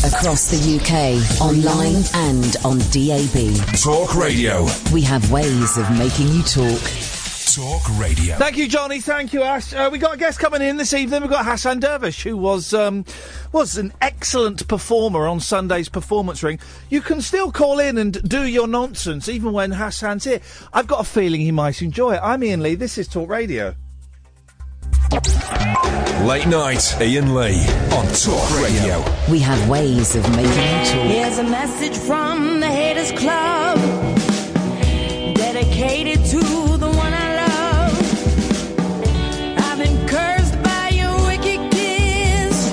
Across the UK, online and on DAB. Talk Radio. We have ways of making you talk. Talk Radio. Thank you, Johnny. Thank you, Ash. We got a guest coming in this evening. We've got Hassan Dervish, who was an excellent performer on Sunday's Performance Ring. You can still call in and do your nonsense, even when Hassan's here. I've got a feeling he might enjoy it. I'm Iain Lee. This is Talk Radio. Late night, Iain Lee on Talk Radio. We have ways of making you talk. Here's a message from the Haters Club, dedicated to the one I love. I've been cursed by your wicked kiss.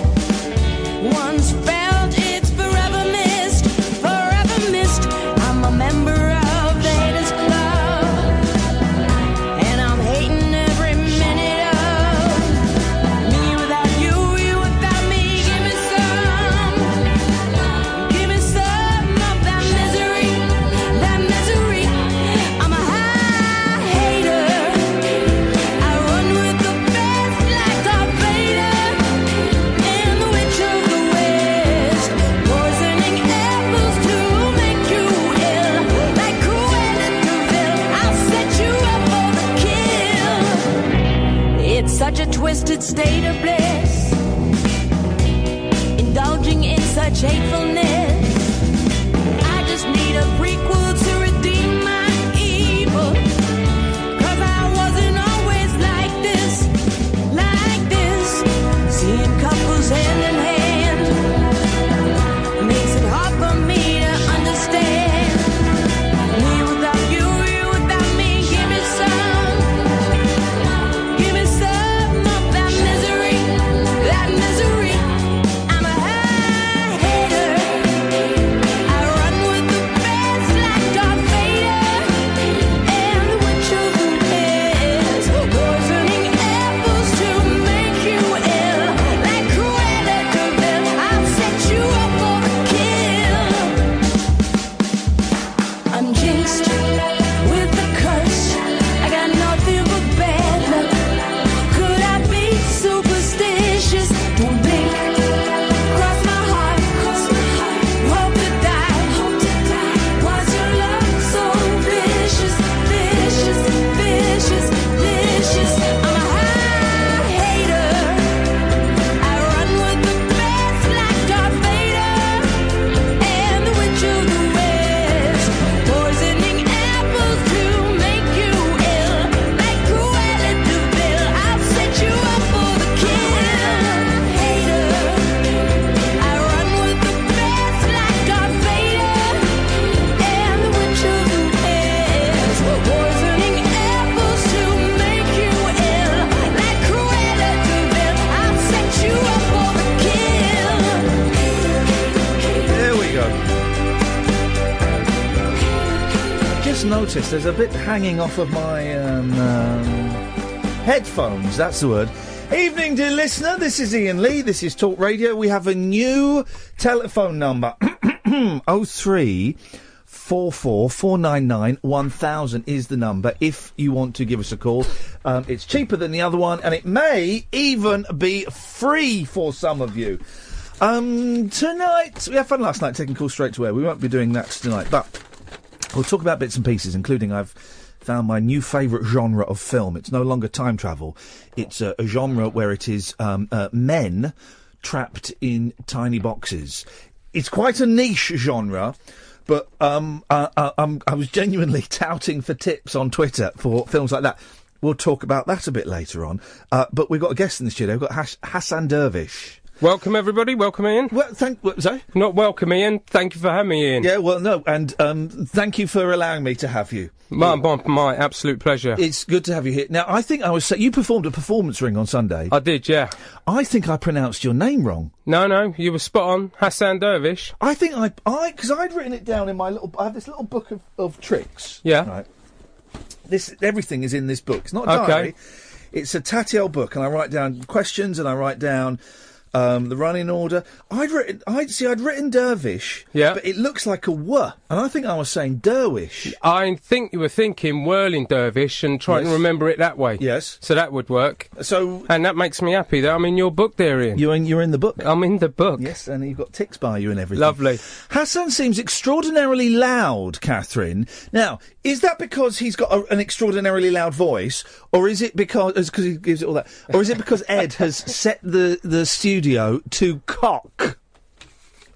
Once felt, it's forever missed, forever missed. I'm a member of the Haters Club, and I'm hating every minute of me without you, you without me. Give me some of that misery, that misery. I'm a high hater. I run with the best like Darth Vader and the Witch of the West, poisoning apples to make you ill, like Cruella de Vil. I'll set you up for the kill. It's such a twisted state of bliss, indulging in such hatefulness. I just need a prequel to redeem my evil, 'cause I wasn't always like this, like this. Seeing couples hand in hand makes it hard for me to understand. Me without you, you without me. Give me some of that misery, that misery. I'm a high hater. I run with the best like Darth Vader and the Witch of the West, poisoning apples to make you ill, like Cruella de Vil. I'll set you up for the kill. I'm jinxed with the curse. I got nothing but bad luck. Could I be superstitious? Don't blink, cross my heart, hope to die. Why's your love so vicious, vicious, vicious, vicious? I'm a high hater. I run with the best like Darth Vader and the Witch of the West, poisoning apples to make you ill, like Cruella de Vil. I'll set you up for the kill. Hater, I run with the best like Darth Vader and the Witch of the West, poisoning apples to make you ill, like Cruella de Vil. I'll set you up for the kill. There we go. Just noticed there's a bit hanging off of my headphones. That's the word. Evening, dear listener. This is Iain Lee. This is Talk Radio. We have a new telephone number. 03 44 499 1000 is the number if you want to give us a call. It's cheaper than the other one, and it may even be free for some of you. Tonight, we had fun last night taking calls straight to air. We won't be doing that tonight, but we'll talk about bits and pieces, including I've found my new favourite genre of film. It's no longer time travel. It's a genre where it is men trapped in tiny boxes. It's quite a niche genre, but I was genuinely touting for tips on Twitter for films like that. We'll talk about that a bit later on. But we've got a guest in the studio. We've got Hassan Dervish. Welcome, everybody. Welcome, Iain. Well, sorry? Not welcome, Iain. Thank you for having me, Iain. Yeah, well, no, and thank you for allowing me to have you. My absolute pleasure. It's good to have you here. Now, I think you performed a Performance Ring on Sunday. I did, yeah. I think I pronounced your name wrong. No, you were spot on. Hassan Dervish. I think because I'd written it down in I have this little book of tricks. Yeah. Right. Everything is in this book. It's not a diary. Okay. It's a tatty old book, and I write down questions, and I write down The running order. I'd written Dervish. Yeah. But it looks like a W, and I think I was saying Derwish. I think you were thinking whirling dervish and trying to remember it that way. Yes. So that would work. So. And that makes me happy that I'm in your book there, Ian. You're in the book. I'm in the book. Yes, and you've got ticks by you and everything. Lovely. Hassan seems extraordinarily loud, Catherine. Now, is that because he's got an extraordinarily loud voice, or is it because he gives it all that, or is it because Ed has set the studio to cock?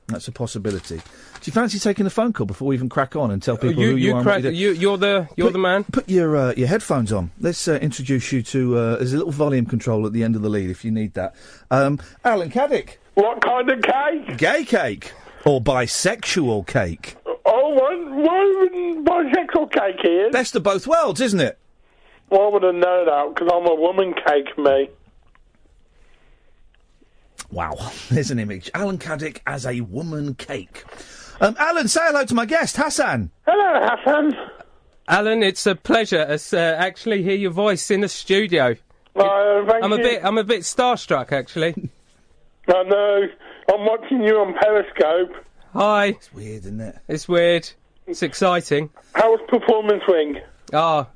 That's a possibility. Do you fancy taking a phone call before we even crack on and tell people who you are? And what you do? You're the man. Put your headphones on. Let's introduce you to. There's a little volume control at the end of the lead if you need that. Alan Caddick. What kind of cake? Gay cake or bisexual cake? Oh, one bisexual cake is. Best of both worlds, isn't it? Well, I would have known that because I'm a woman cake, me. Wow, there's an image. Alan Caddick as a woman cake. Alan, say hello to my guest, Hassan. Hello, Hassan. Alan, it's a pleasure to actually hear your voice in the studio. I'm a bit starstruck, actually. I know. I'm watching you on Periscope. Hi. It's weird, isn't it? It's weird. It's exciting. How was Performance Wing?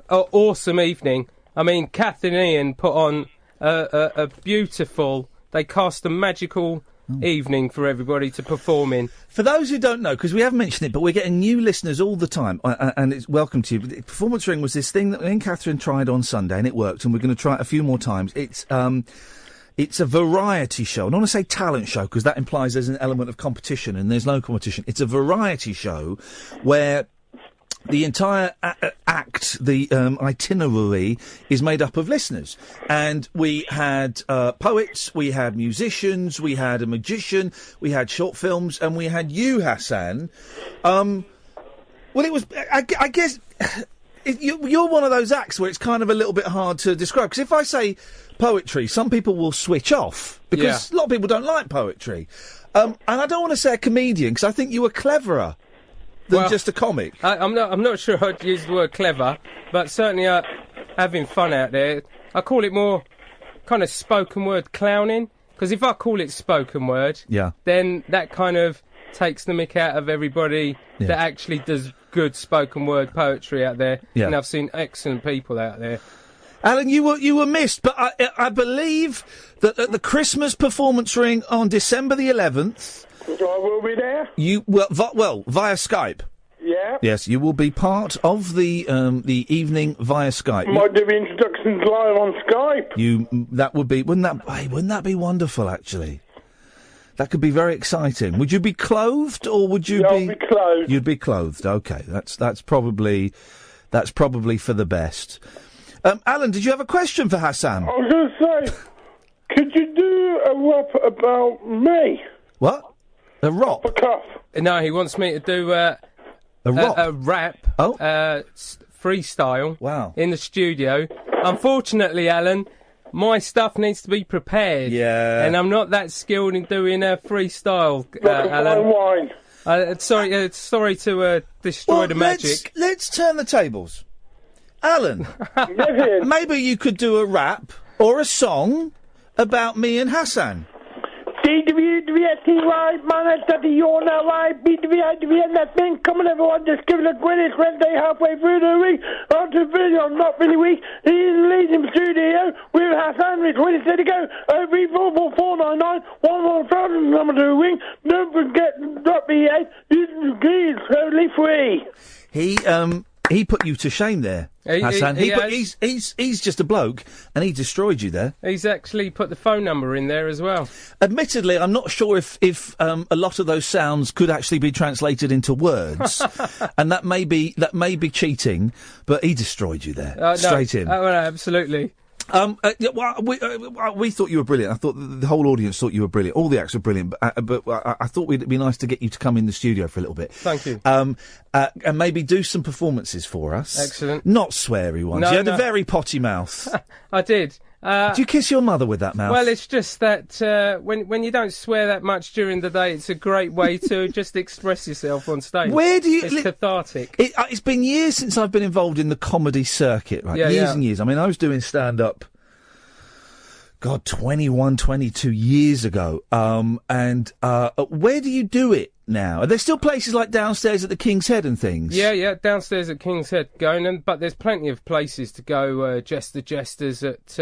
Awesome evening. I mean, Kath and Ian put on a beautiful... They cast a magical evening for everybody to perform in. For those who don't know, because we haven't mentioned it, but we're getting new listeners all the time, and it's welcome to you. Performance Ring was this thing that me and Catherine tried on Sunday, and it worked, and we're going to try it a few more times. It's a variety show. I don't want to say talent show, because that implies there's an element of competition, and there's no competition. It's a variety show where... the entire act, the itinerary, is made up of listeners. And we had poets, we had musicians, we had a magician, we had short films, and we had you, Hassan. Well, it was... I guess... You're one of those acts where it's kind of a little bit hard to describe. Because if I say poetry, some people will switch off. Because a lot of people don't like poetry. And I don't want to say a comedian, because I think you were cleverer than just a comic. I'm not sure I'd use the word clever, but certainly having fun out there. I call it more kind of spoken word clowning, because if I call it spoken word, then that kind of takes the mick out of everybody that actually does good spoken word poetry out there. Yeah. And I've seen excellent people out there. Alan, you were missed, but I believe that at the Christmas Performance Ring on December the 11th... So I will be there? Via Skype. Yeah. Yes, you will be part of the evening via Skype. Might do the introductions live on Skype. That would be... Wouldn't that be wonderful, actually? That could be very exciting. Would you be clothed, or would you be... I'll be clothed. You'd be clothed, OK. That's probably for the best. Alan, did you have a question for Hassan? I was going to say, could you do a rap about me? What? A rap? A cuff. No, he wants me to do a rap. Oh. Freestyle. Wow. In the studio. Unfortunately, Alan, my stuff needs to be prepared. Yeah. And I'm not that skilled in doing a freestyle, Alan. Wine. Sorry to destroy the magic. Let's turn the tables. Alan, maybe you could do a rap or a song about me and Hassan. DWSTY, man, that's you're now right. BWSTY, that thing. Come on, everyone, just give it a Greenwich Wednesday halfway through the week. After the video, I'm not really weak. He's leading studio with Hassan, with 20 to go. 0344499 11000 number to ring. Don't forget, .BA. It's totally free. He put you to shame there, Hassan. He's just a bloke, and he destroyed you there. He's actually put the phone number in there as well. Admittedly, I'm not sure if a lot of those sounds could actually be translated into words, and that may be cheating. But he destroyed you there, straight in. Oh, no, absolutely. We thought you were brilliant. I thought the whole audience thought you were brilliant. All the acts were brilliant, but I thought it'd be nice to get you to come in the studio for a little bit. Thank you. And maybe do some performances for us. Excellent. Not sweary ones. You had a very potty mouth. I did. Do you kiss your mother with that mouth? Well, it's just that when you don't swear that much during the day, it's a great way to just express yourself on stage. Where do you... It's cathartic. It's been years since I've been involved in the comedy circuit, right? Years and years. I mean, I was doing stand-up... God, 21, 22 years ago. Where do you do it now? Are there still places like downstairs at the King's Head and things? Yeah, downstairs at King's Head going, but there's plenty of places to go. Jesters at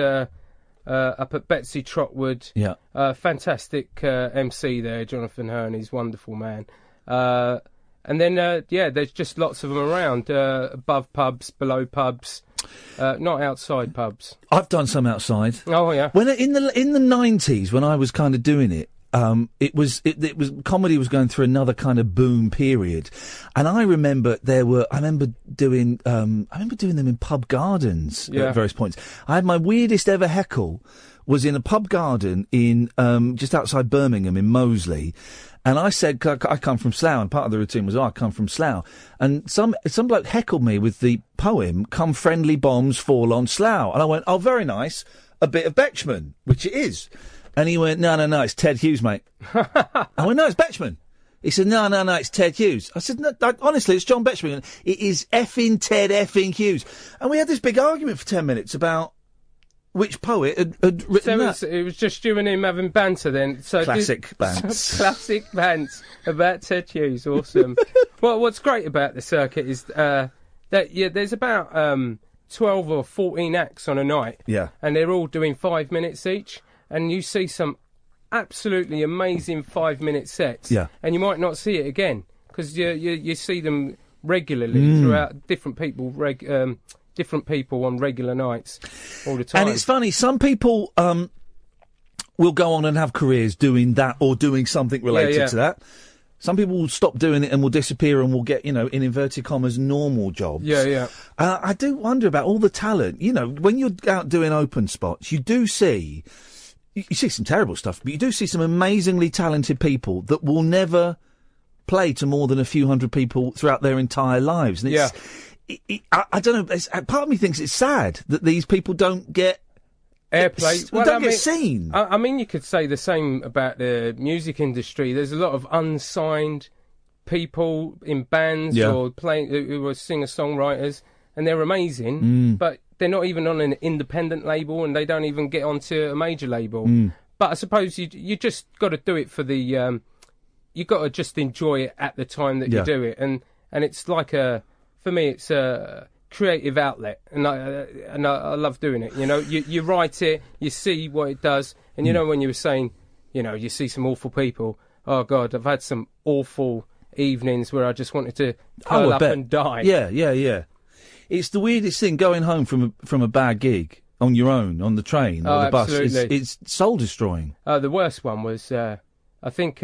up at Betsy Trotwood. Yeah. Fantastic MC there, Jonathan Hearn. He's a wonderful man. And then there's just lots of them around, above pubs, below pubs. Not outside pubs. I've done some outside. Oh yeah. When in the 90s, when I was kind of doing it, it was comedy was going through another kind of boom period, and I remember doing them in pub gardens at various points. I had my weirdest ever heckle was in a pub garden in just outside Birmingham in Moseley. And I said, I come from Slough, and part of the routine was, I come from Slough. And some bloke heckled me with the poem, "Come friendly bombs fall on Slough." And I went, oh, very nice, a bit of Betchman, which it is. And he went, no, it's Ted Hughes, mate. I went, no, it's Betchman. He said, no, it's Ted Hughes. I said, no, honestly, it's John Betchman. It is effing Ted effing Hughes. And we had this big argument for 10 minutes about which poet had written that. It was just you and him having banter then. So classic bants. Classic bants about Ted Hughes. Awesome. Well, what's great about the circuit is that there's about 12 or 14 acts on a night. Yeah. And they're all doing 5 minutes each. And you see some absolutely amazing 5-minute sets. Yeah. And you might not see it again because you see them regularly throughout different people. Different people on regular nights all the time. And it's funny, some people will go on and have careers doing that or doing something related to that. Some people will stop doing it and will disappear and will get, in inverted commas, normal jobs. Yeah. I do wonder about all the talent. When you're out doing open spots, you do see... You see some terrible stuff, but you do see some amazingly talented people that will never play to more than a few hundred people throughout their entire lives. And it's... I don't know. Part of me thinks it's sad that these people don't get airplay. Don't get seen. I mean, you could say the same about the music industry. There's a lot of unsigned people in bands or playing who are singer-songwriters, and they're amazing, but they're not even on an independent label, and they don't even get onto a major label. But I suppose you just got to do it for the. You got to just enjoy it at the time that you do it, and it's like a. For me, it's a creative outlet, and I love doing it. You write it, you see what it does, and when you were saying, you see some awful people. Oh God, I've had some awful evenings where I just wanted to curl up and die. Yeah. It's the weirdest thing going home from a bad gig on your own on the train or the bus. It's soul destroying. The worst one was, I think.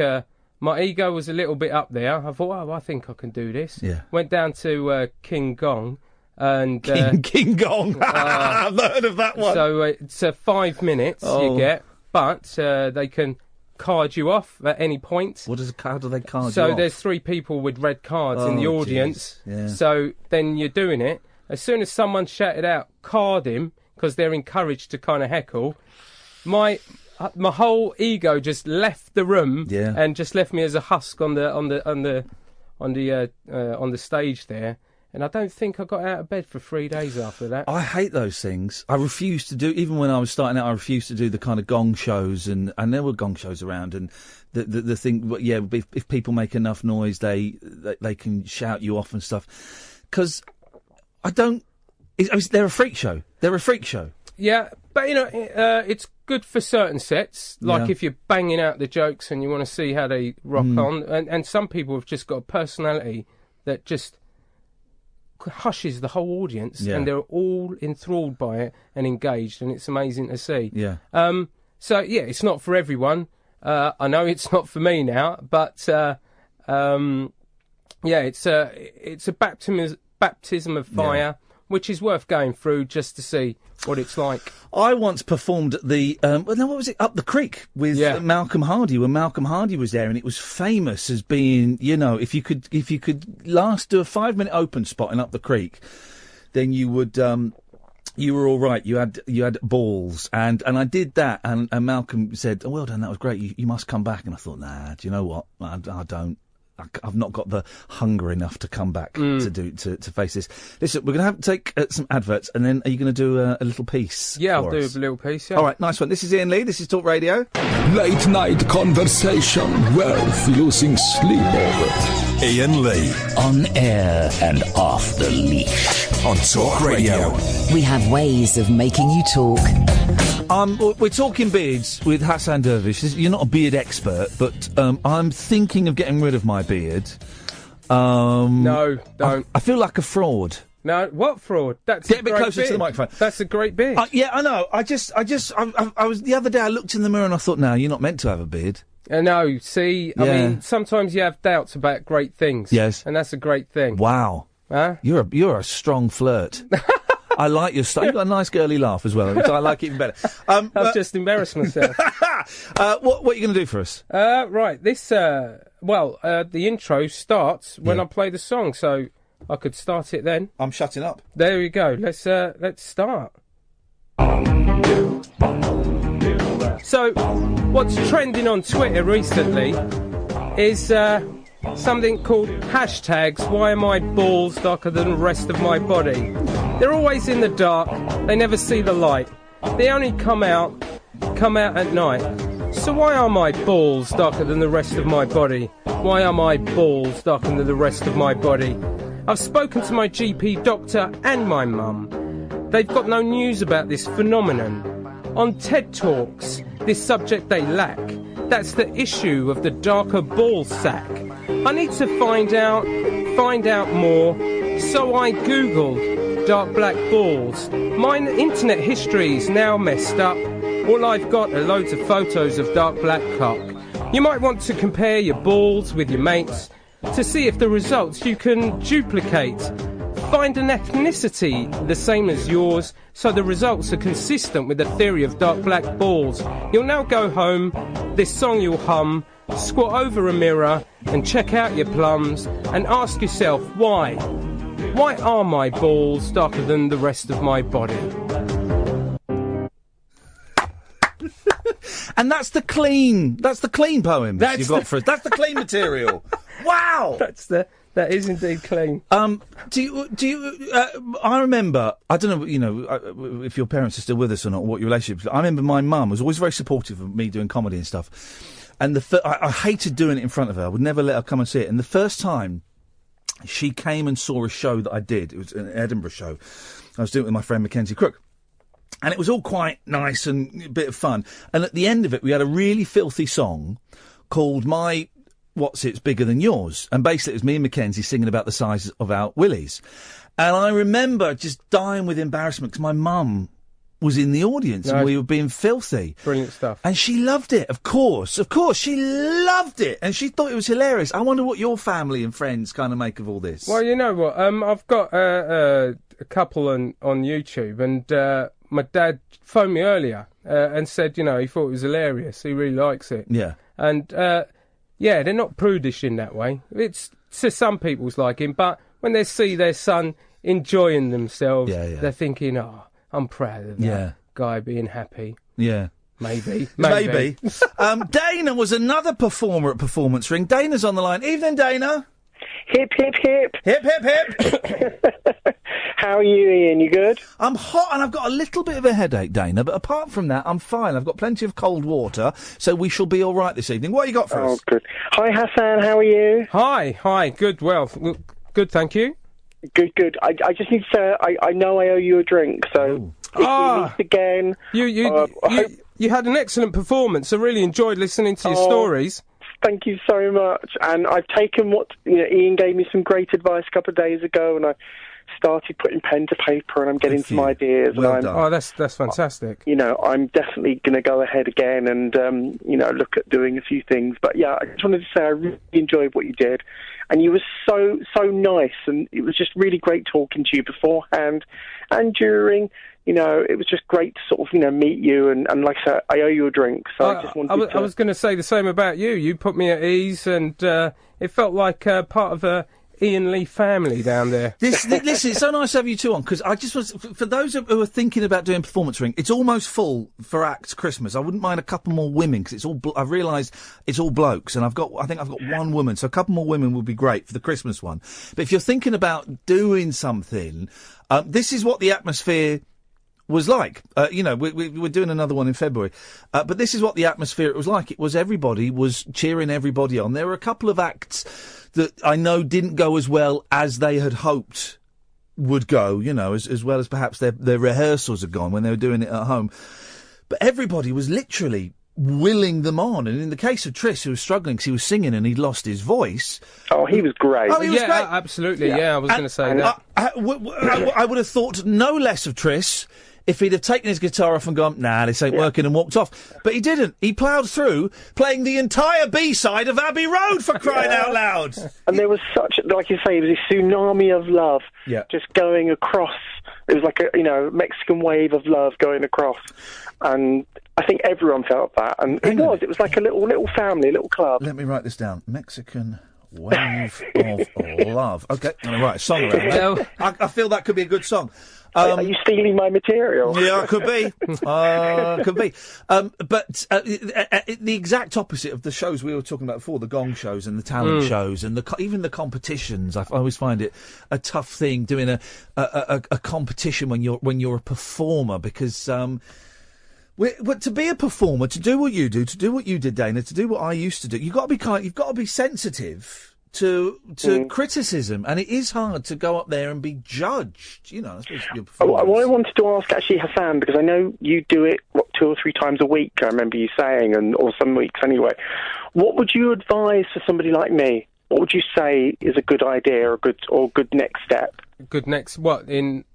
My ego was a little bit up there. I thought, I think I can do this. Yeah. Went down to King Gong. And, King Gong. I've heard of that one. So it's 5 minutes you get, but they can card you off at any point. How do they card you off? So there's 3 people with red cards in the audience. Yeah. So then you're doing it. As soon as someone shouted out, card him, because they're encouraged to kind of heckle, my whole ego just left the room and just left me as a husk on the stage there. And I don't think I got out of bed for 3 days after that. I hate those things. I refused to do, even when I was starting out, I refused to do the kind of gong shows, and there were gong shows around, and the thing, if people make enough noise, they can shout you off and stuff. Because they're a freak show. They're a freak show. Yeah, but it's good for certain sets, like if you're banging out the jokes and you want to see how they rock on. And some people have just got a personality that just hushes the whole audience, and they're all enthralled by it and engaged, and it's amazing to see. Yeah. So it's not for everyone. I know it's not for me now, but it's a baptism of fire. Yeah. Which is worth going through just to see what it's like. I once performed at the what was it? Up the Creek with Malcolm Hardy, when Malcolm Hardy was there, and it was famous as being, if you could do a 5-minute open spot in Up the Creek, then you would you were all right. You had balls, and I did that, and Malcolm said, "Oh, well done, that was great. You must come back." And I thought, nah, do you know what? I don't. I've not got the hunger enough to come back to face this. Listen, we're going to have to take some adverts, and then are you going to do a little piece? Yeah, I'll for do us? a little piece. Yeah. All right, nice one. This is Iain Lee. This is Talk Radio. Late night conversation worth losing sleep over. Iain Lee On air and off the leash. on Talk Radio. We have ways of making you talk. We're talking beards with Hassan Dervish. You're not a beard expert, but I'm thinking of getting rid of my beard. No, don't. I feel like a fraud. No, what fraud? That's Get a bit closer to the microphone. That's a great beard. Yeah, I know. I was the other day. I looked in the mirror and I thought, no, you're not meant to have a beard. No, see, I Yeah. mean, sometimes you have doubts about great things. Yes. And that's a great thing. Wow, Huh? you're a strong flirt. I like your style. You've got a nice girly laugh as well, which I like even better. I've just embarrassed myself. What are you going to do for us? Right, this, the intro starts when I play the song, so I could start it then. I'm shutting up. There we go. Let's start. So, what's trending on Twitter recently is something called hashtags. Why are my balls darker than the rest of my body? They're always in the dark. They never see the light. They only come out at night. So why are my balls darker than the rest of my body? Why are my balls darker than the rest of my body? I've spoken to my GP doctor and my mum. They've got no news about this phenomenon. On TED Talks, this subject they lack. That's the issue of the darker ball sack. I need to find out more, so I googled dark black balls. My internet history's now messed up. All I've got are loads of photos of dark black cock. You might want to compare your balls with your mates to see if the results you can duplicate. Find an ethnicity the same as yours, so the results are consistent with the theory of dark black balls. You'll now go home, this song you'll hum, squat over a mirror and check out your plums and ask yourself why. Why are my balls darker than the rest of my body? And that's the clean poem you've got for us. That's the clean material. Wow. That is indeed clean. Do you? I remember. I don't know. You know, if your parents are still with us or not, what your relationship is. I remember my mum was always very supportive of me doing comedy and stuff. And I hated doing it in front of her. I would never let her come and see it. And the first time she came and saw a show that I did, it was an Edinburgh show. I was doing it with my friend Mackenzie Crook. And it was all quite nice and a bit of fun. And at the end of it, we had a really filthy song called My What's It's Bigger Than Yours. And basically it was me and Mackenzie singing about the size of our willies. And I remember just dying with embarrassment because my mum was in the audience and we were being filthy. Brilliant stuff. And she loved it, of course, she loved it. And she thought it was hilarious. I wonder what your family and friends kind of make of all this. Well, you know what, I've got a couple on YouTube, and my dad phoned me earlier and said, you know, he thought it was hilarious. He really likes it. Yeah. And, yeah, they're not prudish in that way. It's to some people's liking, but when they see their son enjoying themselves, they're thinking, oh, I'm proud of that guy being happy. Yeah. Maybe. Dana was another performer at Performance Ring. Dana's on the line. Evening, Dana. Hip, hip, hip. Hip, hip, hip. How are you, Ian? You good? I'm hot and I've got a little bit of a headache, Dana, but apart from that, I'm fine. I've got plenty of cold water, so we shall be all right this evening. What have you got for us? Oh, good. Hi, Hassan. How are you? Hi. Good, well, good, thank you. Good. I just need to say, I know I owe you a drink, so if we meet again... You had an excellent performance. I really enjoyed listening to your stories. Thank you so much. And I've taken Ian gave me some great advice a couple of days ago, and I started putting pen to paper, and I'm getting some ideas. Well done. Oh, that's fantastic. You know, I'm definitely going to go ahead again and, look at doing a few things. But, yeah, I just wanted to say I really enjoyed what you did. And you were so nice, and it was just really great talking to you beforehand and during. You know, it was just great to sort of, meet you, and like I said, I owe you a drink, so I just wanted to... I was going to say the same about you. You put me at ease, and it felt like part of a Ian Lee family down there. Listen, it's so nice to have you two on, because I just was, for those who are thinking about doing Performance Ring, it's almost full for Acts Christmas. I wouldn't mind a couple more women, because it's all, I've realised it's all blokes, and I think I've got one woman, so a couple more women would be great for the Christmas one. But if you're thinking about doing something, this is what the atmosphere was like. We're doing another one in February. But this is what the atmosphere was like. It was everybody was cheering everybody on. There were a couple of acts that I know didn't go as well as they had hoped would go, as well as perhaps their rehearsals had gone when they were doing it at home. But everybody was literally willing them on. And in the case of Tris, who was struggling because he was singing and he'd lost his voice. Oh, he was great. Oh, he was great. Absolutely. Yeah, I was going to say that. I would have thought no less of Tris if he'd have taken his guitar off and gone, nah, this ain't working, and walked off. But he didn't. He ploughed through, playing the entire B-side of Abbey Road, for crying out loud. And there was such, like you say, it was a tsunami of love just going across. It was like a, Mexican wave of love going across. And I think everyone felt that. And it was like a little family, a little club. Let me write this down. Mexican wave of love. Okay, I'm going to write a song around that. I feel that could be a good song. Are you stealing my material? Yeah, could be. Could be. But the exact opposite of the shows we were talking about before, the gong shows and the talent shows and even the competitions. I always find it a tough thing doing a competition when you're a performer, because to be a performer, to do what you do, to do what you did, Dana, to do what I used to do, you've got to be sensitive to criticism, and it is hard to go up there and be judged. I wanted to ask actually Hassan, because I know you do it 2 or 3 times a week. I remember you saying, or some weeks anyway. What would you advise for somebody like me? What would you say is a good idea or good next step? Good next what in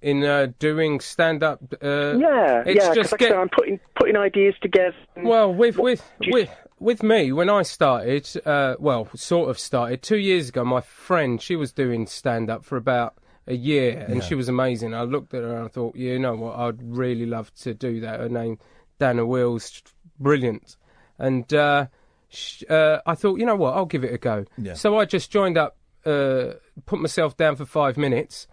doing stand up? It's just I'm putting ideas together. Well, with me, when I started, sort of started 2 years ago, my friend, she was doing stand up for about a year, and she was amazing. I looked at her and I thought, you know what, I'd really love to do that. Her name, Dana Wills, brilliant. And I thought, you know what, I'll give it a go. Yeah. So I just joined up, put myself down for 5 minutes,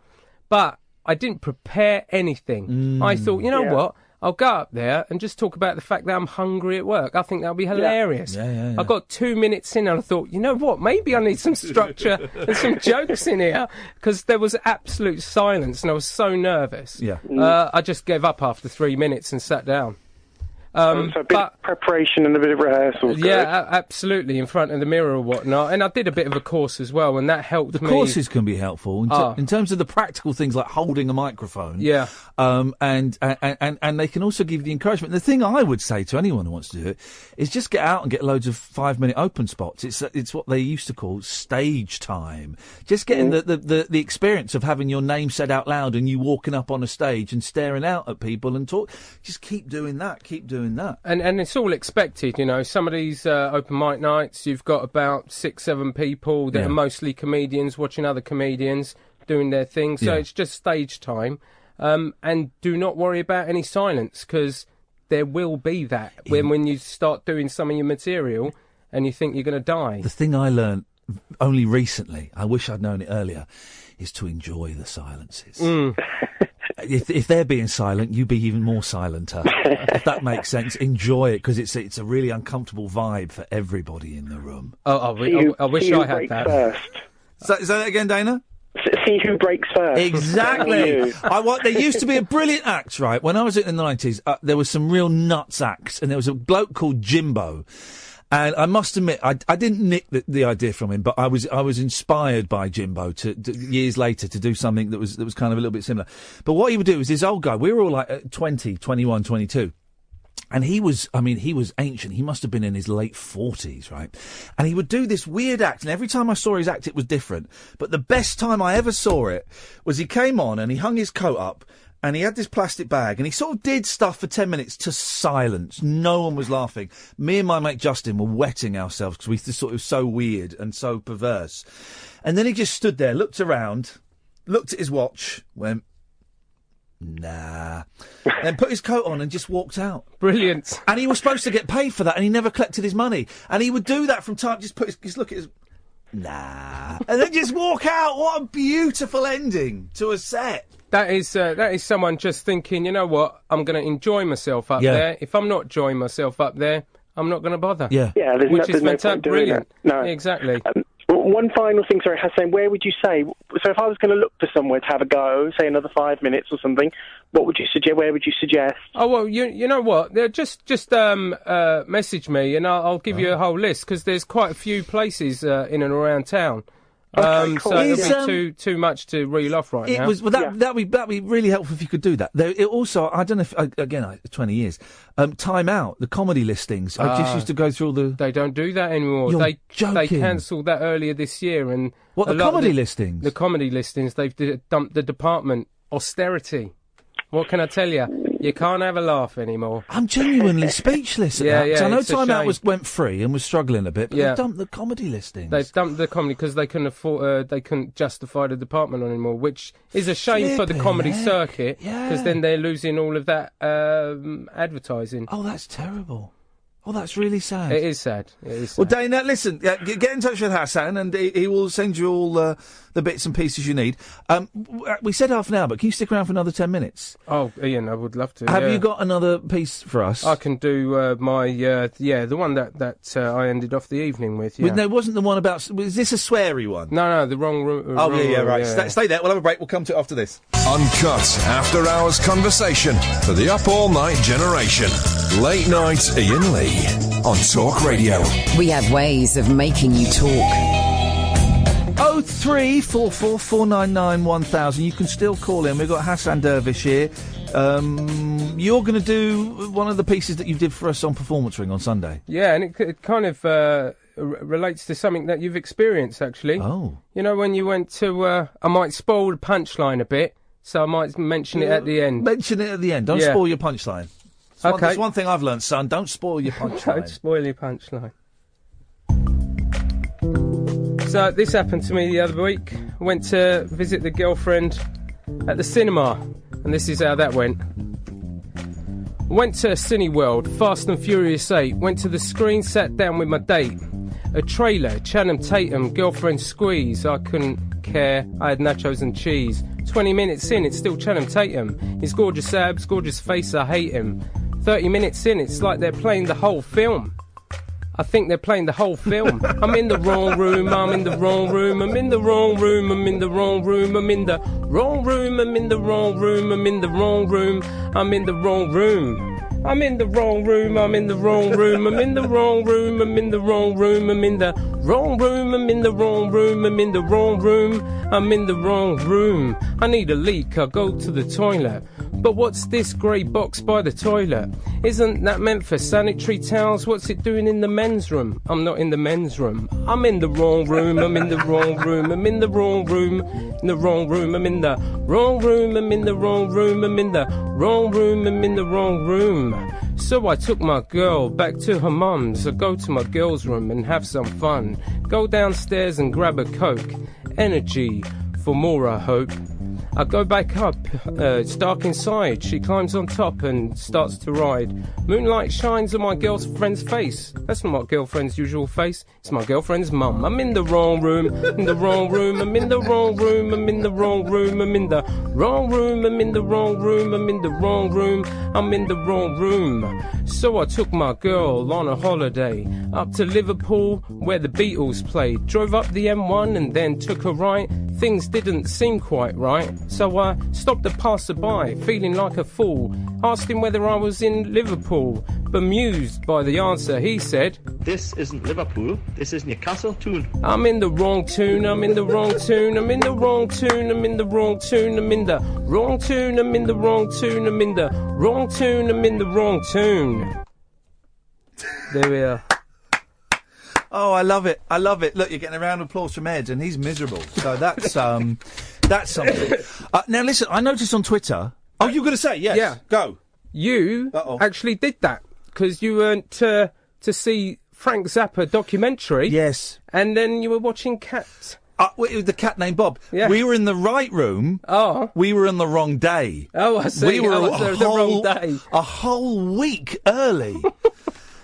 but I didn't prepare anything. I thought, you know what, I'll go up there and just talk about the fact that I'm hungry at work. I think that'll be hilarious. Yeah. I got 2 minutes in and I thought, you know what, maybe I need some structure and some jokes in here, because there was absolute silence and I was so nervous. Yeah. I just gave up after 3 minutes and sat down. So a bit of preparation and a bit of rehearsal. Yeah, absolutely, in front of the mirror or whatnot. And I did a bit of a course as well, and that helped me. The courses can be helpful in terms of the practical things like holding a microphone. Yeah. And they can also give you the encouragement. The thing I would say to anyone who wants to do it is just get out and get loads of 5-minute open spots. It's what they used to call stage time. Just getting the experience of having your name said out loud and you walking up on a stage and staring out at people and talk. Just keep doing that. And it's all expected, some of these open mic nights, you've got about 6-7 people that are mostly comedians watching other comedians doing their thing, so it's just stage time. And do not worry about any silence, because there will be that when you start doing some of your material and you think you're going to die. The thing I learned only recently, I wish I'd known it earlier, is to enjoy the silences. If they're being silent, you be even more silenter. If that makes sense, enjoy it, because it's a really uncomfortable vibe for everybody in the room. I wish I had that. First. Say that again, Dana? See who breaks first. Exactly. There used to be a brilliant act, right? When I was in the 90s, there was some real nuts acts, and there was a bloke called Jimbo. And I must admit, I didn't nick the idea from him, but I was inspired by Jimbo to years later to do something that was kind of a little bit similar. But what he would do is, this old guy, we were all like 20, 21, 22. And he was ancient. He must have been in his late 40s, right? And he would do this weird act, and every time I saw his act, it was different. But the best time I ever saw it was he came on and he hung his coat up, and he had this plastic bag, and he sort of did stuff for 10 minutes to silence. No one was laughing. Me and my mate Justin were wetting ourselves because we thought it was so weird and so perverse. And then he just stood there, looked around, looked at his watch, went, nah, then put his coat on and just walked out. Brilliant. And he was supposed to get paid for that, and he never collected his money. And he would do that from time, just look at his... Nah. And then just walk out. What a beautiful ending to a set. That is someone just thinking, you know what, I'm going to enjoy myself up there. If I'm not enjoying myself up there, I'm not going to bother. Yeah, which is no fantastic, brilliant. No, exactly. One final thing, sorry, Hassan, where would you say, so if I was going to look for somewhere to have a go, say another 5 minutes or something, what would you suggest, where would you suggest? Oh, well, you know what, just message me and I'll give you a whole list, because there's quite a few places in and around town. Okay, cool. So it'd be too much to reel off right now. That'd be really helpful if you could do that. It also, I don't know if, again, 20 years, Time Out, the comedy listings. I just used to go through all the... They don't do that anymore. You're joking. They cancelled that earlier this year. And what, the comedy listings? The comedy listings, they've dumped the department. Austerity. What can I tell you? You can't have a laugh anymore. I'm genuinely speechless at that. Yeah, I know it's a Time Out shame. went free and was struggling a bit, but they've dumped the comedy listings. They've dumped the comedy because they couldn't afford. They couldn't justify the department anymore, which is a shame for the comedy circuit. Because then they're losing all of that advertising. Oh, that's terrible. Oh, that's really sad. It is sad. Well, Dana, listen, get in touch with Hassan and he will send you all the bits and pieces you need. We said half an hour, but can you stick around for another 10 minutes? Oh, Ian, I would love to. Have you got another piece for us? I can do my, the one that I ended off the evening with, yeah. No, it wasn't the one about... Was this a sweary one? No, the wrong... right. Yeah. Stay there. We'll have a break. We'll come to it after this. Uncut after-hours conversation for the up-all-night generation. Late night Ian Lee on Talk Radio. We have ways of making you talk. 03444991000. You can still call in. We've got Hassan Dervish here. You're going to do one of the pieces that you did for us on Performance Ring on Sunday. Yeah, and it kind of relates to something that you've experienced, actually. Oh. You know, when you went to... I might spoil the punchline a bit, so I might mention it at the end. Mention it at the end. Don't spoil your punchline. That's one thing I've learned, son. Don't spoil your punchline. Don't spoil your punchline. So this happened to me the other week. I went to visit the girlfriend at the cinema, and this is how that went. Went to Cineworld, Fast and Furious 8. Went to the screen, sat down with my date. A trailer, Channing Tatum, girlfriend squeeze. I couldn't care. I had nachos and cheese. 20 minutes in, it's still Channing Tatum. His gorgeous abs, gorgeous face, I hate him. 30 minutes in, it's like they're playing the whole film. I think they're playing the whole film. I'm in the wrong room, I'm in the wrong room, I'm in the wrong room, I'm in the wrong room, I'm in the wrong room, I'm in the wrong room, I'm in the wrong room, I'm in the wrong room. I'm in the wrong room, I'm in the wrong room, I'm in the wrong room, I'm in the wrong room, I'm in the wrong room, I'm in the wrong room, I'm in the wrong room, I'm in the wrong room. I need a leak, I go to the toilet. But what's this grey box by the toilet? Isn't that meant for sanitary towels? What's it doing in the men's room? I'm not in the men's room. I'm in the wrong room, I'm in the wrong room, I'm in the wrong room, in the wrong room, I'm in the wrong room, I'm in the wrong room, I'm in the wrong room, I'm in the wrong room. So I took my girl back to her mum's. I go to my girl's room and have some fun. Go downstairs and grab a Coke. Energy for more, I hope. I go back up, it's dark inside. She climbs on top and starts to ride. Moonlight shines on my girlfriend's face. That's not my girlfriend's usual face. It's my girlfriend's mum. I'm in the wrong room, in the wrong room, I'm in the wrong room, I'm in the wrong room, I'm in the wrong room, I'm in the wrong room, I'm in the wrong room, I'm in the wrong room. So I took my girl on a holiday up to Liverpool where the Beatles played. Drove up the M1 and then took a right. Things didn't seem quite right, so I stopped a passerby, feeling like a fool. Asked him whether I was in Liverpool. Bemused by the answer, he said, "This isn't Liverpool, this is Newcastle tune." I'm in the wrong tune, I'm in the wrong tune, I'm in the wrong tune, I'm in the wrong tune, I'm in the wrong tune, I'm in the wrong tune, I'm in the wrong tune, I'm in the wrong tune. There we are. Oh, I love it. I love it. Look, you're getting a round of applause from Ed, and he's miserable. So that's something. Now, listen, I noticed on Twitter... Oh, you were going to say, yes. Yeah. Go. You actually did that, because you went to see Frank Zappa documentary. Yes. And then you were watching Cats. The cat named Bob. Yeah. We were in the right room. Oh. We were on the wrong day. Oh, I see. We were the wrong day. A whole week early.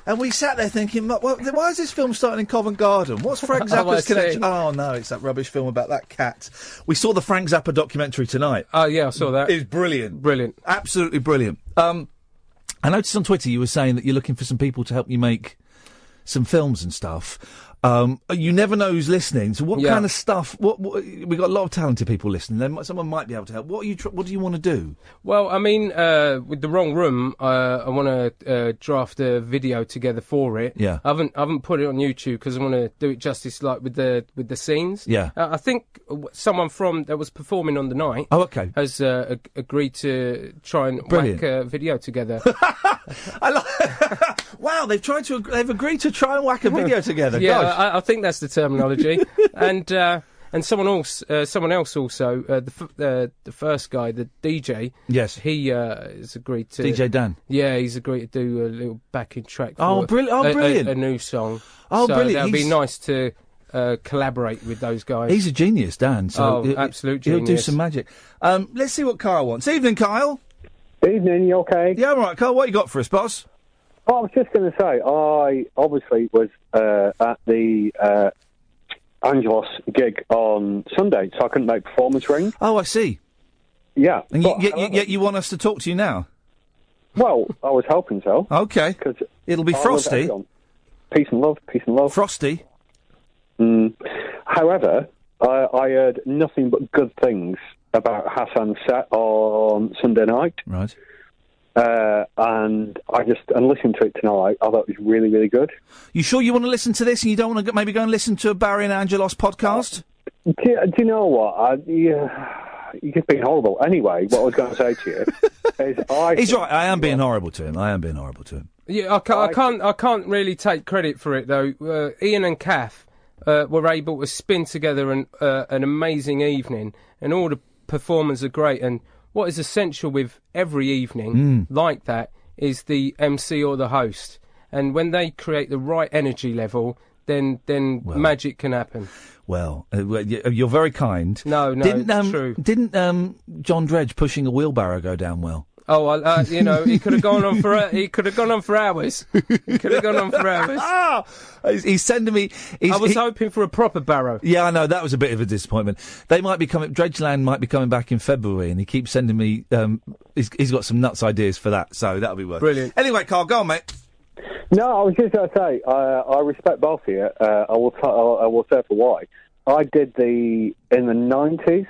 And we sat there thinking, well, why is this film starting in Covent Garden? What's Frank Zappa's connection? Oh, no, it's that rubbish film about that cat. We saw the Frank Zappa documentary tonight. Oh, yeah, I saw that. It's brilliant. Brilliant. Absolutely brilliant. I noticed on Twitter you were saying that you're looking for some people to help you make some films and stuff. You never know who's listening. So what kind of stuff? We've got a lot of talented people listening. Someone might be able to help. What do you want to do? Well, I mean, with The Wrong Room, I want to draft a video together for it. Yeah. I haven't put it on YouTube because I want to do it justice, like with the scenes. Yeah. I think someone that was performing on the night. Oh, okay. Has agreed to try and Brilliant. whack a video together. Wow, they've agreed to try and whack a video together. Yeah, Gosh. I think that's the terminology. and someone else also, the first guy, the DJ. Yes, he has agreed to. DJ Dan. Yeah, he's agreed to do a little backing track. Oh, brilliant! A new song. Oh, so brilliant! That'd be nice to collaborate with those guys. He's a genius, Dan. So absolute genius. He'll do some magic. Let's see what Kyle wants. Evening, Kyle. Evening. You okay? Yeah, I'm all right, Kyle. What you got for us, boss? I was just going to say, I obviously was at the Angelos gig on Sunday, so I couldn't make Performance Ring. Oh, I see. Yeah. And yet you want us to talk to you now? Well, I was hoping so. Okay. Cause it'll be Frosty. Peace and love, peace and love. Frosty. However, I heard nothing but good things about Hassan's set on Sunday night. Right. And listening to it tonight, I thought it was really, really good. You sure you want to listen to this and you don't want to maybe go and listen to a Barry and Angelos podcast? Do you know what? You're just being horrible. Anyway, what I was going to say to you is He's right, I am being horrible to him. Yeah, I can't really take credit for it, though. Iain and Kath were able to spin together an amazing evening, and all the performers are great, and what is essential with every evening like that is the MC or the host. And when they create the right energy level, then magic can happen. Well, you're very kind. No, it's true. Didn't John Dredge pushing a wheelbarrow go down well? Oh, he could have gone on for he could have gone on for hours. He could have gone on for hours. He's sending me. I was hoping for a proper barrow. Yeah, I know that was a bit of a disappointment. They might be coming. Dredgeland might be coming back in February, and he keeps sending me. He's got some nuts ideas for that, so that'll be worth. Brilliant. Anyway, Carl, go on, mate. No, I was just going to say I respect both of you. I will say for why. I did in the 90s.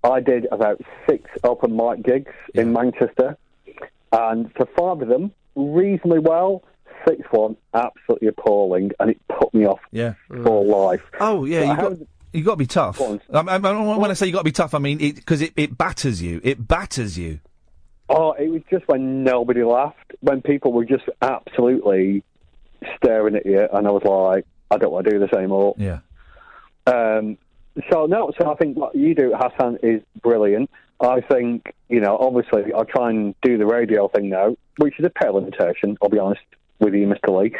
I did about 6 open mic gigs in Manchester, and for 5 of them, reasonably well. 6th one, absolutely appalling, and it put me off for life. Oh, yeah, you've got to be tough. When I say you've got to be tough, I mean because it batters you. It batters you. Oh, it was just when nobody laughed, when people were just absolutely staring at you, and I was like, I don't want to do this anymore. Yeah. So I think what you do, Hassan, is brilliant. I think, obviously I try and do the radio thing now, which is a pale imitation, I'll be honest with you, Mr. Lee.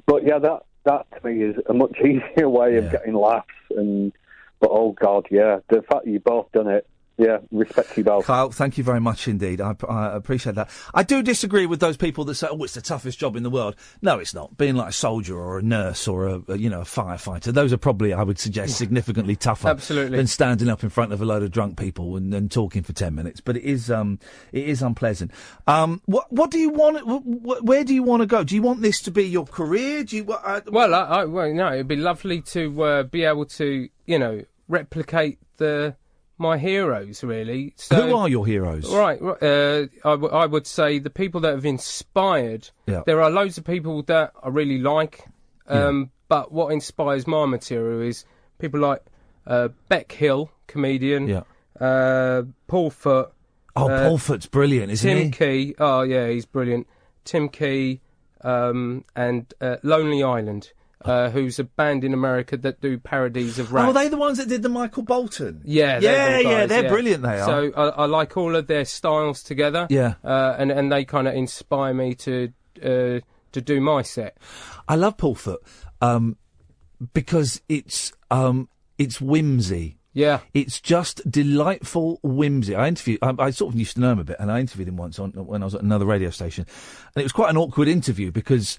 But yeah, that to me is a much easier way of getting laughs. But oh God, yeah, the fact that you both done it, yeah, respect you both. Kyle, thank you very much indeed. I appreciate that. I do disagree with those people that say, oh, it's the toughest job in the world. No, it's not. Being like a soldier or a nurse or a firefighter, those are probably, I would suggest, significantly tougher Absolutely. than standing up in front of a load of drunk people and talking for 10 minutes. But it is unpleasant. What do you want? Where do you want to go? Do you want this to be your career? Do you? No, it'd be lovely to be able to, replicate my heroes, really. So, who are your heroes? Right, I would say the people that have inspired. Yeah. There are loads of people that I really like, but what inspires my material is people like Beck Hill, comedian, Paul Foot. Oh, Paul Foot's brilliant, isn't he? Tim Key, oh yeah, he's brilliant. Tim Key and Lonely Island. Who's a band in America that do parodies of rap. Oh, are they the ones that did the Michael Bolton? Yeah, they're brilliant, they are. So I like all of their styles together. Yeah. And they kind of inspire me to do my set. I love Paul Foot because it's whimsy. Yeah. It's just delightful whimsy. I sort of used to know him a bit, and I interviewed him once when I was at another radio station. And it was quite an awkward interview because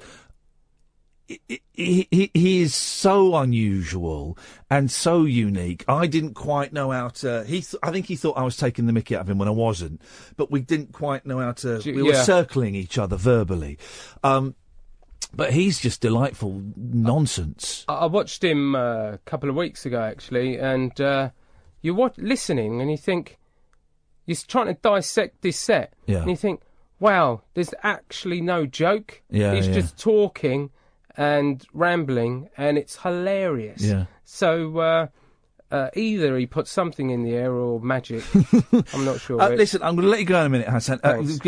he is so unusual and so unique. I didn't quite know how to... I think he thought I was taking the mickey out of him when I wasn't. But we didn't quite know how to... We were circling each other verbally. But he's just delightful nonsense. I watched him a couple of weeks ago, actually, and you're listening and you think... You're trying to dissect this set. Yeah. And you think, wow, there's actually no joke. Yeah, He's just talking and rambling, and it's hilarious. Yeah. So either he put something in the air or magic. I'm not sure. Listen, I'm going to let you go in a minute, Hassan.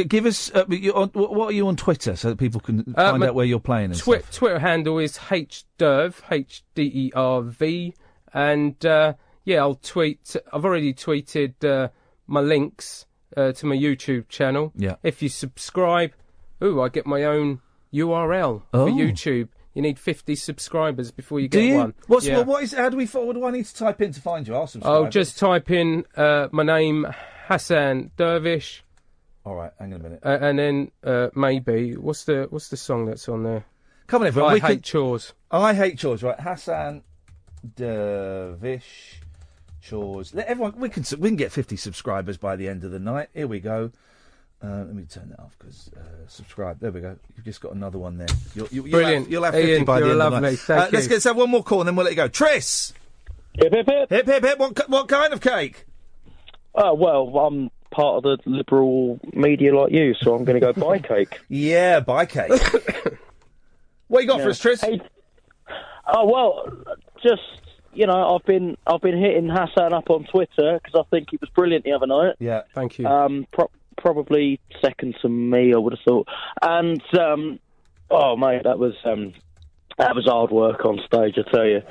Give us what are you on Twitter so that people can find out where you're playing and stuff? Twitter handle is HDerv, HDERV, and I'll tweet. I've already tweeted my links to my YouTube channel. Yeah. If you subscribe, I get my own URL for YouTube. You need 50 subscribers before you get one. What do I need to type in to find you? I'll subscribe. Oh, just type in my name, Hassan Dervish. All right, hang on a minute. And then maybe what's the song that's on there? Come on, everyone. I hate chores. I hate chores. Right, Hassan Dervish chores. Everyone, we can get 50 subscribers by the end of the night. Here we go. Let me turn that off because subscribe. There we go. You've just got another one there. Brilliant. You'll have 50 Ian, by the end lovely. of the night. Thank you. Let's have one more call and then we'll let you go. Tris! Hip, hip, hip. Hip, hip, hip. What kind of cake? Well, I'm part of the liberal media like you, so I'm going to go buy cake. Yeah, buy cake. What you got for us, Tris? Hey, just... I've been hitting Hassan up on Twitter because I think he was brilliant the other night. Yeah, thank you. Probably second to me, I would have thought. And mate, that was hard work on stage, I tell you.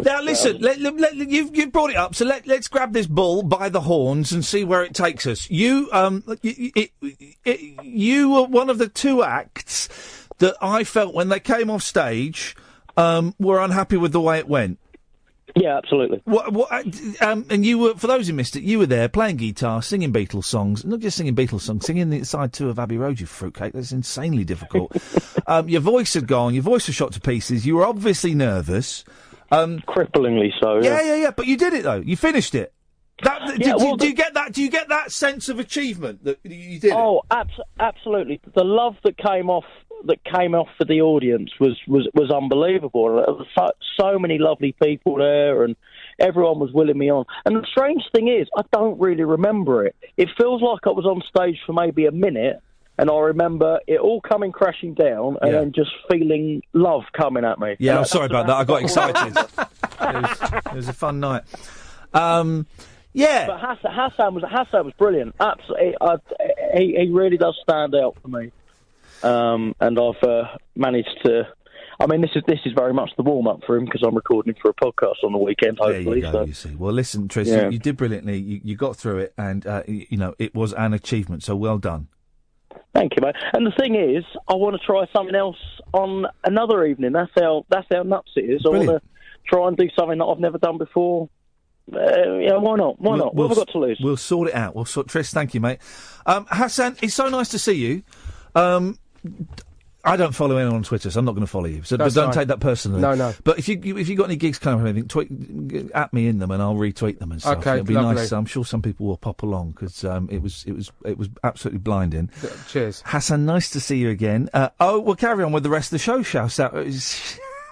Now listen, you've brought it up, so let's grab this bull by the horns and see where it takes us. You were one of the two acts that I felt when they came off stage were unhappy with the way it went. Yeah, absolutely. And you were, for those who missed it, you were there playing guitar, singing Beatles songs, not just singing Beatles songs, singing the side two of Abbey Road, you fruitcake. That's insanely difficult. Your voice had gone, your voice was shot to pieces. You were obviously nervous. Cripplingly so. Yeah. But you did it though. You finished it. Do you get that? Do you get that sense of achievement that you did? Oh, absolutely. The love that came off for the audience was unbelievable. There were so many lovely people there, and everyone was willing me on. And the strange thing is, I don't really remember it. It feels like I was on stage for maybe a minute, and I remember it all coming crashing down, and then just feeling love coming at me. Yeah, I'm sorry about that. I got excited. It was a fun night. Yeah, but Hassan was brilliant. Absolutely, he really does stand out for me. And I've managed to. I mean, this is very much the warm up for him because I'm recording for a podcast on the weekend. Hopefully, there you go. You see. Well, listen, Tris, you did brilliantly. You got through it, and it was an achievement. So well done. Thank you, mate. And the thing is, I want to try something else on another evening. That's how nuts it is. Brilliant. I want to try and do something that I've never done before. Why not? Why not? What have we got to lose? We'll sort it out. Tris, thank you, mate. Hassan, it's so nice to see you. I don't follow anyone on Twitter, so I'm not going to follow you. So but don't take that personally. No. But if you got any gigs coming up or anything, tweet at me in them, and I'll retweet them and stuff. Okay, it'll be lovely. nice. I'm sure some people will pop along because it was absolutely blinding. Cheers, Hassan. Nice to see you again. We'll carry on with the rest of the show. Shout out.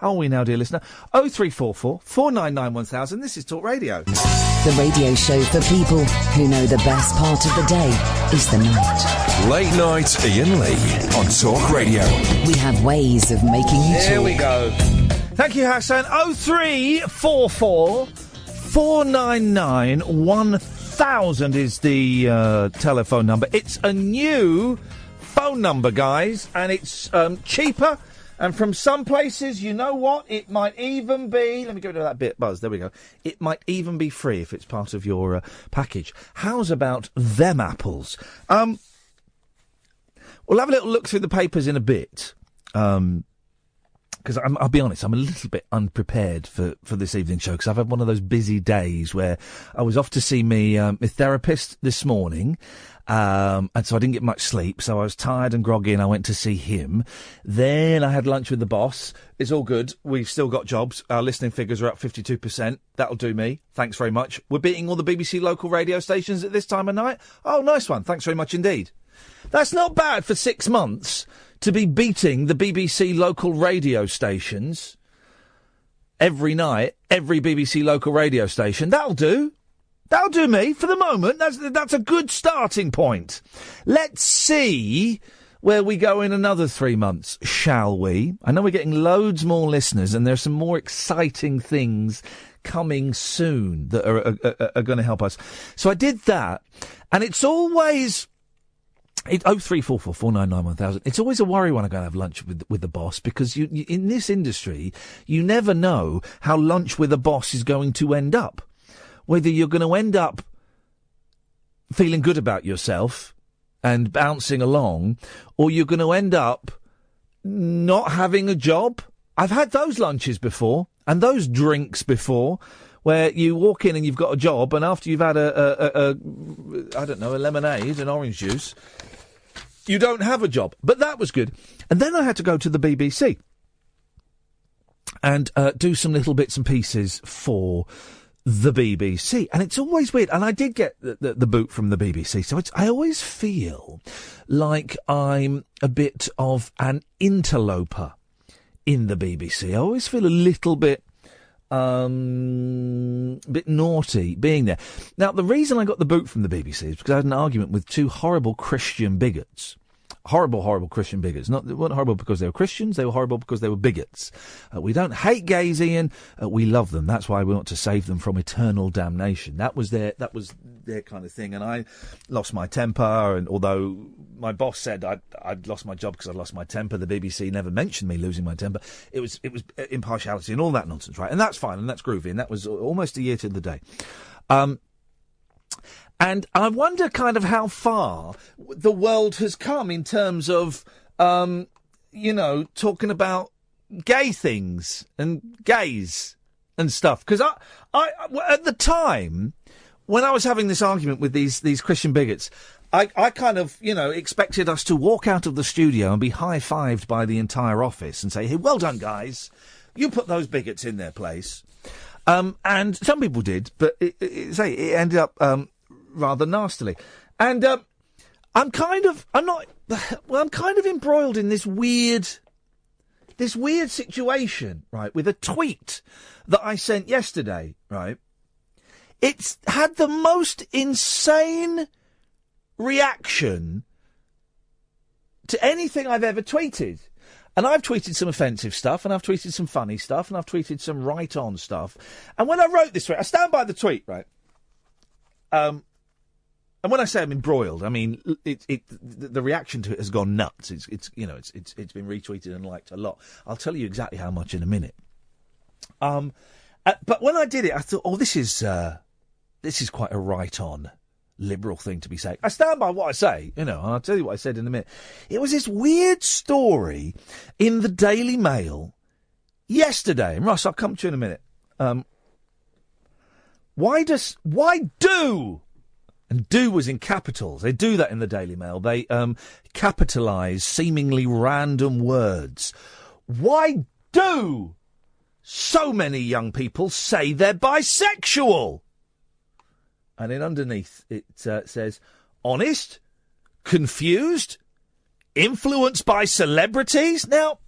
Are we now, dear listener? 0344 499 1000. This is Talk Radio. The radio show for people who know the best part of the day is the night. Late night Iain Lee on Talk Radio. We have ways of making you talk. There we go. Thank you, Hassan. 0344 499 1000 is the telephone number. It's a new phone number, guys, and it's cheaper. And from some places, you know what? It might even be... Let me get rid of that bit, Buzz. There we go. It might even be free if it's part of your package. How's about them apples? We'll have a little look through the papers in a bit. because I'll be honest, I'm a little bit unprepared for this evening show, because I've had one of those busy days where I was off to see my therapist this morning, and so I didn't get much sleep, so I was tired and groggy, and I went to see him. Then I had lunch with the boss. It's all good. We've still got jobs. Our listening figures are up 52%. That'll do me. Thanks very much. We're beating all the BBC local radio stations at this time of night. Oh, nice one. Thanks very much indeed. That's not bad for 6 months to be beating the BBC local radio stations every night, every BBC local radio station. That'll do. That'll do me for the moment. That's a good starting point. Let's see where we go in another 3 months, shall we? I know we're getting loads more listeners, and there's some more exciting things coming soon that are going to help us. So I did that, and it's always... 0344 499 1000. It's always a worry when I go and have lunch with the boss, because you in this industry, you never know how lunch with a boss is going to end up. Whether you're going to end up feeling good about yourself and bouncing along, or you're going to end up not having a job. I've had those lunches before, and those drinks before, where you walk in and you've got a job, and after you've had a lemonade, an orange juice, you don't have a job. But that was good. And then I had to go to the BBC and do some little bits and pieces for the BBC. And it's always weird. And I did get the boot from the BBC. So I always feel like I'm a bit of an interloper in the BBC. I always feel a little bit naughty being there. Now, the reason I got the boot from the BBC is because I had an argument with two horrible Christian bigots. Horrible Christian bigots. They weren't horrible because they were Christians, they were horrible because they were bigots. We don't hate gays, Ian. We love them. That's why we want to save them from eternal damnation. That was their kind of thing. And I lost my temper, and although my boss said I'd lost my job because I'd lost my temper, the BBC never mentioned me losing my temper. It was impartiality and all that nonsense, right? And that's fine, and that's groovy, and that was almost a year to the day. And I wonder kind of how far the world has come in terms of, talking about gay things and gays and stuff. Because I at the time, when I was having this argument with these Christian bigots, I kind of, expected us to walk out of the studio and be high-fived by the entire office and say, hey, well done, guys. You put those bigots in their place. And some people did, but it ended up... rather nastily. And I'm kind of embroiled in this weird situation, right, with a tweet that I sent yesterday, right? It's had the most insane reaction to anything I've ever tweeted. And I've tweeted some offensive stuff, and I've tweeted some funny stuff, and I've tweeted some right-on stuff. And when I wrote this tweet, I stand by the tweet, right? And when I say I'm embroiled, I mean the reaction to it has gone nuts. It's been retweeted and liked a lot. I'll tell you exactly how much in a minute. But when I did it, I thought, this is quite a right-on liberal thing to be saying. I stand by what I say, and I'll tell you what I said in a minute. It was this weird story in the Daily Mail yesterday, and Russ, I'll come to you in a minute. Why do? And do was in capitals. They do that in the Daily Mail. They capitalise seemingly random words. Why do so many young people say they're bisexual? And then underneath it says, honest, confused, influenced by celebrities. Now,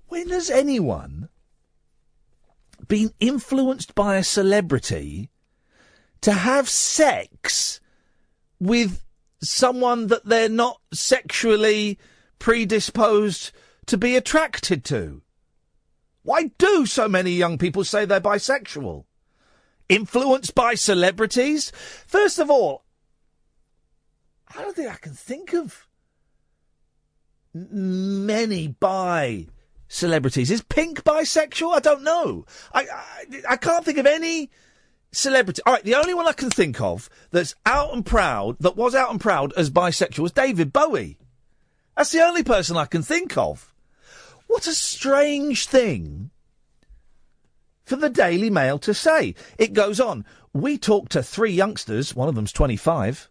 when has anyone been influenced by a celebrity to have sex with someone that they're not sexually predisposed to be attracted to? Why do so many young people say they're bisexual? Influenced by celebrities? First of all, I don't think I can think of many bi celebrities. Is Pink bisexual? I don't know. I can't think of any celebrity. All right, the only one I can think of that was out and proud as bisexual was David Bowie. That's the only person I can think of. What a strange thing for the Daily Mail to say. It goes on. We talked to 3 youngsters, one of them's 25,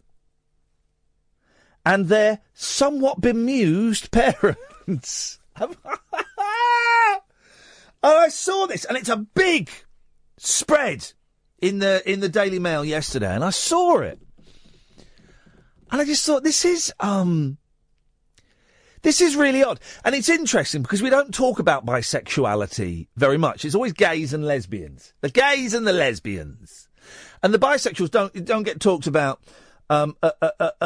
and their somewhat bemused parents. And I saw this, and it's a big spread in the Daily Mail yesterday, and I saw it. And I just thought, this is really odd. And it's interesting because we don't talk about bisexuality very much. It's always gays and lesbians. The gays and the lesbians. And the bisexuals don't get talked about a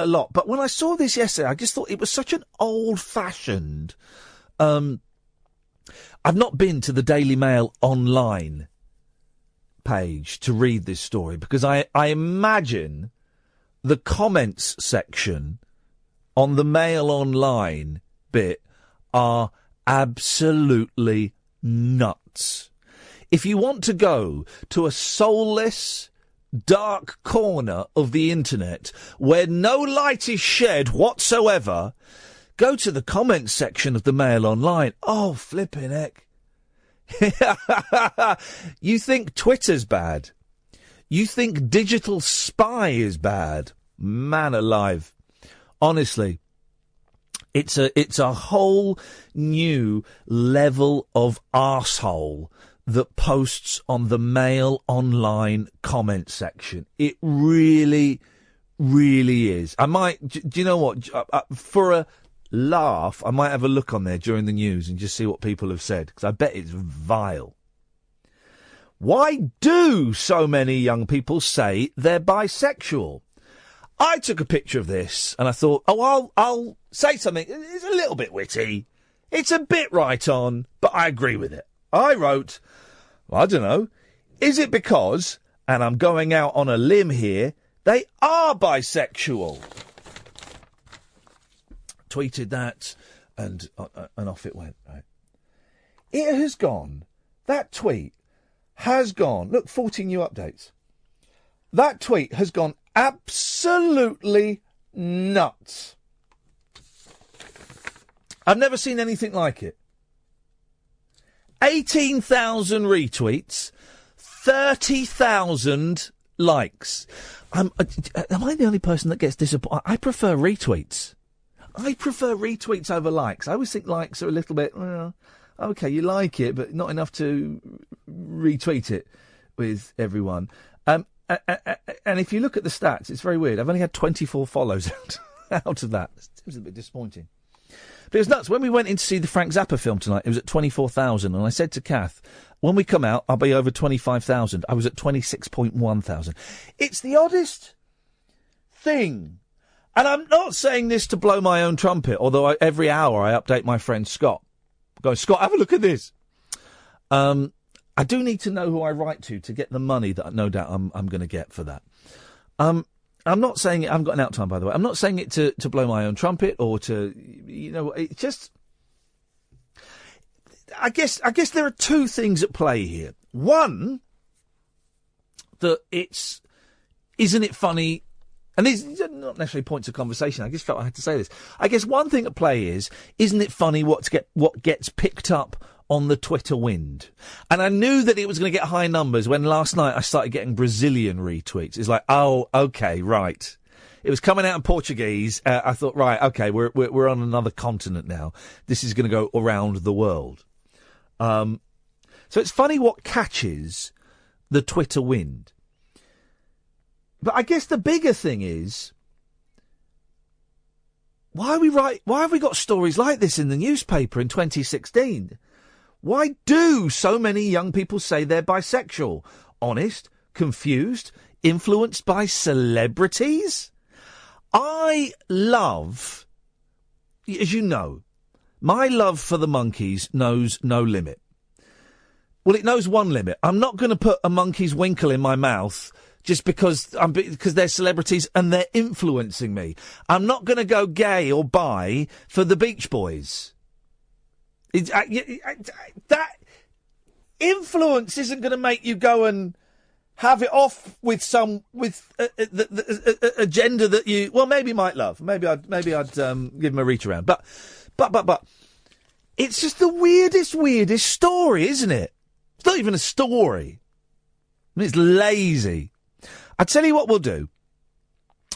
lot. But when I saw this yesterday, I just thought it was such an old-fashioned... I've not been to the Daily Mail online page to read this story because I imagine the comments section on the Mail Online bit are absolutely nuts. If you want to go to a soulless, dark corner of the internet where no light is shed whatsoever, go to the comments section of the Mail Online. Oh, flipping heck. You think Twitter's bad? You think digital spy is bad? Man alive. Honestly, it's a whole new level of arsehole that posts on the Mail Online comment section. It really, really is. I might, do you know what? For a laugh, I might have a look on there during the news and just see what people have said, because I bet it's vile. Why do so many young people say they're bisexual? I took a picture of this and I thought, I'll say something. It's a little bit witty. It's a bit right on, but I agree with it. I wrote, I don't know, is it because, and I'm going out on a limb here, they are bisexual? Tweeted that, and off it went. Right. It has gone. That tweet has gone. Look, 14 new updates. That tweet has gone absolutely nuts. I've never seen anything like it. 18,000 retweets, 30,000 likes. Am I the only person that gets disappointed? I prefer retweets. I prefer retweets over likes. I always think likes are a little bit, well, okay, you like it, but not enough to retweet it with everyone. And if you look at the stats, it's very weird. I've only had 24 follows out of that. It was a bit disappointing. But it was nuts. When we went in to see the Frank Zappa film tonight, it was at 24,000. And I said to Kath, when we come out, I'll be over 25,000. I was at 26.1 thousand. It's the oddest thing. And I'm not saying this to blow my own trumpet, although every hour I update my friend Scott. Go, Scott, have a look at this. I do need to know who I write to get the money that no doubt I'm going to get for that. I'm not saying it. I haven't got an out time, by the way. I'm not saying it to blow my own trumpet or to, it just. I guess there are two things at play here. One, that isn't it funny? And these are not necessarily points of conversation. I just felt I had to say this. I guess one thing at play isn't it funny what gets picked up on the Twitter wind? And I knew that it was going to get high numbers when last night I started getting Brazilian retweets. It's like, oh, okay, right. It was coming out in Portuguese. I thought, right, okay, we're on another continent now. This is going to go around the world. So it's funny what catches the Twitter wind. But I guess the bigger thing is, why have we got stories like this in the newspaper in 2016? Why do so many young people say they're bisexual? Honest, confused, influenced by celebrities? I love, as you know, my love for the Monkees knows no limit. Well, it knows one limit. I'm not going to put a monkey's winkle in my mouth just because they're celebrities and they're influencing me. I'm not going to go gay or bi for the Beach Boys. That influence isn't going to make you go and have it off with a gender that you maybe might love. Maybe I'd give him a reach around. But It's just the weirdest story, isn't it? It's not even a story. I mean, it's lazy. I tell you what we'll do.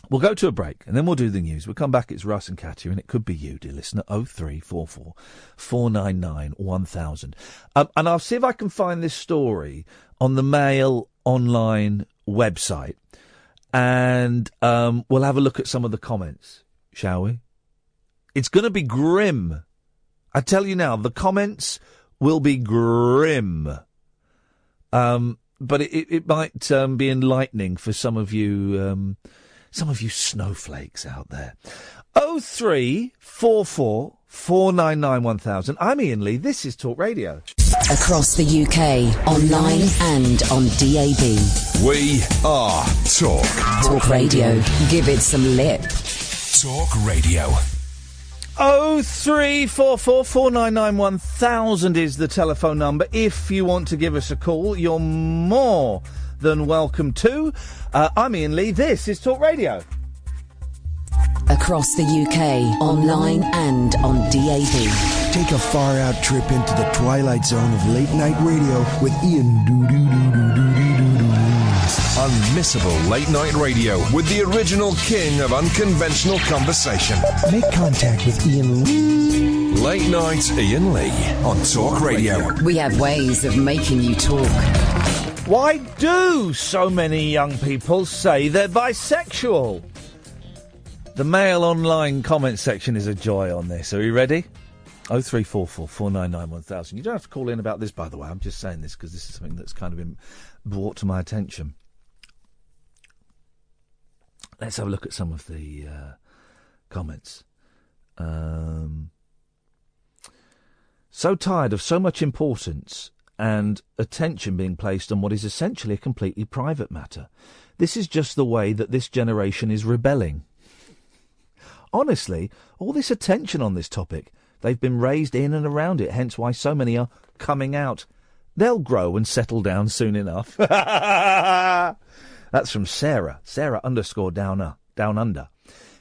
We'll go to a break, and then we'll do the news. We'll come back, it's Russ and Katya, and it could be you, dear listener, 0344 499 1000. And I'll see if I can find this story on the Mail Online website, and we'll have a look at some of the comments, shall we? It's going to be grim. I tell you now, the comments will be grim. But it might be enlightening for some of you snowflakes out there. 0344 499 1000. I'm Iain Lee. This is Talk Radio. Across the UK, online and on DAB. We are Talk. Talk Radio. Give it some lip. Talk Radio. 0344 499 1000 is the telephone number. If you want to give us a call, you're more than welcome to. I'm Iain Lee. This is Talk Radio. Across the UK, online and on DAB. Take a far-out trip into the twilight zone of late-night radio with Iain Doo-Doo-Doo-Doo-Doo-Doo-Doo. Unmissable late-night radio with the original king of unconventional conversation. Make contact with Iain Lee. Late Night Iain Lee on Talk Radio. We have ways of making you talk. Why do so many young people say they're bisexual? The Mail Online comment section is a joy on this. Are you ready? 0344 499 1000. You don't have to call in about this, by the way. I'm just saying this because this is something that's kind of been brought to my attention. Let's have a look at some of the comments. So tired of so much importance and attention being placed on what is essentially a completely private matter. This is just the way that this generation is rebelling. Honestly, all this attention on this topic, they've been raised in and around it, hence why so many are coming out. They'll grow and settle down soon enough. That's from Sarah. Sarah _down under.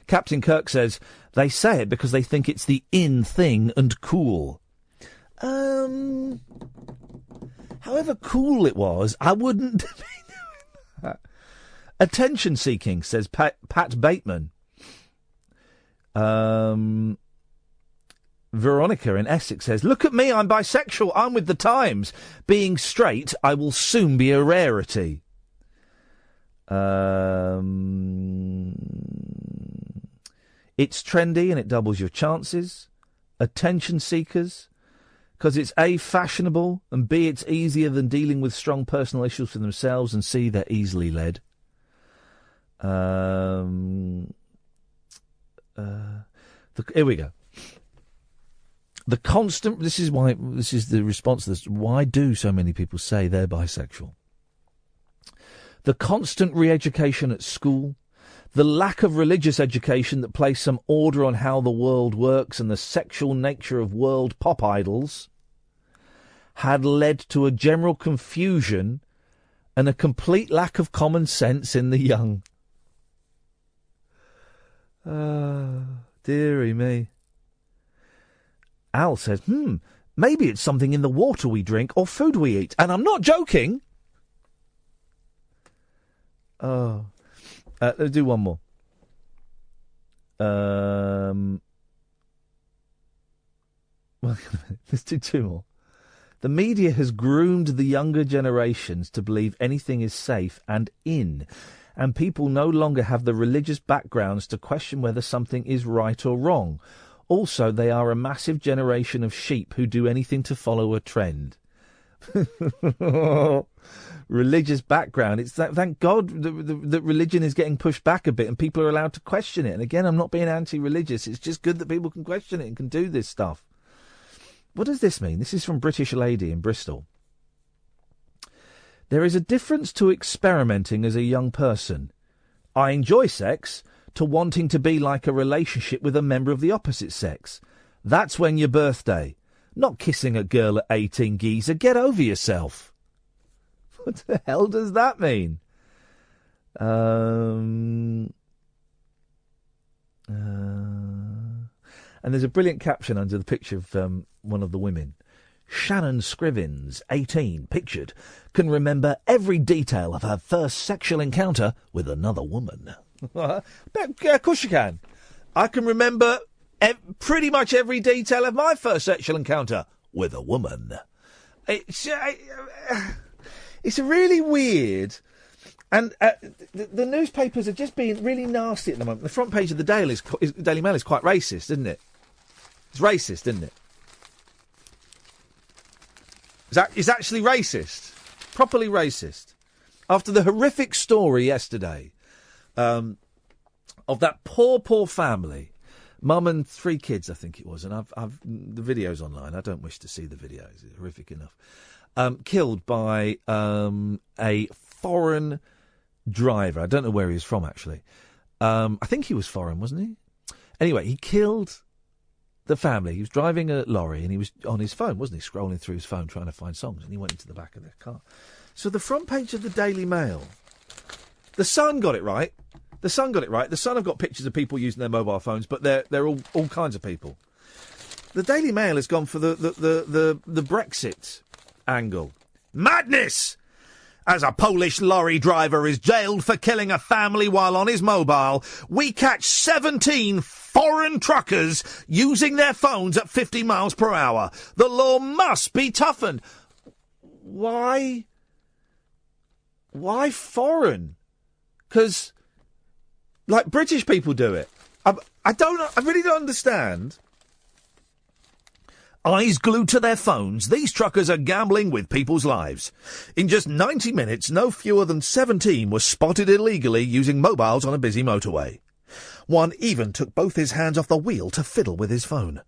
Captain Kirk says, they say it because they think it's the in thing and cool. However cool it was, I wouldn't be doing that. Attention seeking, says Pat Bateman. Veronica in Essex says, look at me, I'm bisexual, I'm with the times. Being straight, I will soon be a rarity. It's trendy and it doubles your chances. Attention seekers, because it's A, fashionable, and B, it's easier than dealing with strong personal issues for themselves, and C, they're easily led. Here we go. This is the response to this. Why do so many people say they're bisexual? The constant re-education at school, the lack of religious education that placed some order on how the world works, and the sexual nature of world pop idols had led to a general confusion and a complete lack of common sense in the young. Dearie me. Al says, maybe it's something in the water we drink or food we eat. And I'm not joking. Let's do one more. Let's do two more. The media has groomed the younger generations to believe anything is safe and in, and people no longer have the religious backgrounds to question whether something is right or wrong. Also, they are a massive generation of sheep who do anything to follow a trend. Religious background. It's that, thank God that religion is getting pushed back a bit and people are allowed to question it. And again, I'm not being anti-religious. It's just good that people can question it and can do this stuff. What does this mean? This is from British Lady in Bristol. There is a difference to experimenting as a young person. I enjoy sex, to wanting to be like a relationship with a member of the opposite sex. That's when your birthday. Not kissing a girl at 18, geezer. Get over yourself. What the hell does that mean? And there's a brilliant caption under the picture of one of the women. Shannon Scrivens, 18, pictured, can remember every detail of her first sexual encounter with another woman. Of course you can. I can remember pretty much every detail of my first sexual encounter with a woman. It's really weird. And the newspapers are just being really nasty at the moment. The front page of the Daily Mail is quite racist, isn't it? It's racist, isn't it? It's actually racist. Properly racist. After the horrific story yesterday of that poor family, mum and 3 kids, I think it was, and I've the video's online. I don't wish to see the videos. It's horrific enough. Killed by a foreign driver. I don't know where he was from, actually. I think he was foreign, wasn't he? Anyway, he killed the family. He was driving a lorry and he was on his phone, wasn't he? Scrolling through his phone trying to find songs, and he went into the back of the car. So the front page of the Daily Mail, the Sun got it right. The Sun got it right. The Sun have got pictures of people using their mobile phones, but they're all kinds of people. The Daily Mail has gone for the Brexit angle. Madness! As a Polish lorry driver is jailed for killing a family while on his mobile, we catch 17 foreign truckers using their phones at 50 miles per hour. The law must be toughened. Why foreign? Because, like, British people do it. I really don't understand. Eyes glued to their phones, these truckers are gambling with people's lives. In just 90 minutes, no fewer than 17 were spotted illegally using mobiles on a busy motorway. One even took both his hands off the wheel to fiddle with his phone.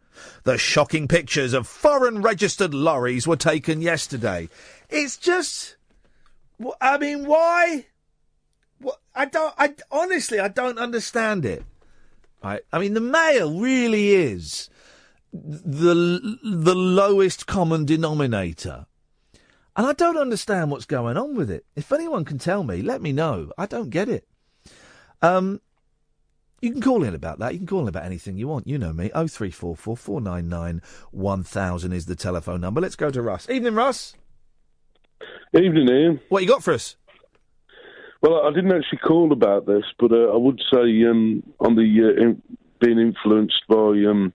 The shocking pictures of foreign-registered lorries were taken yesterday. It's just... I mean, why? Honestly, I don't understand it. Right? I mean, the Mail really is the lowest common denominator. And I don't understand what's going on with it. If anyone can tell me, let me know. I don't get it. You can call in about that. You can call in about anything you want. You know me. 0344 499 1000 is the telephone number. Let's go to Russ. Evening, Russ. Evening, Ian. What you got for us? Well, I didn't actually call about this, but I would say on the being influenced by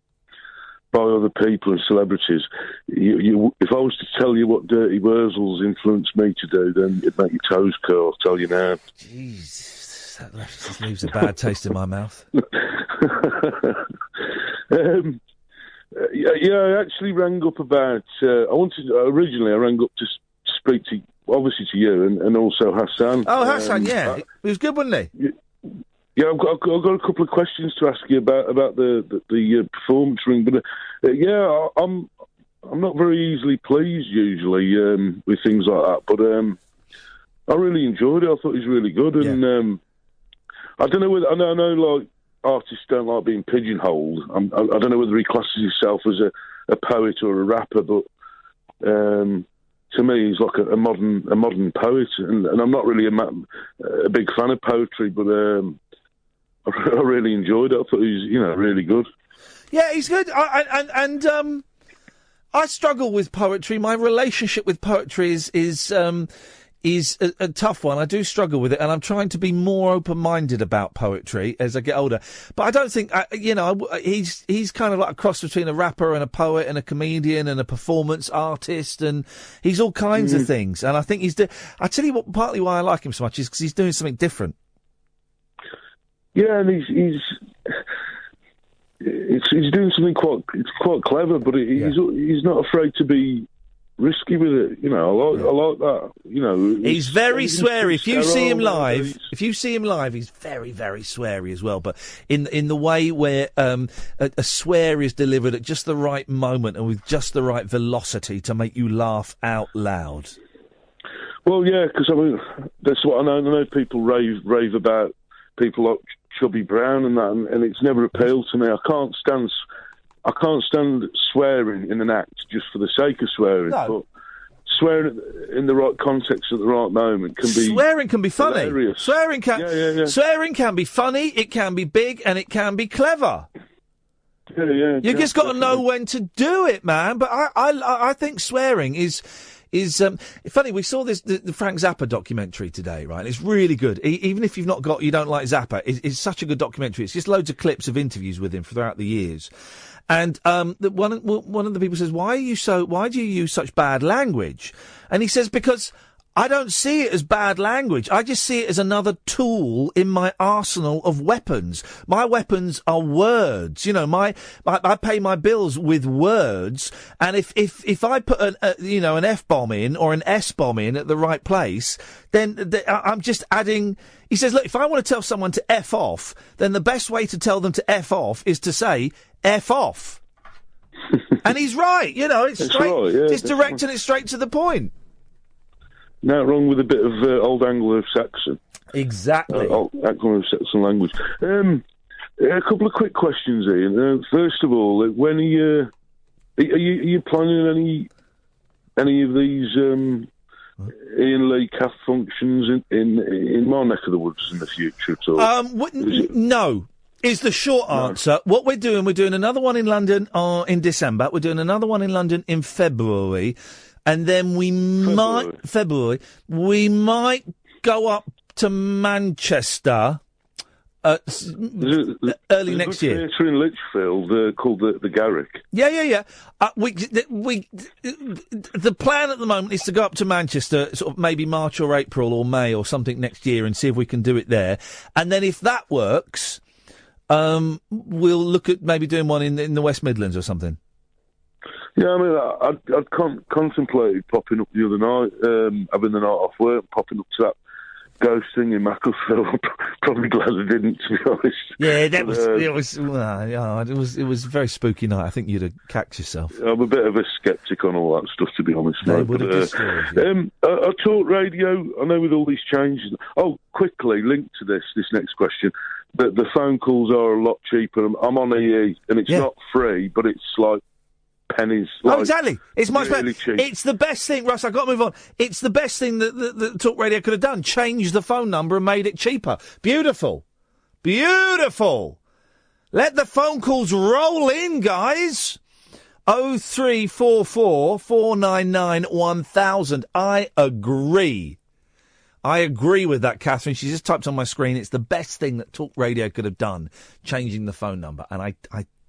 other people and celebrities. If I was to tell you what Dirty Wurzels influenced me to do, then it'd make your toes curl, I'll tell you now. Jeez, that just leaves a bad taste in my mouth. I actually rang up about... originally I rang up to speak to, obviously to you, and also Hassan. Oh, Hassan, yeah. He was good, wasn't he? Yeah, I've got a couple of questions to ask you about the performance ring, but I'm not very easily pleased usually with things like that, but I really enjoyed it. I thought it was really good, and I don't know whether I know like artists don't like being pigeonholed. I don't know whether he classes himself as a poet or a rapper, but to me he's like a modern poet, and I'm not really a big fan of poetry, but I really enjoyed it. I thought he was, really good. Yeah, he's good. I struggle with poetry. My relationship with poetry is a tough one. I do struggle with it, and I'm trying to be more open-minded about poetry as I get older. But I don't think, he's kind of like a cross between a rapper and a poet and a comedian and a performance artist, and he's all kinds of things. And I think I tell you what, partly why I like him so much is because he's doing something different. Yeah, and he's doing something quite clever, but he's not afraid to be risky with it. I like that. He's very sweary. If you see him live, he's very, very sweary as well. But in the way where a swear is delivered at just the right moment and with just the right velocity to make you laugh out loud. Well, yeah, because that's what I know. I know people rave about people like Chubby Brown and that, and it's never appealed to me. I can't stand swearing in an act just for the sake of swearing. No. But swearing in the right context at the right moment can be... Swearing can be funny. Hilarious. Swearing can be funny, it can be big, and it can be clever. Yeah. You just got to know when to do it, man. But I think swearing is funny. We saw the Frank Zappa documentary today, right? It's really good. Even if you don't like Zappa, it's such a good documentary. It's just loads of clips of interviews with him throughout the years. And one of the people says, why do you use such bad language? And he says, because I don't see it as bad language. I just see it as another tool in my arsenal of weapons. My weapons are words. You know, I pay my bills with words. And if I put an F-bomb in or an S-bomb in at the right place, then I'm just adding. He says, look, if I want to tell someone to F off, then the best way to tell them to F off is to say F off. And he's right. You know, it's straight. Right, yeah, it's direct and it's straight to the point. Not wrong with a bit of old Anglo-Saxon. Exactly. Old Anglo-Saxon language. A couple of quick questions, Ian. First of all, when are you planning any of these Ian Lee calf functions in my neck of the woods in the future at all? No. Is the short answer. What we're doing another one in London in December. We're doing another one in London in February. And then we might go up to Manchester early next year. There's a theatre in Lichfield called the Garrick. Yeah. The plan at the moment is to go up to Manchester, sort of maybe March or April or May or something next year, and see if we can do it there. And then if that works, we'll look at maybe doing one in the West Midlands or something. Yeah, I mean, I'd contemplated popping up the other night, having the night off work, popping up to that ghost thing in Macclesfield. Probably glad I didn't, to be honest. Yeah, it was a very spooky night. I think you'd have cacked yourself. I'm a bit of a sceptic on all that stuff, to be honest. They would have destroyed you. I talk radio. I know with all these changes. Oh, quickly linked to this next question. The phone calls are a lot cheaper. I'm on EE, and it's not free, but it's like pennies. Exactly. It's much really better. cheap. It's the best thing, Russ. I've got to move on. It's the best thing that Talk Radio could have done. Changed the phone number and made it cheaper. Beautiful. Let the phone calls roll in, guys. 0344 499 1000. I agree with that, Catherine. She just typed on my screen. It's the best thing that Talk Radio could have done, changing the phone number. And I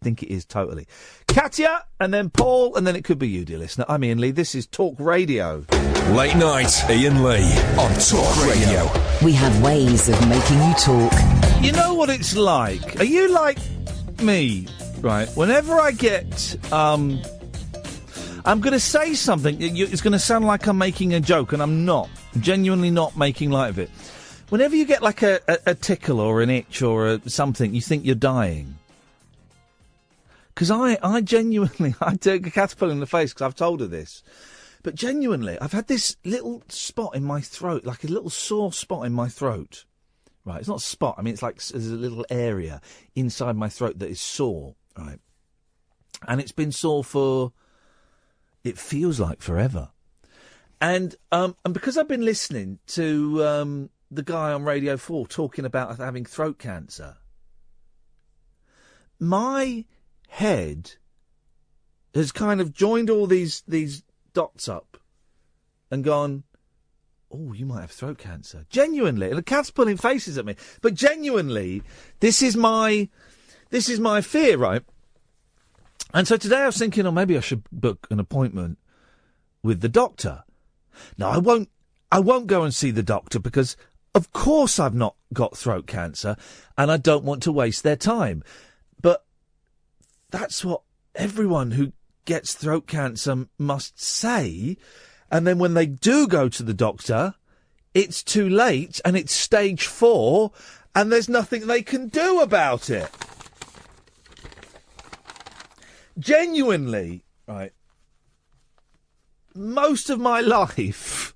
think it is totally. Katya, and then Paul, and then it could be you, dear listener. I'm Ian Lee. This is Talk Radio. Late night, Ian Lee on Talk Radio. We have ways of making you talk. You know what it's like? Are you like me? Right. Whenever I get, I'm going to say something. It's going to sound like I'm making a joke, and I'm not. I'm genuinely not making light of it. Whenever you get like a tickle or an itch or something, you think you're dying. Because I genuinely, I take a caterpillar in the face because I've told her this. But genuinely, I've had this little spot in my throat, like a little sore spot in my throat. Right, it's not a spot. I mean, it's like there's a little area inside my throat that is sore, right? And it's been sore for, it feels like forever. And because I've been listening to the guy on Radio 4 talking about having throat cancer, my head has kind of joined all these dots up and gone, oh, you might have throat cancer. Genuinely. And the cat's pulling faces at me. But genuinely, this is my fear, right? And so today I was thinking, oh, maybe I should book an appointment with the doctor. Now, I won't go and see the doctor because, of course, I've not got throat cancer and I don't want to waste their time. But that's what everyone who gets throat cancer must say. And then when they do go to the doctor, it's too late and it's stage 4 and there's nothing they can do about it. Genuinely, right, most of my life,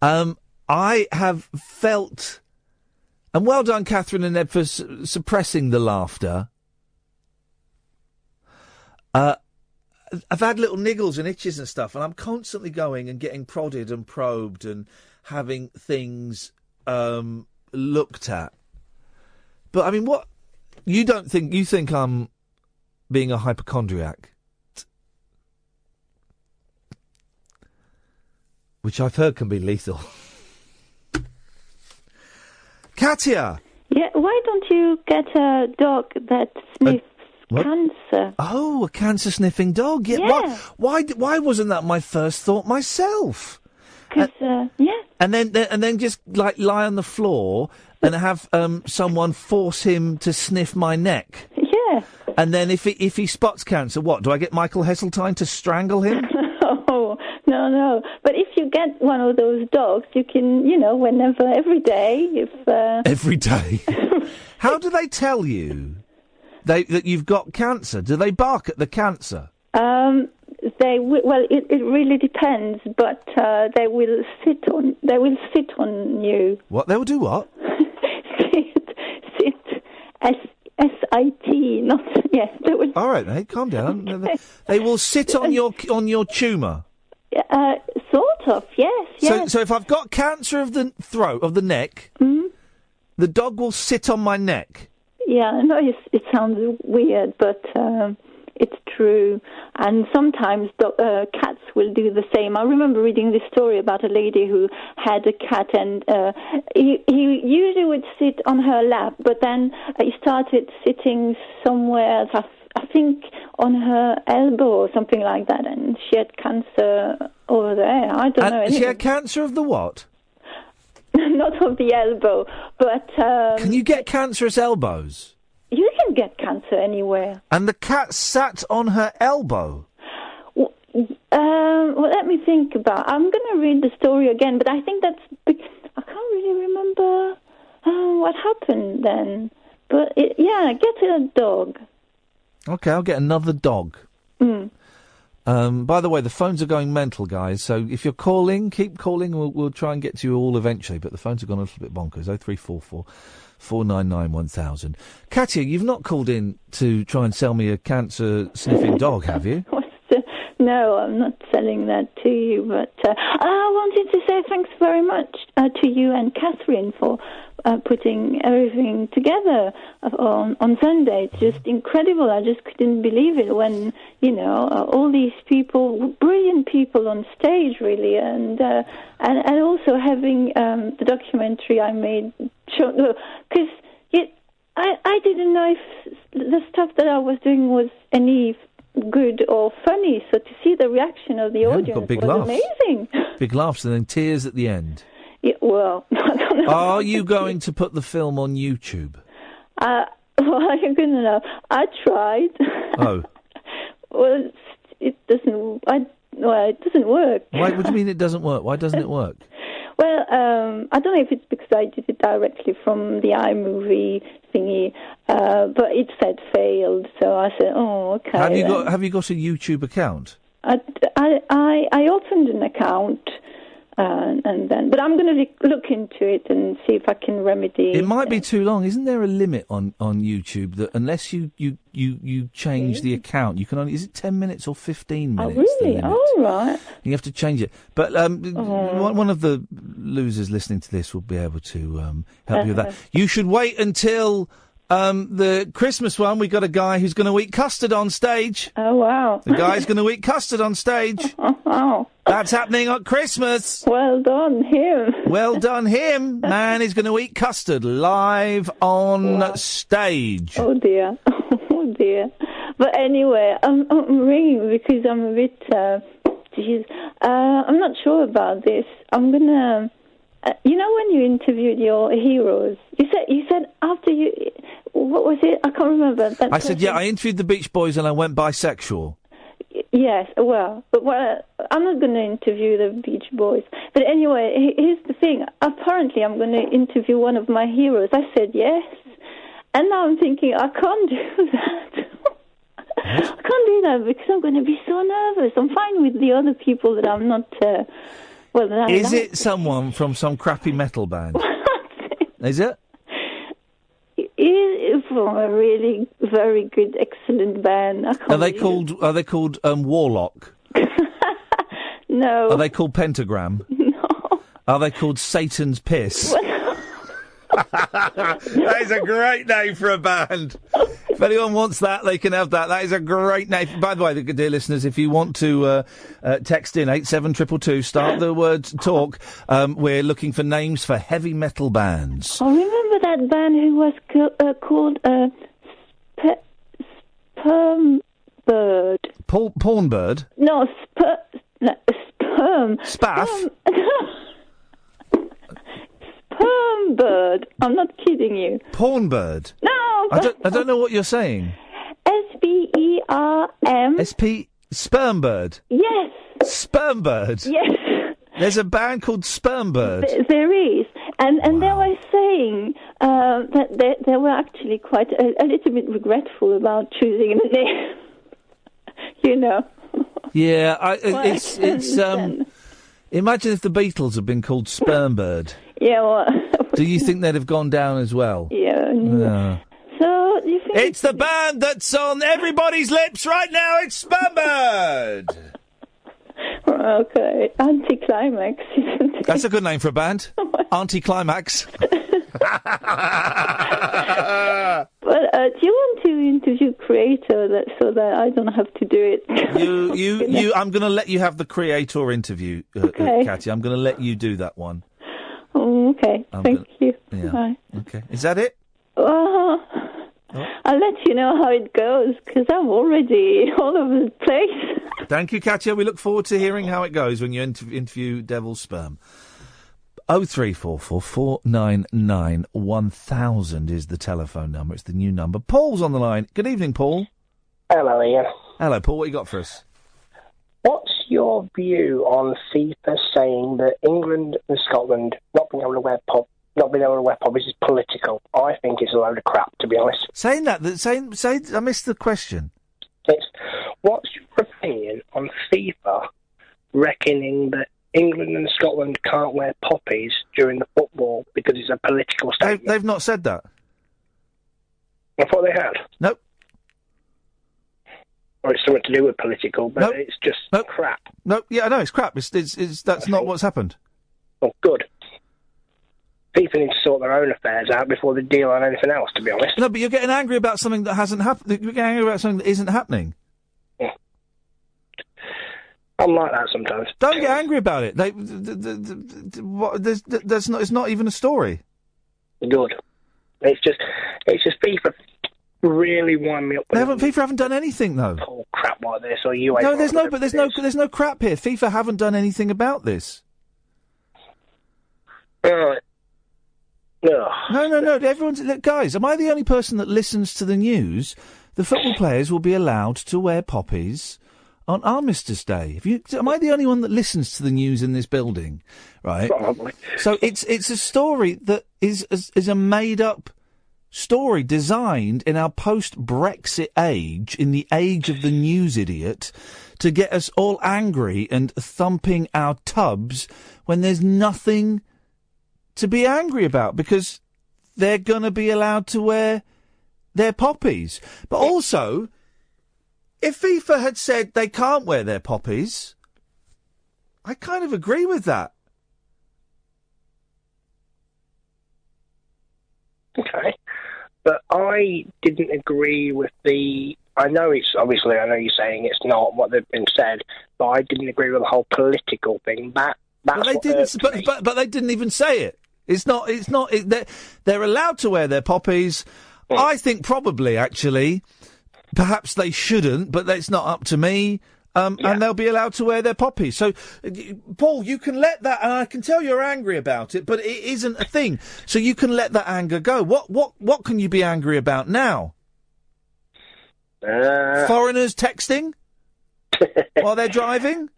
I have felt, and well done, Catherine and Ed, for suppressing the laughter. I've had little niggles and itches and stuff, and I'm constantly going and getting prodded and probed and having things looked at. But I mean, what you think I'm being a hypochondriac, which I've heard can be lethal. Katia! Yeah, why don't you get a dog that sniffs cancer? Oh, a cancer-sniffing dog. Yeah. Why wasn't that my first thought myself? Because, yeah. And then just, like, lie on the floor and have someone force him to sniff my neck. Yeah. And then if he spots cancer, what? Do I get Michael Heseltine to strangle him? Oh, no. But if you get one of those dogs, you can, whenever, every day, if... Every day? How do they tell you that you've got cancer? Do they bark at the cancer? Well, it really depends, but they will sit on you. What? They will do what? sit. S-I-T, not... Yes, they will... All right, mate, calm down. They will sit on your tumour? Sort of, yes. So if I've got cancer of the throat, of the neck, the dog will sit on my neck? Yeah, I know it sounds weird, but it's true. And sometimes cats will do the same. I remember reading this story about a lady who had a cat, and he usually would sit on her lap, but then he started sitting somewhere else, I think on her elbow or something like that, and she had cancer over there. I don't know. She had cancer of the what? Not of the elbow, but... Can you get cancerous elbows? You can get cancer anywhere. And the cat sat on her elbow? Well, let me think about... I'm going to read the story again, but I think that's... I can't really remember what happened then. But, get a dog. OK, I'll get another dog. By the way, the phones are going mental, guys, so if you're calling, keep calling. We'll try and get to you all eventually, but the phones have gone a little bit bonkers. 0344 499 1000. Katia, you've not called in to try and sell me a cancer-sniffing dog, have you? No, I'm not selling that to you, but I wanted to say thanks very much to you and Catherine for putting everything together on Sunday. It's just incredible. I just couldn't believe it when, all these people, brilliant people on stage, really, and also having the documentary I made, because I didn't know if the stuff that I was doing was any good or funny, so to see the reaction of the audience got big was laughs. amazing. Big laughs and then tears at the end. Yeah, well, I don't know. Are you going to put the film on YouTube? Well, you're going to know. I tried. Oh. Well, it doesn't. It doesn't work. What do you mean it doesn't work? Why doesn't it work? Well, I don't know if it's because I did it directly from the iMovie thingy, but it said failed, so I said, "Oh, okay." Have you got a YouTube account? I opened an account, and then, but I'm going to look into it and see if I can remedy. It might be too long. Isn't there a limit on YouTube that unless you change the account, you can only... Is it 10 minutes or 15 minutes? Oh, really? Oh, right. You have to change it. But one of the losers listening to this will be able to help you with that. You should wait until the Christmas one. We got a guy who's going to eat custard on stage. Oh, wow. The guy's going to eat custard on stage. Oh. That's happening at Christmas. Well done, him. Well done, him. Man is going to eat custard live on stage. Oh, dear. Oh, dear. But anyway, I'm ringing because I'm a bit... I'm not sure about this. I'm going to... when you interviewed your heroes, you said after you... What was it? I can't remember. I said, I interviewed the Beach Boys and I went bisexual. Yes, well, I'm not going to interview the Beach Boys. But anyway, here's the thing. Apparently, I'm going to interview one of my heroes. I said yes. And now I'm thinking, I can't do that. I can't do that because I'm going to be so nervous. I'm fine with the other people that I'm not... Is it someone from some crappy metal band? Is it? Is from a really very good, excellent band. Are they called Warlock? No. Are they called Pentagram? No. Are they called Satan's Piss? That is a great name for a band. If anyone wants that, they can have that. That is a great name. By the way, dear listeners, if you want to text in 87222, start the word talk. We're looking for names for heavy metal bands. I remember that band who was called Sperm Bird. Porn Bird? No, Sperm. Spaff? Sperm Bird. I'm not kidding you. Porn Bird? No. I don't know what you're saying. SPERM. Sperm Bird? Yes. Sperm Bird? Yes. There's a band called Sperm Bird. There is. And they were saying that they were actually quite a little bit regretful about choosing a name. You know. Yeah, it's imagine if the Beatles had been called Sperm Bird. Yeah, well... Do you think they'd have gone down as well? Yeah. No. So, do you think... It's the band that's on everybody's lips right now, it's Sperm Bird! Okay, Anticlimax, isn't it? That's a good name for a band. Anticlimax. But do you want to interview Creator so that I don't have to do it? I'm going to let you have the Creator interview, Okay. Katy. I'm going to let you do that one. Oh, okay. Thank you. Yeah. Bye. Okay. Is that it? I'll let you know how it goes, because I'm already all over the place. Thank you, Katya. We look forward to hearing how it goes when you interview Devil's Sperm. 0344 499 1000 is the telephone number. It's the new number. Paul's on the line. Good evening, Paul. Hello, Ian. Hello, Paul. What you got for us? What's your view on FIFA saying that England and Scotland not being able to wear poppies is political? I think it's a load of crap, to be honest. Say I missed the question. What's your opinion on FIFA reckoning that England and Scotland can't wear poppies during the football because it's a political statement? They've not said that. I thought they had. Nope. Or it's something to do with political, but it's just crap. No, yeah, I know, it's crap. That's not what's happened. Oh, good. People need to sort their own affairs out before they deal on anything else, to be honest. No, but you're getting angry about something that hasn't happened. You're getting angry about something that isn't happening. Yeah. I'm like that sometimes. Don't get angry about it. It's not even a story. Good. It's just FIFA really wind me up. FIFA haven't done anything though. Oh, crap like this, or you ain't. No, there's no crap here. FIFA haven't done anything about this. No. Look, guys, am I the only person that listens to the news? The football players will be allowed to wear poppies on Armistice Day. Am I the only one that listens to the news in this building? Right. Probably. So it's a story that is a made up story designed in our post-Brexit age, in the age of the news idiot, to get us all angry and thumping our tubs when there's nothing to be angry about, because they're going to be allowed to wear their poppies. But also, if FIFA had said they can't wear their poppies, I kind of agree with that. Okay. But I didn't agree with I know you're saying it's not what they've been said, but I didn't agree with the whole political thing. But they didn't even say it. They're allowed to wear their poppies. I think probably, actually, perhaps they shouldn't, but that's not up to me. And they'll be allowed to wear their poppies. So, Paul, you can let that, and I can tell you're angry about it, but it isn't a thing. So you can let that anger go. What can you be angry about now? Foreigners texting while they're driving?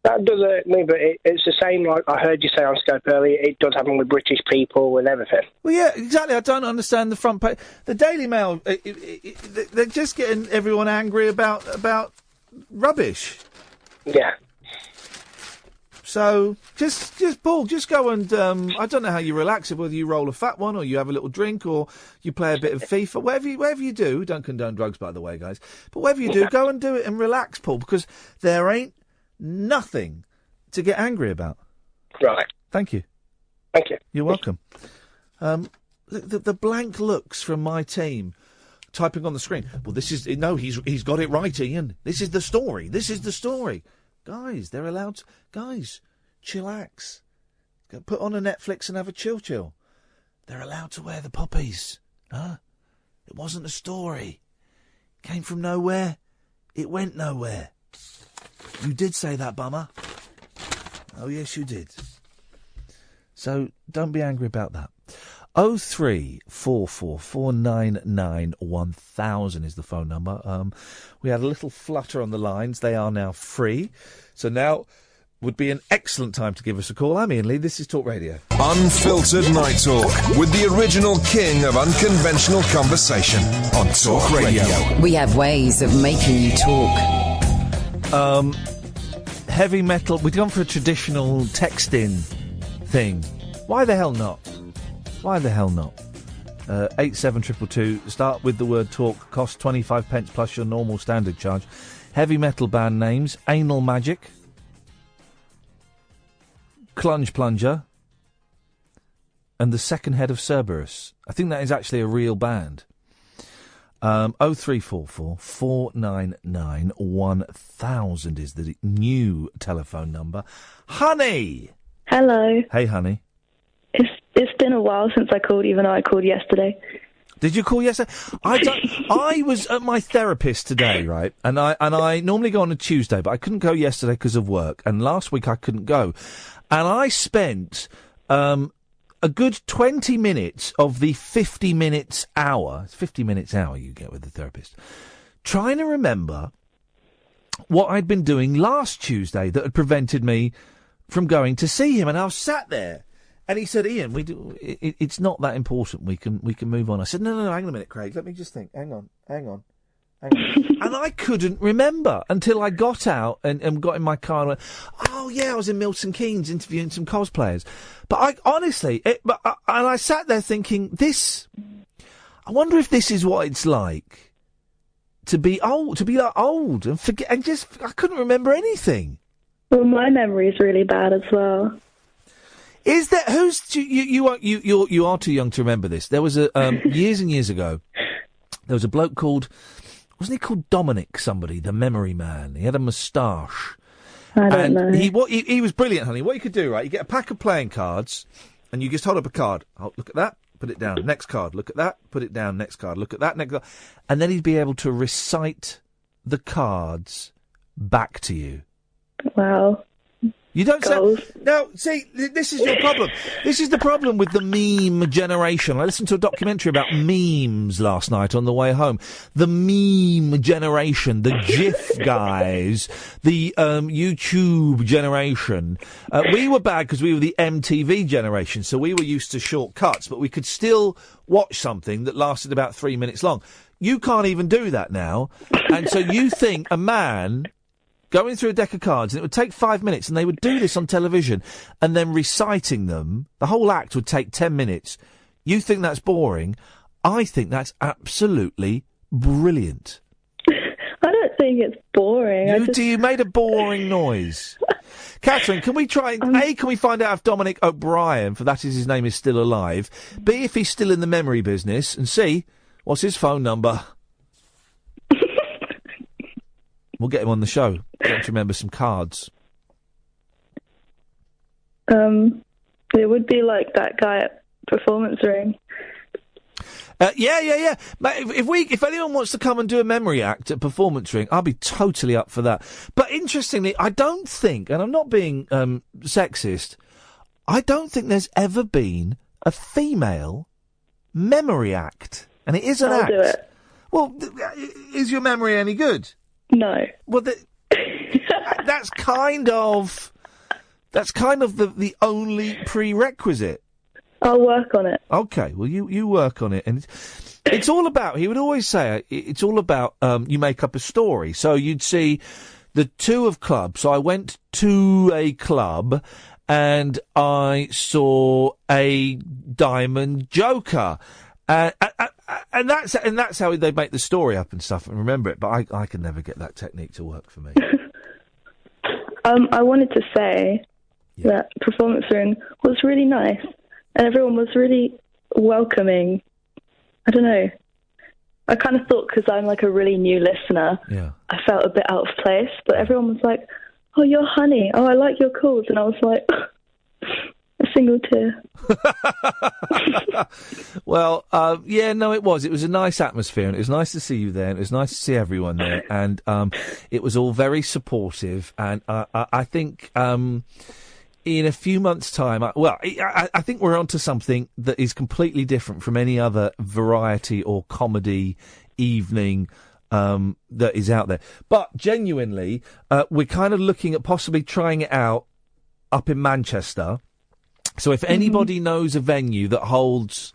That does hurt me, but it's the same, like I heard you say on Scope earlier, it does happen with British people and everything. Well, yeah, exactly. I don't understand the front page. The Daily Mail, they're just getting everyone angry about rubbish. Yeah. So, just Paul, just go and, I don't know how you relax it, whether you roll a fat one or you have a little drink or you play a bit of FIFA, whatever you do. Don't condone drugs, by the way, guys. But whatever you do, go and do it and relax, Paul, because there ain't nothing to get angry about. Right. Thank you. Thank you. You're welcome. the blank looks from my team typing on the screen. Well, he's got it right, Ian. This is the story. Guys, they're allowed to... Guys, chillax. Go put on a Netflix and have a chill. They're allowed to wear the poppies. Huh? It wasn't a story. Came from nowhere. It went nowhere. You did say that, bummer. Oh, yes, you did. So, don't be angry about that. 03444991000 is the phone number. We had a little flutter on the lines. They are now free. So now would be an excellent time to give us a call. I'm Iain Lee. This is Talk Radio. Unfiltered Night Talk with the original king of unconventional conversation on Talk Radio. We have ways of making you talk. Heavy metal. We've gone for a traditional texting thing. Why the hell not? 87222. Start with the word talk. Cost 25 pence plus your normal standard charge. Heavy metal band names: Anal Magic, Clunge Plunger, and the Second Head of Cerberus. I think that is actually a real band. 0344 499 1000 is the new telephone number. Honey! Hello. Hey, honey. It's been a while since I called, even though I called yesterday. Did you call yesterday? I was at my therapist today, right? And I normally go on a Tuesday, but I couldn't go yesterday because of work. And last week I couldn't go. And I spent a good 20 minutes of the 50 minutes hour. It's 50 minutes hour you get with the therapist. Trying to remember what I'd been doing last Tuesday that had prevented me from going to see him. And I was sat there. And he said, Ian, it's not that important. We can move on. I said, no, hang on a minute, Craig. Let me just think. Hang on. And I couldn't remember until I got out and got in my car and went, oh, yeah, I was in Milton Keynes interviewing some cosplayers. But I honestly, and I sat there thinking, I wonder if this is what it's like to be old and forget, and I couldn't remember anything. Well, my memory is really bad as well. Is there you are too young to remember this? There was a years and years ago. There was a bloke called, wasn't he called Dominic somebody, the memory man? He had a moustache. I don't know. He was brilliant, honey. What you could do, right? You get a pack of playing cards, and you just hold up a card. Oh, look at that. Put it down. Next card. Look at that. Put it down. Next card. Look at that. Next card. And then he'd be able to recite the cards back to you. Wow. You don't say... Now, see, this is your problem. This is the problem with the meme generation. I listened to a documentary about memes last night on the way home. The meme generation, the GIF guys, the YouTube generation. We were bad because we were the MTV generation, so we were used to shortcuts, but we could still watch something that lasted about 3 minutes long. You can't even do that now, and so you think a man... going through a deck of cards, and it would take 5 minutes, and they would do this on television, and then reciting them, the whole act would take 10 minutes. You think that's boring? I think that's absolutely brilliant. I don't think it's boring. You made a boring noise. Catherine, can we try... A, can we find out if Dominic O'Brien, for that is his name, is still alive? B, if he's still in the memory business? And C, what's his phone number? We'll get him on the show. Get him to remember some cards. It would be like that guy at Performance Ring. Yeah. If anyone wants to come and do a memory act at Performance Ring, I'll be totally up for that. But interestingly, I don't think, and I'm not being sexist, I don't think there's ever been a female memory act, and it is an act. I'll do it. Well, is your memory any good? No. Well, that's kind of the only prerequisite. I'll work on it. Okay, well, you work on it, and it's all about. He would always say it's all about. You make up a story. So you'd see the two of clubs. So I went to a club, and I saw a diamond joker. And that's how they make the story up and stuff and remember it. But I can never get that technique to work for me. I wanted to say that Performance Room was really nice, and everyone was really welcoming. I don't know. I kind of thought, because I'm like a really new listener, I felt a bit out of place, but everyone was like, "Oh, you're Honey. Oh, I like your calls," and I was like, a single tear. Well, it was. It was a nice atmosphere, and it was nice to see you there, and it was nice to see everyone there, and it was all very supportive, and I think in a few months' time, I think we're onto something that is completely different from any other variety or comedy evening that is out there. But genuinely, we're kind of looking at possibly trying it out up in Manchester. So if anybody knows a venue that holds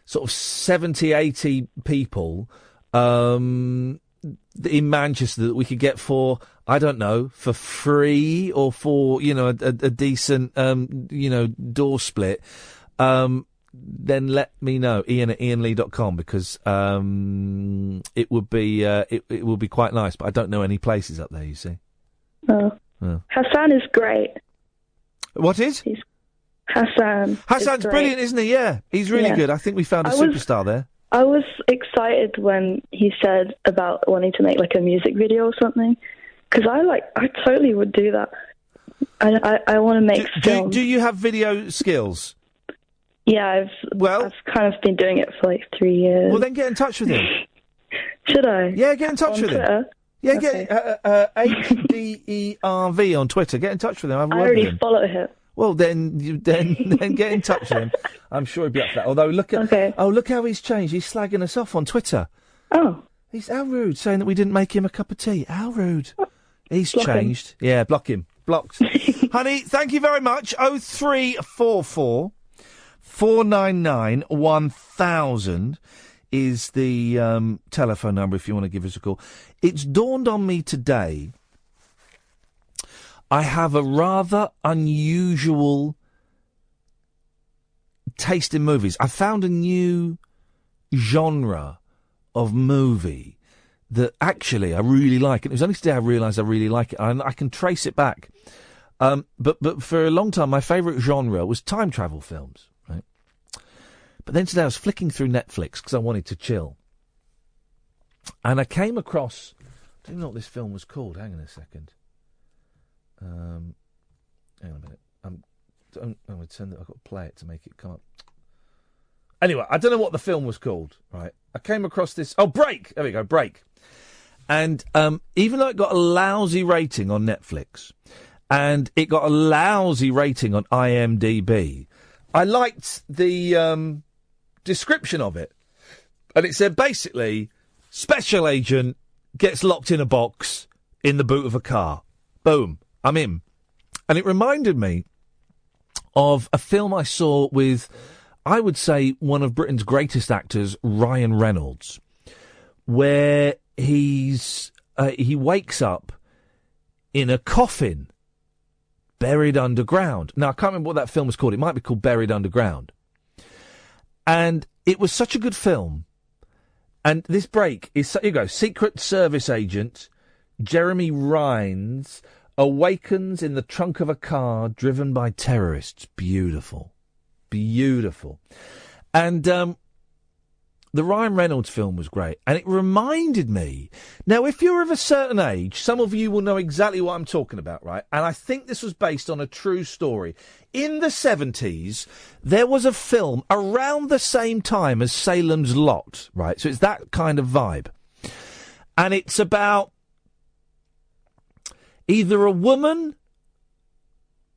sort of 70, 80 people in Manchester that we could get for, I don't know, for free or for, a decent, door split, then let me know, Ian at ianlee.com, because it would be it would be quite nice, but I don't know any places up there, you see. Oh. Hassan is great. What is? Hassan's brilliant, isn't he? Yeah, he's really good. I think we found a superstar there. I was excited when he said about wanting to make like a music video or something, because I totally would do that. I want to make films. Do you have video skills? Yeah, I've kind of been doing it for like 3 years. Well, then get in touch with him. Should I? Yeah, get in touch with Twitter? him. Yeah, Okay. get HDERV on Twitter. Get in touch with him. I already follow him. Well, then get in touch with him. I'm sure he'd be up for that. Although look how he's changed. He's slagging us off on Twitter. Oh, he's how rude, saying that we didn't make him a cup of tea. How rude. He's Block changed. him. Yeah, block him. Blocked. Honey, thank you very much. 0344 499 1000 is the telephone number if you want to give us a call. It's dawned on me today, I have a rather unusual taste in movies. I found a new genre of movie that actually I really like. And it was only today I realised I really like it. And I can trace it back. But for a long time, my favourite genre was time travel films. Right? But then today I was flicking through Netflix because I wanted to chill. And I came across... I don't even know what this film was called. Hang on a second. Hang on a minute. I'm going to turn I've got to play it to make it come up. Anyway, I don't know what the film was called, right? I came across this... Oh, Break! There we go, Break. And even though it got a lousy rating on Netflix, and it got a lousy rating on IMDb, I liked the description of it. And it said, basically, special agent gets locked in a box in the boot of a car. Boom. I'm in. And it reminded me of a film I saw with, I would say, one of Britain's greatest actors, Ryan Reynolds, where he wakes up in a coffin buried underground. Now, I can't remember what that film was called. It might be called Buried Underground. And it was such a good film. And this break is, here you go, Secret Service agent Jeremy Rines awakens in the trunk of a car driven by terrorists. Beautiful. Beautiful. And the Ryan Reynolds film was great. And it reminded me... Now, if you're of a certain age, some of you will know exactly what I'm talking about, right? And I think this was based on a true story. In the 70s, there was a film around the same time as Salem's Lot, right? So it's that kind of vibe. And it's about... either a woman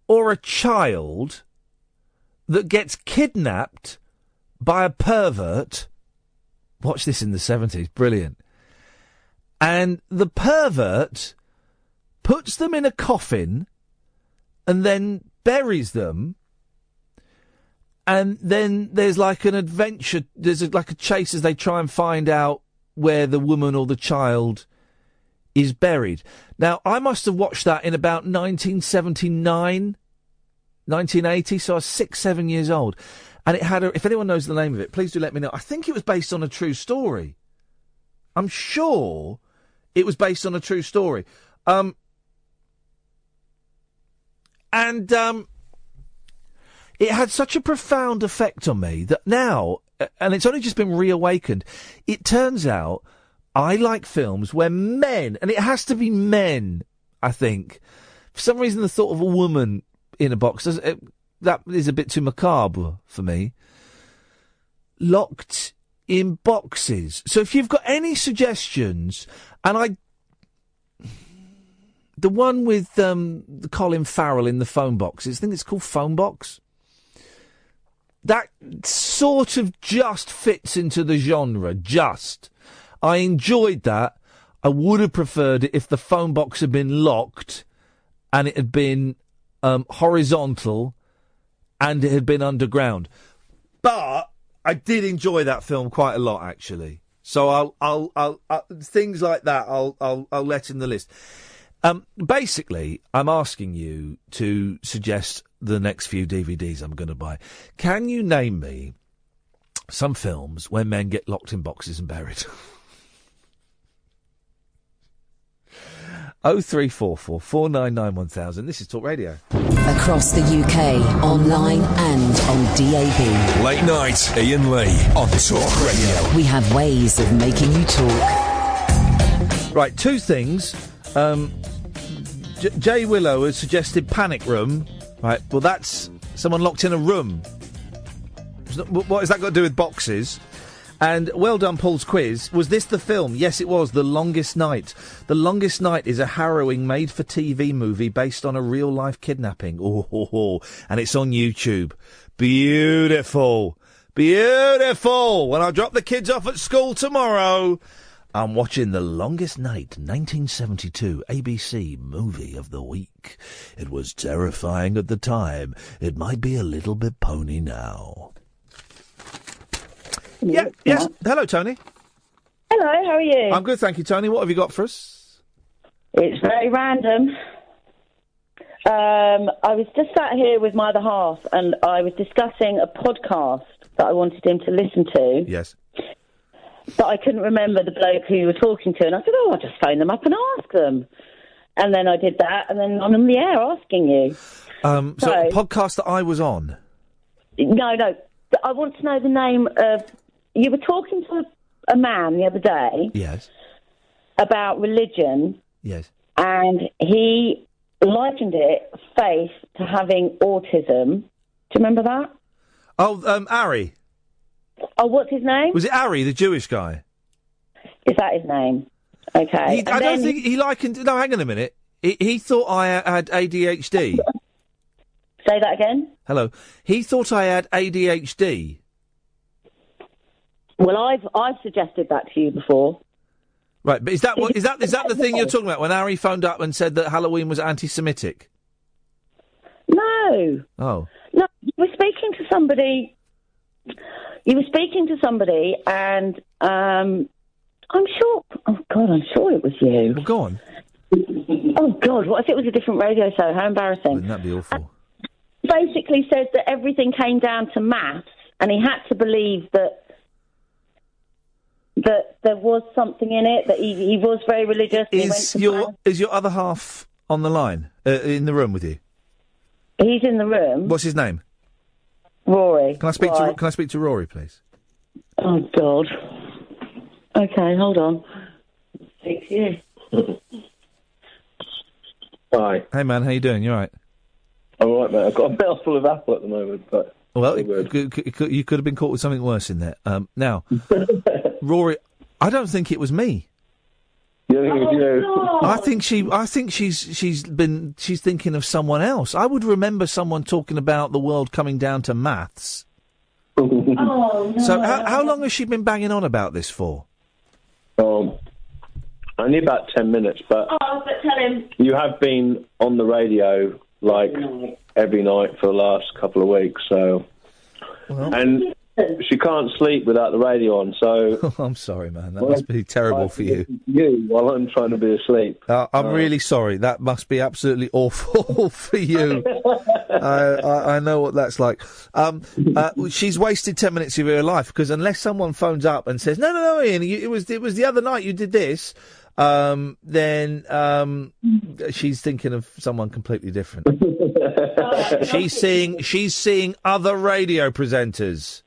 or a child that gets kidnapped by a pervert. Watch this in the 70s. Brilliant. And the pervert puts them in a coffin and then buries them. And then there's like an adventure. There's like a chase as they try and find out where the woman or the child is buried. Now, I must have watched that in about 1979, 1980, so I was 6-7 years old. And it had if anyone knows the name of it, please do let me know. I think it was based on a true story. I'm sure it was based on a true story. it had such a profound effect on me that now, and it's only just been reawakened, it turns out I like films where men, and it has to be men, I think. For some reason, the thought of a woman in a box, that is a bit too macabre for me. Locked in boxes. So if you've got any suggestions, and the one with Colin Farrell in the phone box, I think it's called Phone Box. That sort of just fits into the genre, just. I enjoyed that. I would have preferred it if the phone box had been locked and it had been horizontal and it had been underground. But I did enjoy that film quite a lot, actually. So I'll things like that I'll let in the list. Basically, I'm asking you to suggest the next few DVDs I'm going to buy. Can you name me some films where men get locked in boxes and buried? 0344 499 1000. This is Talk Radio. Across the UK, online and on DAB. Late night, Iain Lee on Talk Radio. We have ways of making you talk. Right, two things. Jay Willow has suggested Panic Room. Right, well, that's someone locked in a room. What has that got to do with boxes? And well done, Paul's quiz. Was this the film? Yes, it was. The Longest Night. The Longest Night is a harrowing made-for-TV movie based on a real-life kidnapping. And it's on YouTube. Beautiful. Beautiful. When I drop the kids off at school tomorrow, I'm watching The Longest Night, 1972 ABC Movie of the Week. It was terrifying at the time. It might be a little bit pony now. Yeah, yes. Hello, Tony. Hello, how are you? I'm good, thank you, Tony. What have you got for us? It's very random. I was just sat here with my other half, and I was discussing a podcast that I wanted him to listen to. Yes. But I couldn't remember the bloke who you were talking to, and I said, I'll just phone them up and ask them. And then I did that, and then I'm in the air asking you. So a podcast that I was on? No. I want to know the name of... You were talking to a man the other day. Yes. About religion. Yes. And he likened it, faith, to having autism. Do you remember that? Oh, Ari. Oh, what's his name? Was it Ari, the Jewish guy? Is that his name? Okay. I don't think he likened... No, hang on a minute. He thought I had ADHD. Say that again? Hello. He thought I had ADHD. Well, I've suggested that to you before. Right, but is that the thing you're talking about when Ari phoned up and said that Halloween was anti-Semitic? No. Oh. No, you were speaking to somebody, and I'm sure. Oh God, I'm sure it was you. Well, go on. Oh God, what if it was a different radio show? How embarrassing! Wouldn't that be awful? Basically, said that everything came down to maths, and he had to believe that there was something in it, that he was very religious. Is your other half on the line, in the room with you? He's in the room. What's his name? Rory. Can I speak to Rory, please? Oh God. Okay, hold on. Thank you. Hi. Hey man, how you doing? You all right? I'm all right, mate. I've got a mouthful of apple at the moment, but... Well, you could have been caught with something worse in there. Now, Rory, I don't think it was me. I think she's thinking of someone else. I would remember someone talking about the world coming down to maths. Oh, no. So how long has she been banging on about this for? Only about 10 minutes, but... Oh, but tell him... You have been on the radio, every night for the last couple of weeks, so... Well. And she can't sleep without the radio on, so... I'm sorry, man. That must be terrible for you. You, while I'm trying to be asleep. I'm really sorry. That must be absolutely awful for you. I know what that's like. She's wasted 10 minutes of her life, because unless someone phones up and says, no, Ian, it was the other night you did this, then she's thinking of someone completely different. She's seeing other radio presenters.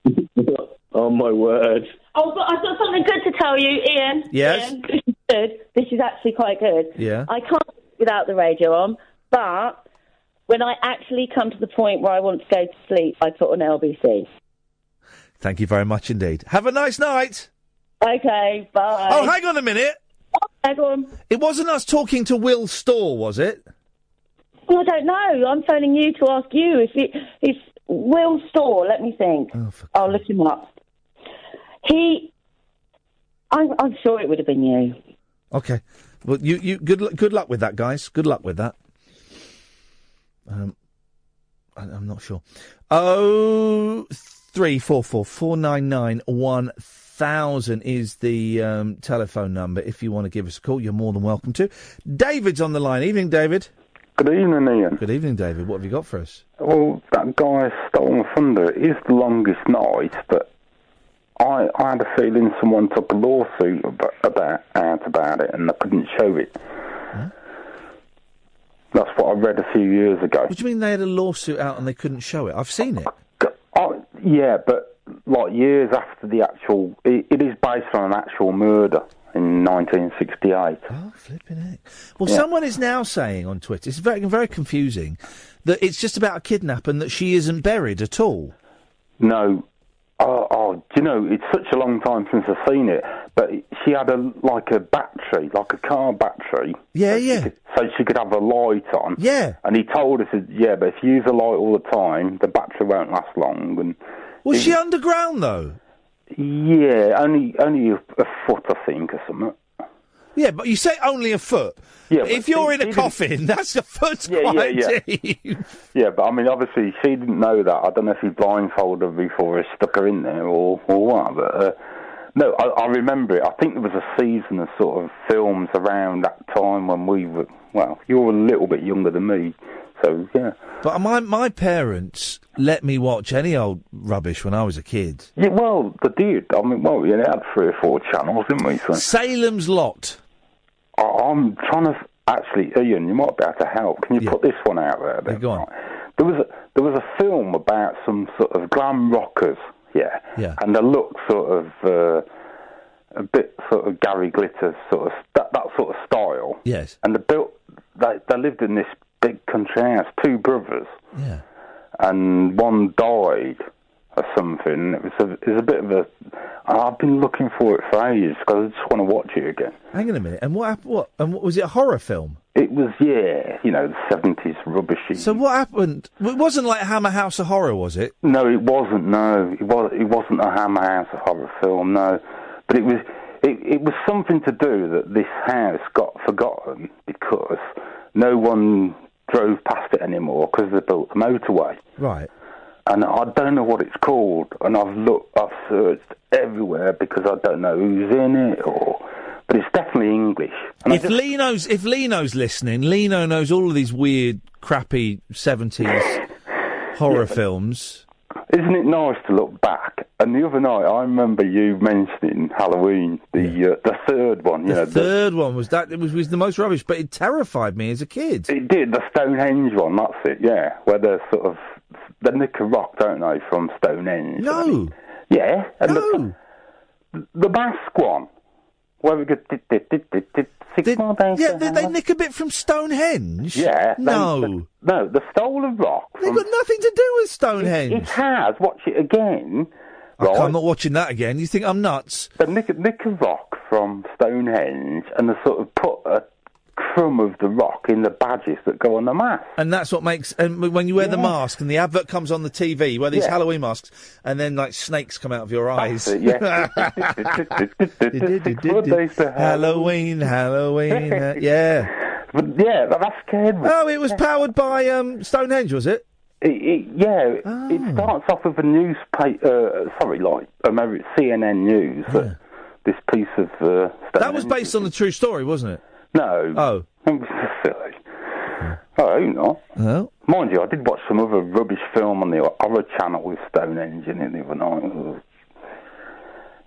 Oh, my word. Oh, but I've got something good to tell you, Ian. Yes? Ian, this is good. This is actually quite good. Yeah. I can't without the radio on, but when I actually come to the point where I want to go to sleep, I put on LBC. Thank you very much indeed. Have a nice night. Okay, bye. Oh, hang on a minute. Hang on. It wasn't us talking to Will Storr, was it? Well, I don't know. I'm phoning you to ask you if Will Storr. Let me think. I'll look him up. I'm sure it would have been you. Okay. Well, you good luck with that, guys. Good luck with that. I'm not sure. 0344 499 1000 is the telephone number. If you want to give us a call, you're more than welcome to. David's on the line. Evening, David. Good evening, Ian. Good evening, David. What have you got for us? Well, that guy Stolen Thunder is the longest night, but I had a feeling someone took a lawsuit about it and they couldn't show it. Huh? That's what I read a few years ago. What do you mean they had a lawsuit out and they couldn't show it? I've seen it. Yeah, but like years after the actual... It is based on an actual murder in 1968. Oh, flipping heck. Well, someone is now saying on Twitter, it's very, very confusing, that it's just about a kidnap and that she isn't buried at all. No. Do you know, it's such a long time since I've seen it, but she had a battery, like a car battery. Yeah, yeah. So she could have a light on. Yeah. And he told us, but if you use a light all the time, the battery won't last long. And was she underground, though? Yeah, only a foot, I think, or something. Yeah, but you say only a foot. Yeah, if you're in a coffin, that's a foot's quite deep. Yeah, but I mean, obviously, she didn't know that. I don't know if he blindfolded her before he stuck her in there or what, but... No, I remember it. I think there was a season of sort of films around that time when we were... Well, you were a little bit younger than me, so, yeah. But my parents let me watch any old rubbish when I was a kid. Yeah, well, they did. I mean, we had 3 or 4 channels, didn't we? So. Salem's Lot. I'm trying to... Actually, Ian, you might be able to help. Can you put this one out there? Then? Yeah, go on. There was a film about some sort of glam rockers, yeah. And they look sort of a bit sort of Gary Glitter, sort of that sort of style. Yes. And they lived in this big country house, 2 brothers. Yeah. And one died or something. It was a bit of a... I've been looking for it for ages because I just want to watch it again. Hang on a minute. And what happened? What? And was it a horror film? It was, the 70s rubbishy. So what happened? It wasn't like Hammer House of Horror, was it? No, it wasn't. No, it wasn't a Hammer House of Horror film. No, but it was something to do that this house got forgotten because no one drove past it anymore because they built the motorway. Right. And I don't know what it's called, and I've searched everywhere because I don't know who's in it, but it's definitely English. And if Lino's listening, Lino knows all of these weird, crappy 70s horror films. Isn't it nice to look back? And the other night, I remember you mentioning Halloween, the third one. The third one was that. It was the most rubbish, but it terrified me as a kid. It did. The Stonehenge one, that's it, yeah. Where they're sort of... They nick a rock, don't they, from Stonehenge? No. Yeah. And no. The mask one. Where we go... They nick a bit from Stonehenge? Yeah. No. No, they stole a rock. They've got nothing to do with Stonehenge. It has. Watch it again. Right? I'm not watching that again. You think I'm nuts? They nick a rock from Stonehenge and they sort of put a crumb of the rock in the badges that go on the mask. And that's what makes... And when you wear the mask and the advert comes on the TV, you wear these Halloween masks, and then, like, snakes come out of your eyes. That's it, Halloween, yeah. But, yeah, that scared me. Oh, it was powered by Stonehenge, was it? It starts off with a newspaper... CNN News. This piece of... that was based on the true story, wasn't it? No. Oh. Silly. Oh, not. Oh. Mind you, I did watch some other rubbish film on the Horror Channel with Stonehenge in it the other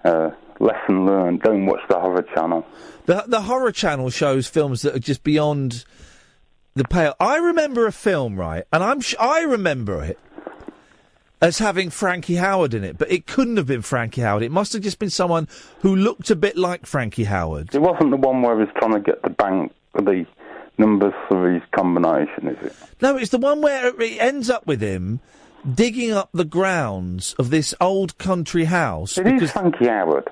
night. Lesson learned, don't watch the Horror Channel. The Horror Channel shows films that are just beyond The Pale. I remember a film, right, and I remember it as having Frankie Howard in it, but it couldn't have been Frankie Howard. It must have just been someone who looked a bit like Frankie Howard. It wasn't the one where he was trying to get the numbers for his combination, is it? No, it's the one where it ends up with him digging up the grounds of this old country house. It is Frankie Howard.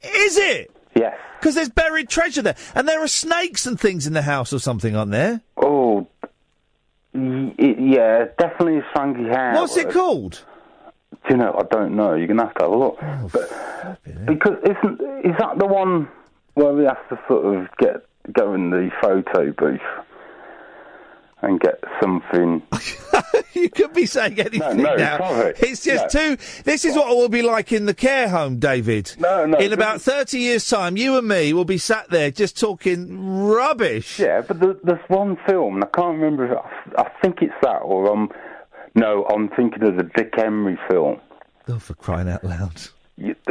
Is it? Yes. Because there's buried treasure there. And there are snakes and things in the house or something, aren't there? Oh, yeah, definitely is Frankie Howard. What's it called? Do you know, I don't know. You're going to have to have a look. Because is that the one where we have to sort of go in the photo booth and get something? You could be saying anything no, now. Sorry. It's just This is what it will be like in the care home, David. No. In about 30 years' time, you and me will be sat there just talking rubbish. Yeah, but there's one film, and I can't remember if I think it's that, or no, I'm thinking of the Dick Emery film. Oh, for crying out loud.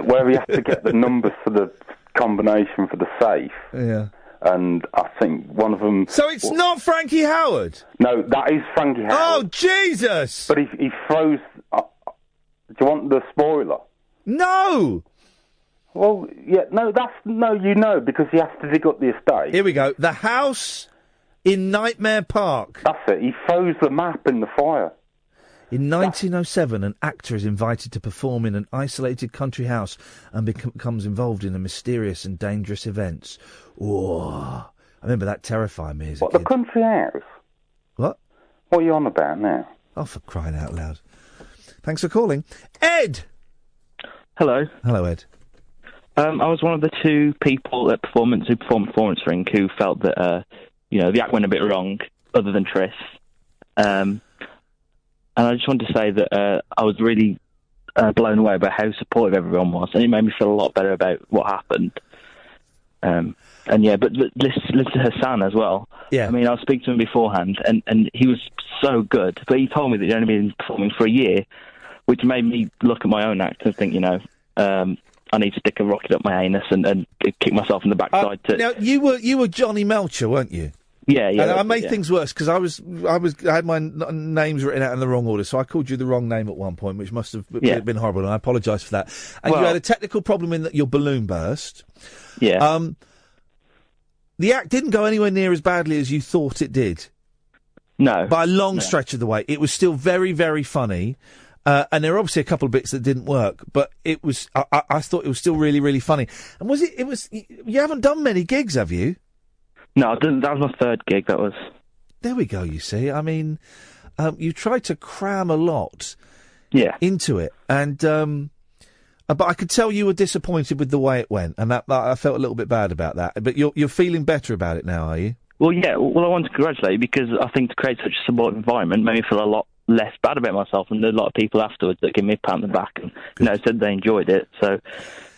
Where we have to get the numbers for the combination for the safe. Yeah. And I think one of them... So it's not Frankie Howard? No, that is Frankie Howard. Oh, Jesus! But he throws... do you want the spoiler? No! Well, yeah, no, because he has to dig up the estate. Here we go. The house in Nightmare Park. That's it. He throws the map in the fire. In 1907, an actor is invited to perform in an isolated country house and becomes involved in a mysterious and dangerous events. Oh, I remember that terrifying me as a kid. The country house? What? What are you on about now? Oh, for crying out loud. Thanks for calling. Ed! Hello. Hello, Ed. I was one of the two people at who performed Performance Ring who felt that, the act went a bit wrong, other than Tris. And I just wanted to say that I was really blown away by how supportive everyone was, and it made me feel a lot better about what happened. But listen to Hassan as well. Yeah. I mean, I was speaking to him beforehand, and he was so good, but he told me that he'd only been performing for a year, which made me look at my own act and think, I need to stick a rocket up my anus and kick myself in the backside. Now, you were Johnny Melcher, weren't you? Yeah. And I made things worse because I had my names written out in the wrong order, so I called you the wrong name at one point, which must have been horrible, and I apologise for that. And you had a technical problem in that your balloon burst. Yeah. The act didn't go anywhere near as badly as you thought it did. No. By a long stretch of the way. It was still very, very funny. And there were obviously a couple of bits that didn't work, but it was. I thought it was still really, really funny. And you haven't done many gigs, have you? No, I didn't. That was my third gig. That was. There we go. You see, I mean, you tried to cram a lot, into it, and but I could tell you were disappointed with the way it went, and that I felt a little bit bad about that. But you're feeling better about it now, are you? Well, yeah. Well, I want to congratulate you because I think to create such a supportive environment made me feel a lot less bad about myself, and there were a lot of people afterwards that gave me a pat on the back and said they enjoyed it. So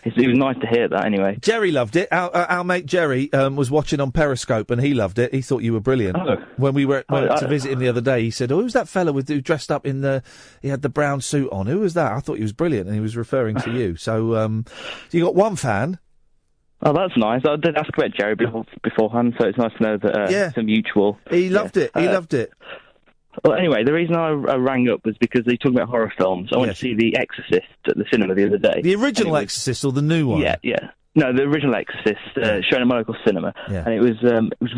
it was nice to hear that. Anyway, Jerry loved it. Our mate Jerry was watching on Periscope, and he loved it. He thought you were brilliant. Oh. When we went to visit him the other day, he said, "Oh, who's that fella who dressed up in he had the brown suit on? Who was that? I thought he was brilliant," and he was referring to you. So you got one fan. Oh, that's nice. I did ask about Jerry beforehand, so it's nice to know that it's a mutual. He loved it. He loved it. Well, anyway, the reason I rang up was because they talk about horror films. I went to see The Exorcist at the cinema the other day. The original Exorcist or the new one? Yeah. No, the original Exorcist, shown in my local cinema. Yeah. And it was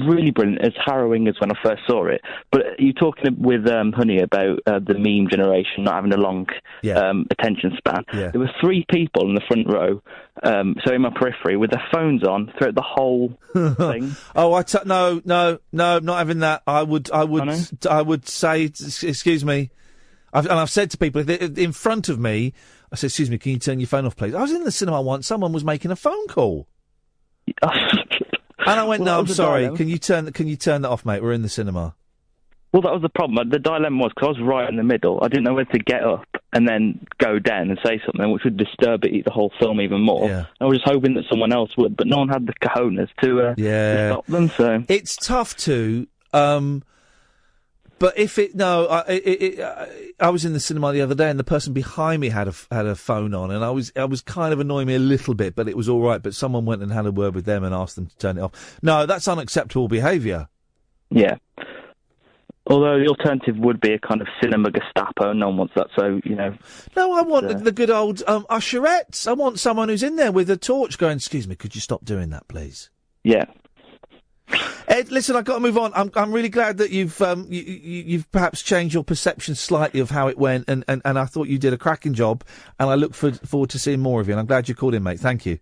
really brilliant, as harrowing as when I first saw it. But you're talking with Honey about the meme generation not having a long attention span. Yeah. There were 3 people in the front row, so in my periphery, with their phones on throughout the whole thing. Oh, no, not having that. I would say, excuse me. I've said to people in front of me, I said, "Excuse me, can you turn your phone off, please?" I was in the cinema once. Someone was making a phone call, and I went, "No, I'm sorry. Can you turn that off, mate? We're in the cinema." Well, that was the problem. The dilemma was because I was right in the middle. I didn't know whether to get up and then go down and say something, which would disturb the whole film even more. Yeah. I was just hoping that someone else would, but no one had the cojones to stop them. So it's tough to. But I was in the cinema the other day, and the person behind me had a phone on, and I was kind of annoying me a little bit, but it was all right. But someone went and had a word with them and asked them to turn it off. No, that's unacceptable behaviour. Yeah. Although the alternative would be a kind of cinema Gestapo, no one wants that, so, you know... No, I want the good old usherettes. I want someone who's in there with a torch going, excuse me, could you stop doing that, please? Yeah. Ed, listen, I've got to move on. I'm really glad that you've perhaps changed your perception slightly of how it went, and I thought you did a cracking job, and I look forward to seeing more of you, and I'm glad you called in, mate. Thank you.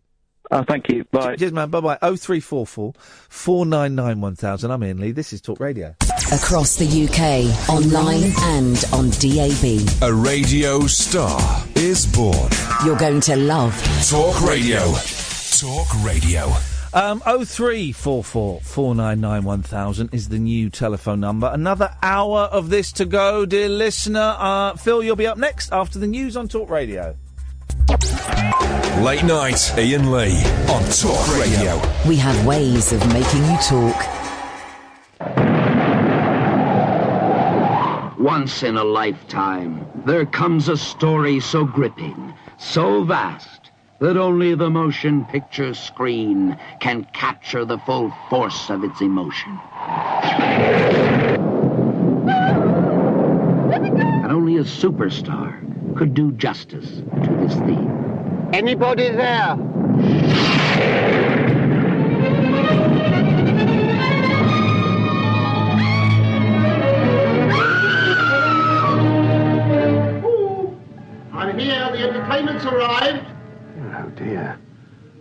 Thank you. Bye. Cheers, man. Bye-bye. 0344 499 1000. I'm Iain Lee. This is Talk Radio. Across the UK, online and on DAB. A radio star is born. You're going to love Talk Radio. Talk Radio. 0344 499 1000 is the new telephone number. Another hour of this to go, dear listener. Phil, you'll be up next after the news on Talk Radio. Late night, Iain Lee on Talk Radio. We have ways of making you talk. Once in a lifetime, there comes a story so gripping, so vast, that only the motion picture screen can capture the full force of its emotion. And only a superstar could do justice to this theme. Anybody there? I'm here, the entertainment's arrived. Oh dear.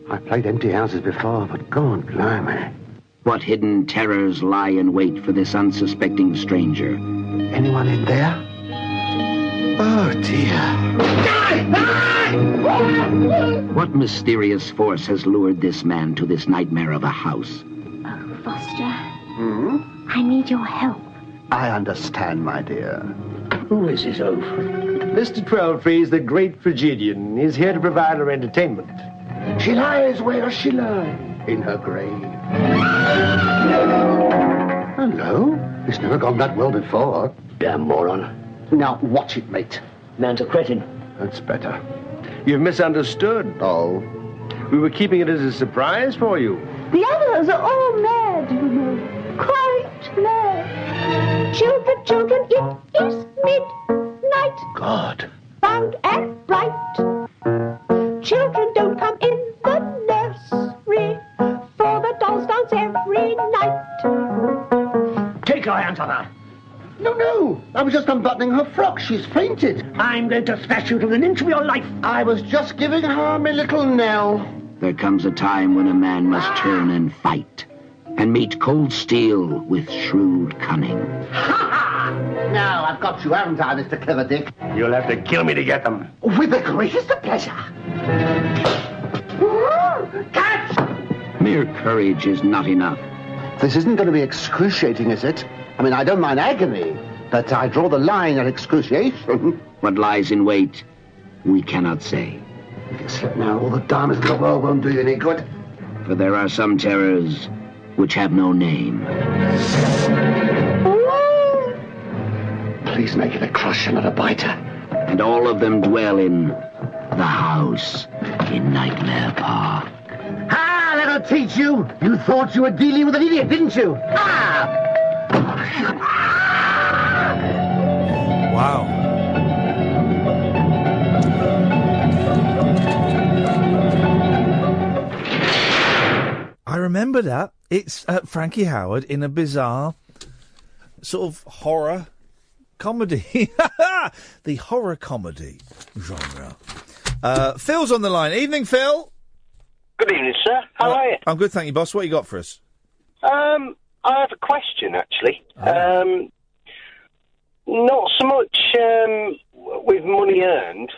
I've played empty houses before, but God blimey. What hidden terrors lie in wait for this unsuspecting stranger? Anyone in there? Oh dear. What mysterious force has lured this man to this nightmare of a house? Oh, Foster. I need your help. I understand, my dear. Who is this oaf? Mr. Twelvetree's the great tragedian. He's here to provide her entertainment. She lies where she lies. In her grave. Hello. It's never gone that well before. Damn moron. Now, watch it, mate. Man's a cretin. That's better. You've misunderstood. Oh. We were keeping it as a surprise for you. The others are all mad, you know. Quite mad. Children, it is midnight. God. Round and bright. Children don't come in the nursery, for the dolls dance every night. Take your hands off her. No. I was just unbuttoning her frock. She's fainted. I'm going to smash you to an inch of your life. I was just giving her my little knell. There comes a time when a man must turn and fight, and meet cold steel with shrewd cunning. Now I've got you, haven't I, Mr. Clever Dick? You'll have to kill me to get them. With the greatest of pleasure. Catch! Mere courage is not enough. This isn't going to be excruciating, is it? I mean, I don't mind agony, but I draw the line at excruciation. What lies in wait, we cannot say. If you slip now, all the diamonds in the world won't do you any good. For there are some terrors which have no name. Please make it a crusher, not a biter. And all of them dwell in the house in Nightmare Park. Ah, that'll teach you. You thought you were dealing with an idiot, didn't you? Ah! Wow. I remember that. It's Frankie Howard in a bizarre sort of horror comedy. The horror comedy genre. Phil's on the line. Evening, Phil. Good evening, sir. How are you? I'm good, thank you, boss. What you got for us? I have a question, actually. Not so much with money earned.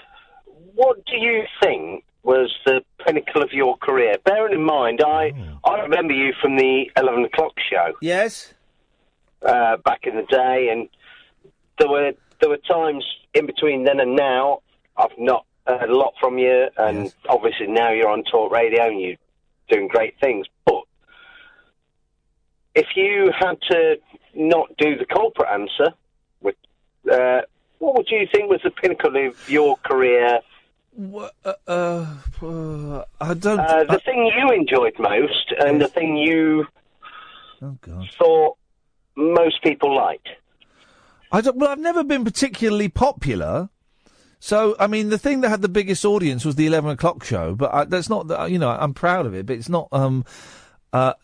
What do you think was the pinnacle of your career? Bearing in mind, I remember you from the 11 o'clock show. Yes. Back in the day, and there were times in between then and now I've not heard a lot from you, and obviously now you're on Talk Radio and you're doing great things. But if you had to not do the corporate answer, what would you think was the pinnacle of your career? I don't... the thing you enjoyed most, and the thing you thought most people liked. I've never been particularly popular. So, I mean, the thing that had the biggest audience was the 11 o'clock show, but that's not, I'm proud of it, but it's not, why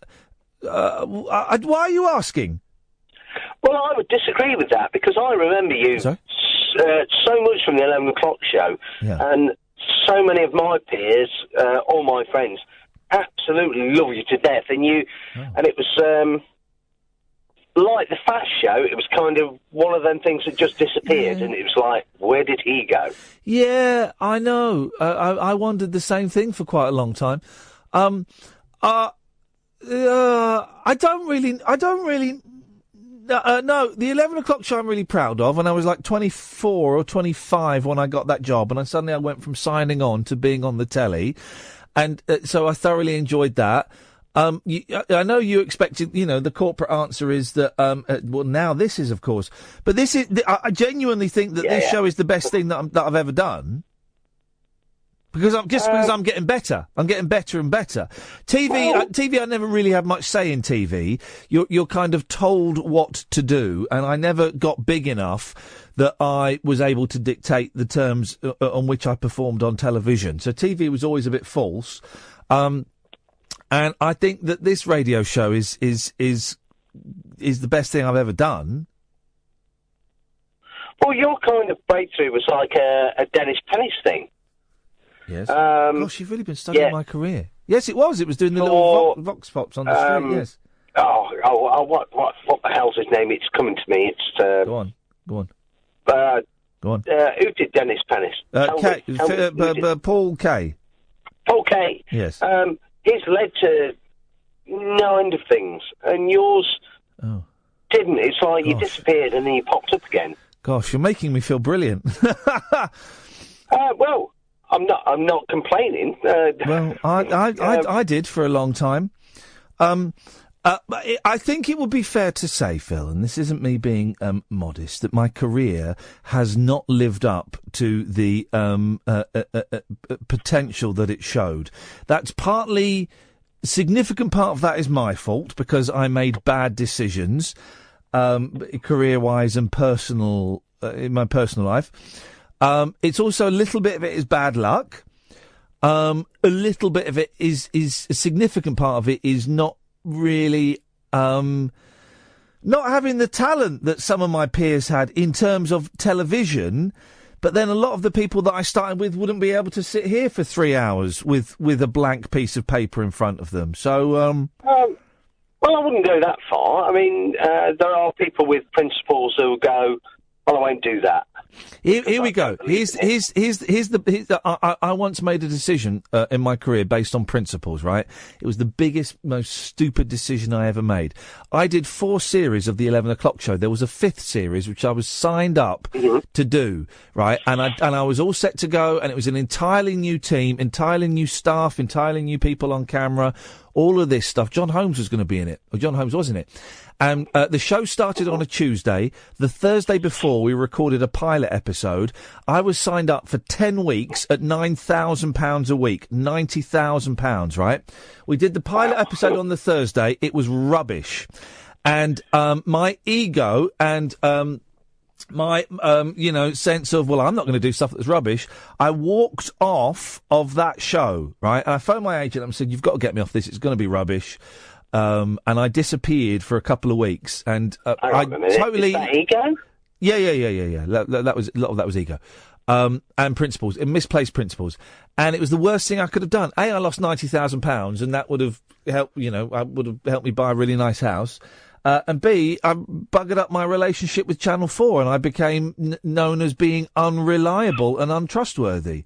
are you asking? Well, I would disagree with that, because I remember you so much from the 11 o'clock show, and so many of my peers, all my friends, absolutely love you to death, and it was, like the Fast Show, it was kind of one of them things that just disappeared, and it was like, where did he go? Yeah, I know. I wondered the same thing for quite a long time. I don't really. No, the 11 o'clock show I'm really proud of, and I was like 24 or 25 when I got that job, and suddenly I went from signing on to being on the telly, and so I thoroughly enjoyed that. I know you expected, the corporate answer is that, well, now this is, of course. But this is, I genuinely think that this show is the best thing that I've ever done. Because I'm getting better. I'm getting better and better. TV, I never really had much say in TV. You're kind of told what to do, and I never got big enough that I was able to dictate the terms on which I performed on television. So TV was always a bit false. And I think that this radio show is the best thing I've ever done. Well, your kind of breakthrough was like a Dennis Pennis thing. Yes. Gosh, you've really been studying my career. Yes, it was. It was doing the little vox pops on the street. Yes. What the hell's his name? It's coming to me. It's Go on. Go on. Who did Dennis Pennis? Paul Kay. Paul Kay. Yes. His led to no end of things, and yours didn't. It's like you disappeared and then you popped up again. Gosh, you're making me feel brilliant. Well, I'm not complaining. Well, I did for a long time. But I think it would be fair to say, Phil, and this isn't me being modest, that my career has not lived up to the potential that it showed. That's significant part of that is my fault, because I made bad decisions, career-wise and personal, in my personal life. It's also a little bit of it is bad luck. A little bit of it is a significant part of it is not really not having the talent that some of my peers had in terms of television, but then a lot of the people that I started with wouldn't be able to sit here for 3 hours with a blank piece of paper in front of them. So well, I wouldn't go that far. I mean, there are people with principles who go, well, I won't do that. Here we go. I once made a decision in my career based on principles, right? It was the biggest, most stupid decision I ever made. I did 4 series of the 11 o'clock show. There was a 5th series, which I was signed up to do, right? And I was all set to go, and it was an entirely new team, entirely new staff, entirely new people on camera, all of this stuff. John Holmes was going to be in it, or John Holmes was in it. And the show started on a Tuesday. The Thursday before, we recorded a pilot episode. I was signed up for 10 weeks at £9,000 a week. £90,000, right? We did the pilot episode on the Thursday. It was rubbish. And my ego and my sense of, well, I'm not going to do stuff that's rubbish, I walked off of that show, right? And I phoned my agent and said, you've got to get me off this. It's going to be rubbish. And I disappeared for a couple of weeks, and I totally. Is that ego? Yeah. That was a lot of that was ego, and principles, and misplaced principles, and it was the worst thing I could have done. I lost £90,000, and that would have helped. Would have helped me buy a really nice house. And B, I buggered up my relationship with Channel 4, and I became known as being unreliable and untrustworthy.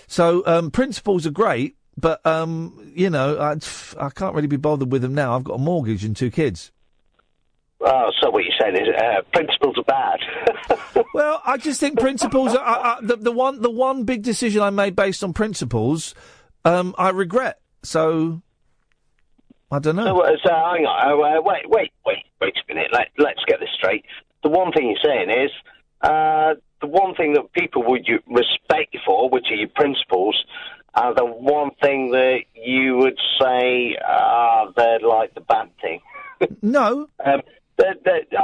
So principles are great. But, I can't really be bothered with them now. I've got a mortgage and 2 kids. Oh, so what you're saying is principles are bad. Well, I just think principles are the one big decision I made based on principles. I regret. So I don't know. So hang on. Wait a minute. Let's get this straight. The one thing you're saying is the one thing that people would respect you for, which are your principles, are the one thing that you would say they're like the bad thing. No. I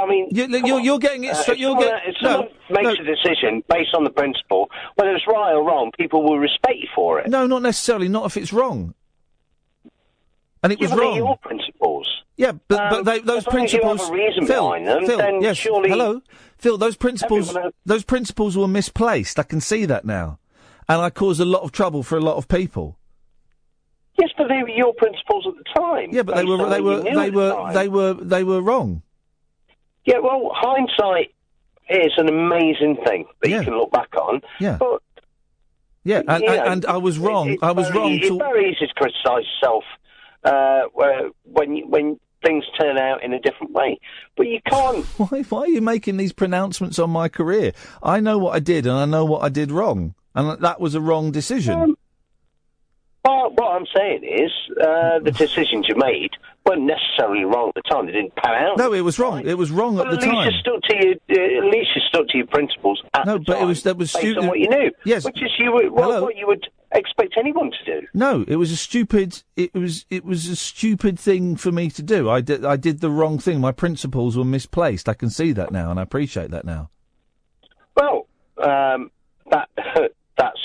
mean, You're getting it. If someone makes a decision based on the principle, whether it's right or wrong, people will respect you for it. No, not necessarily. Not if it's wrong. And it was wrong. They're your principles. Yeah, but those principles. If you have a reason Phil, behind them, Phil, then yes. surely. Hello, Phil. Those principles were misplaced. I can see that now, and I caused a lot of trouble for a lot of people. Yes, but they were your principles at the time. Yeah, but they were wrong. Yeah, well, hindsight is an amazing thing that you can look back on. Yeah. But and I was wrong. I was wrong. It's very easy to criticise yourself when things turn out in a different way. But you can't. Why are you making these pronouncements on my career? I know what I did, and I know what I did wrong, and that was a wrong decision. Well, what I'm saying is, the decisions you made weren't necessarily wrong at the time. They didn't pan out. No, it was wrong. It was wrong at the time. At least you stuck to your principles at the time. But that was based stupid. on what you knew. Yes. Which is what you would expect anyone to do. No, it was a stupid. It was a stupid thing for me to do. I did the wrong thing. My principles were misplaced. I can see that now, and I appreciate that now. Well, that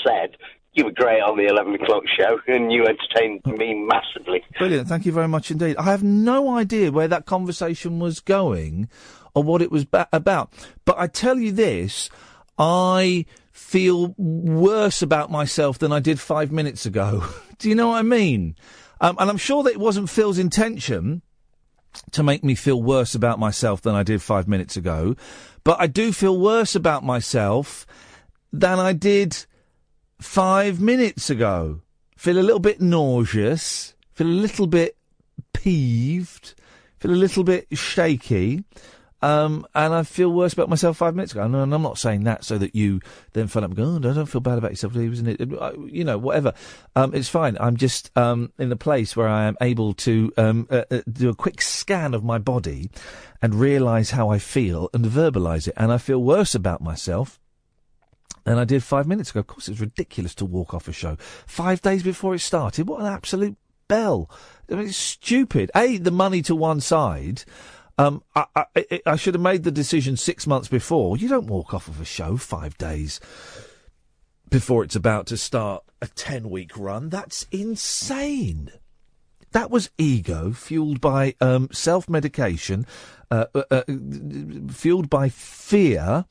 said, you were great on the 11 o'clock show, and you entertained me massively. Brilliant. Thank you very much indeed. I have no idea where that conversation was going or what it was about. But I tell you this, I feel worse about myself than I did 5 minutes ago. Do you know what I mean? And I'm sure that it wasn't Phil's intention to make me feel worse about myself than I did 5 minutes ago. But I do feel worse about myself than I did 5 minutes ago. Feel a little bit nauseous, feel a little bit peeved, feel a little bit shaky, and I feel worse about myself 5 minutes ago. And I'm not saying that so that you then feel like, oh, don't feel bad about yourself, isn't it? You know, whatever. It's fine. I'm just in the place where I am able to do a quick scan of my body and realise how I feel and verbalise it. And I feel worse about myself than I did 5 minutes ago. Of course, it's ridiculous to walk off a show 5 days before it started. What an absolute bell. I mean, it's stupid. The money to one side. I should have made the decision 6 months before. You don't walk off of a show 5 days before it's about to start a 10-week run. That's insane. That was ego, fueled by self-medication, fueled by fear,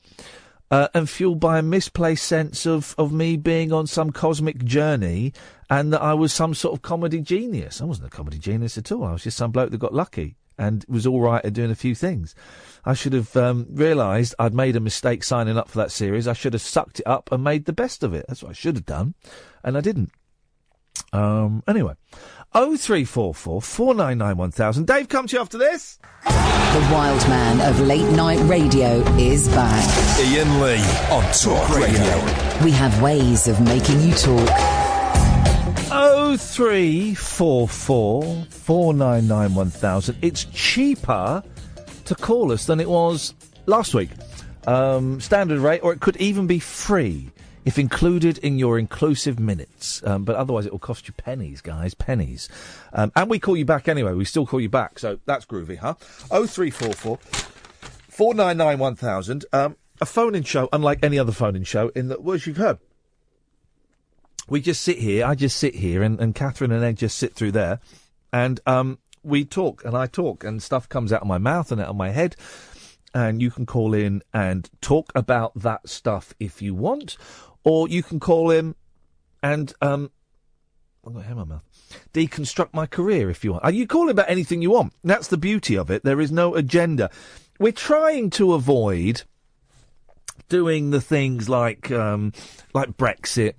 and fueled by a misplaced sense of me being on some cosmic journey and that I was some sort of comedy genius. I wasn't a comedy genius at all. I was just some bloke that got lucky and was all right at doing a few things. I should have realised I'd made a mistake signing up for that series. I should have sucked it up and made the best of it. That's what I should have done, and I didn't. Anyway, 0344 499 1000. Dave, come to you after this. The wild man of late night radio is back. Iain Lee on Talk Radio. We have ways of making you talk. 0344 499 1000. It's cheaper to call us than it was last week. Standard rate, or it could even be free if included in your inclusive minutes. But otherwise it will cost you pennies, guys, pennies. And we call you back anyway. We still call you back, so that's groovy, huh? 0344 499 1000. A phone-in show, unlike any other phone-in show, in that, well, as you've heard, we just sit here, I just sit here, and Catherine and Ed just sit through there, and we talk, and I talk, and stuff comes out of my mouth and out of my head, and you can call in and talk about that stuff if you want, or you can call in and, I've got hair in my mouth, deconstruct my career if you want. You call in about anything you want. That's the beauty of it. There is no agenda. We're trying to avoid doing the things like Brexit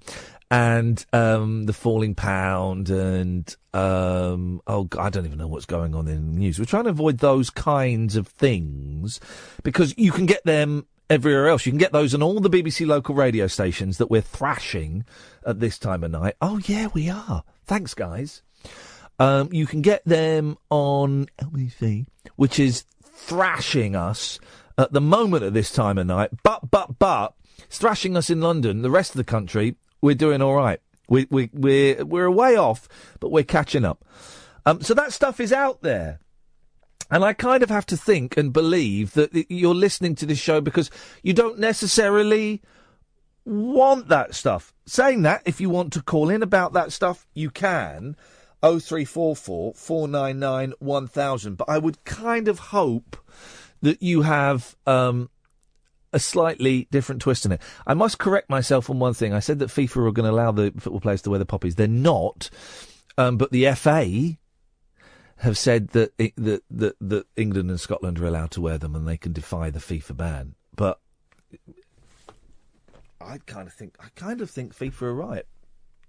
and the falling pound and I don't even know what's going on in the news. We're trying to avoid those kinds of things because you can get them everywhere else. You can get those on all the BBC local radio stations that we're thrashing at this time of night. Oh yeah, we are. Thanks, guys. You can get them on LBC, which is thrashing us at the moment at this time of night. But it's thrashing us in London. The rest of the country, we're doing all right. We're a way off, but we're catching up. So that stuff is out there. And I kind of have to think and believe that you're listening to this show because you don't necessarily want that stuff. Saying that, if you want to call in about that stuff, you can. 0344 499 1000. But I would kind of hope that you have a slightly different twist in it. I must correct myself on one thing. I said that FIFA are going to allow the football players to wear the poppies. They're not. But the FA have said that that England and Scotland are allowed to wear them and they can defy the FIFA ban. But I kind of think FIFA are right.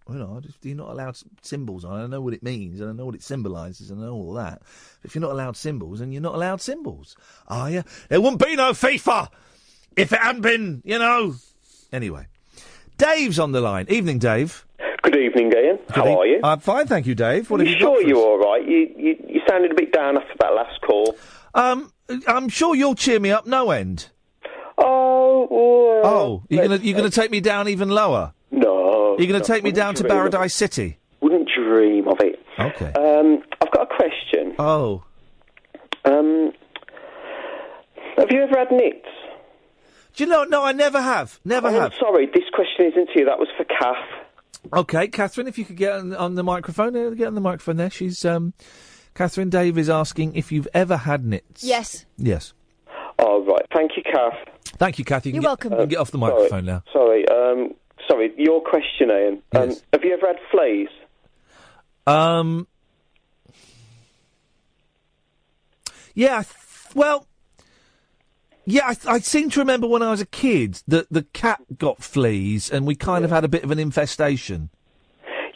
You know, you're not allowed symbols on. I know what it means and I know what it symbolises and I know all that. But if you're not allowed symbols, then you're not allowed symbols. Are you? There wouldn't be no FIFA if it hadn't been, you know. Anyway, Dave's on the line. Evening, Dave. Good evening, Ian. How are you? I'm fine, thank you, Dave. What have you got sure for you're us? all right? You sounded a bit down after that last call. I'm sure you'll cheer me up no end. You're gonna take me down even lower? No. You're gonna take me down to Paradise City? Wouldn't dream of it. Okay. I've got a question. Oh. Have you ever had nits? Do you know? No, I never have. Never have. Sorry, this question isn't to you. That was for Kath. Okay, Catherine, if you could get on the microphone. Get on the microphone there. She's, Catherine, Dave is asking if you've ever had nits. Yes. Yes. Oh, right. Thank you, Kath. Thank you, Kath. You're welcome. You can get off the microphone now. Sorry, your question, Ian. Yes. Have you ever had fleas? Yeah, I seem to remember when I was a kid that the cat got fleas and we kind of had a bit of an infestation.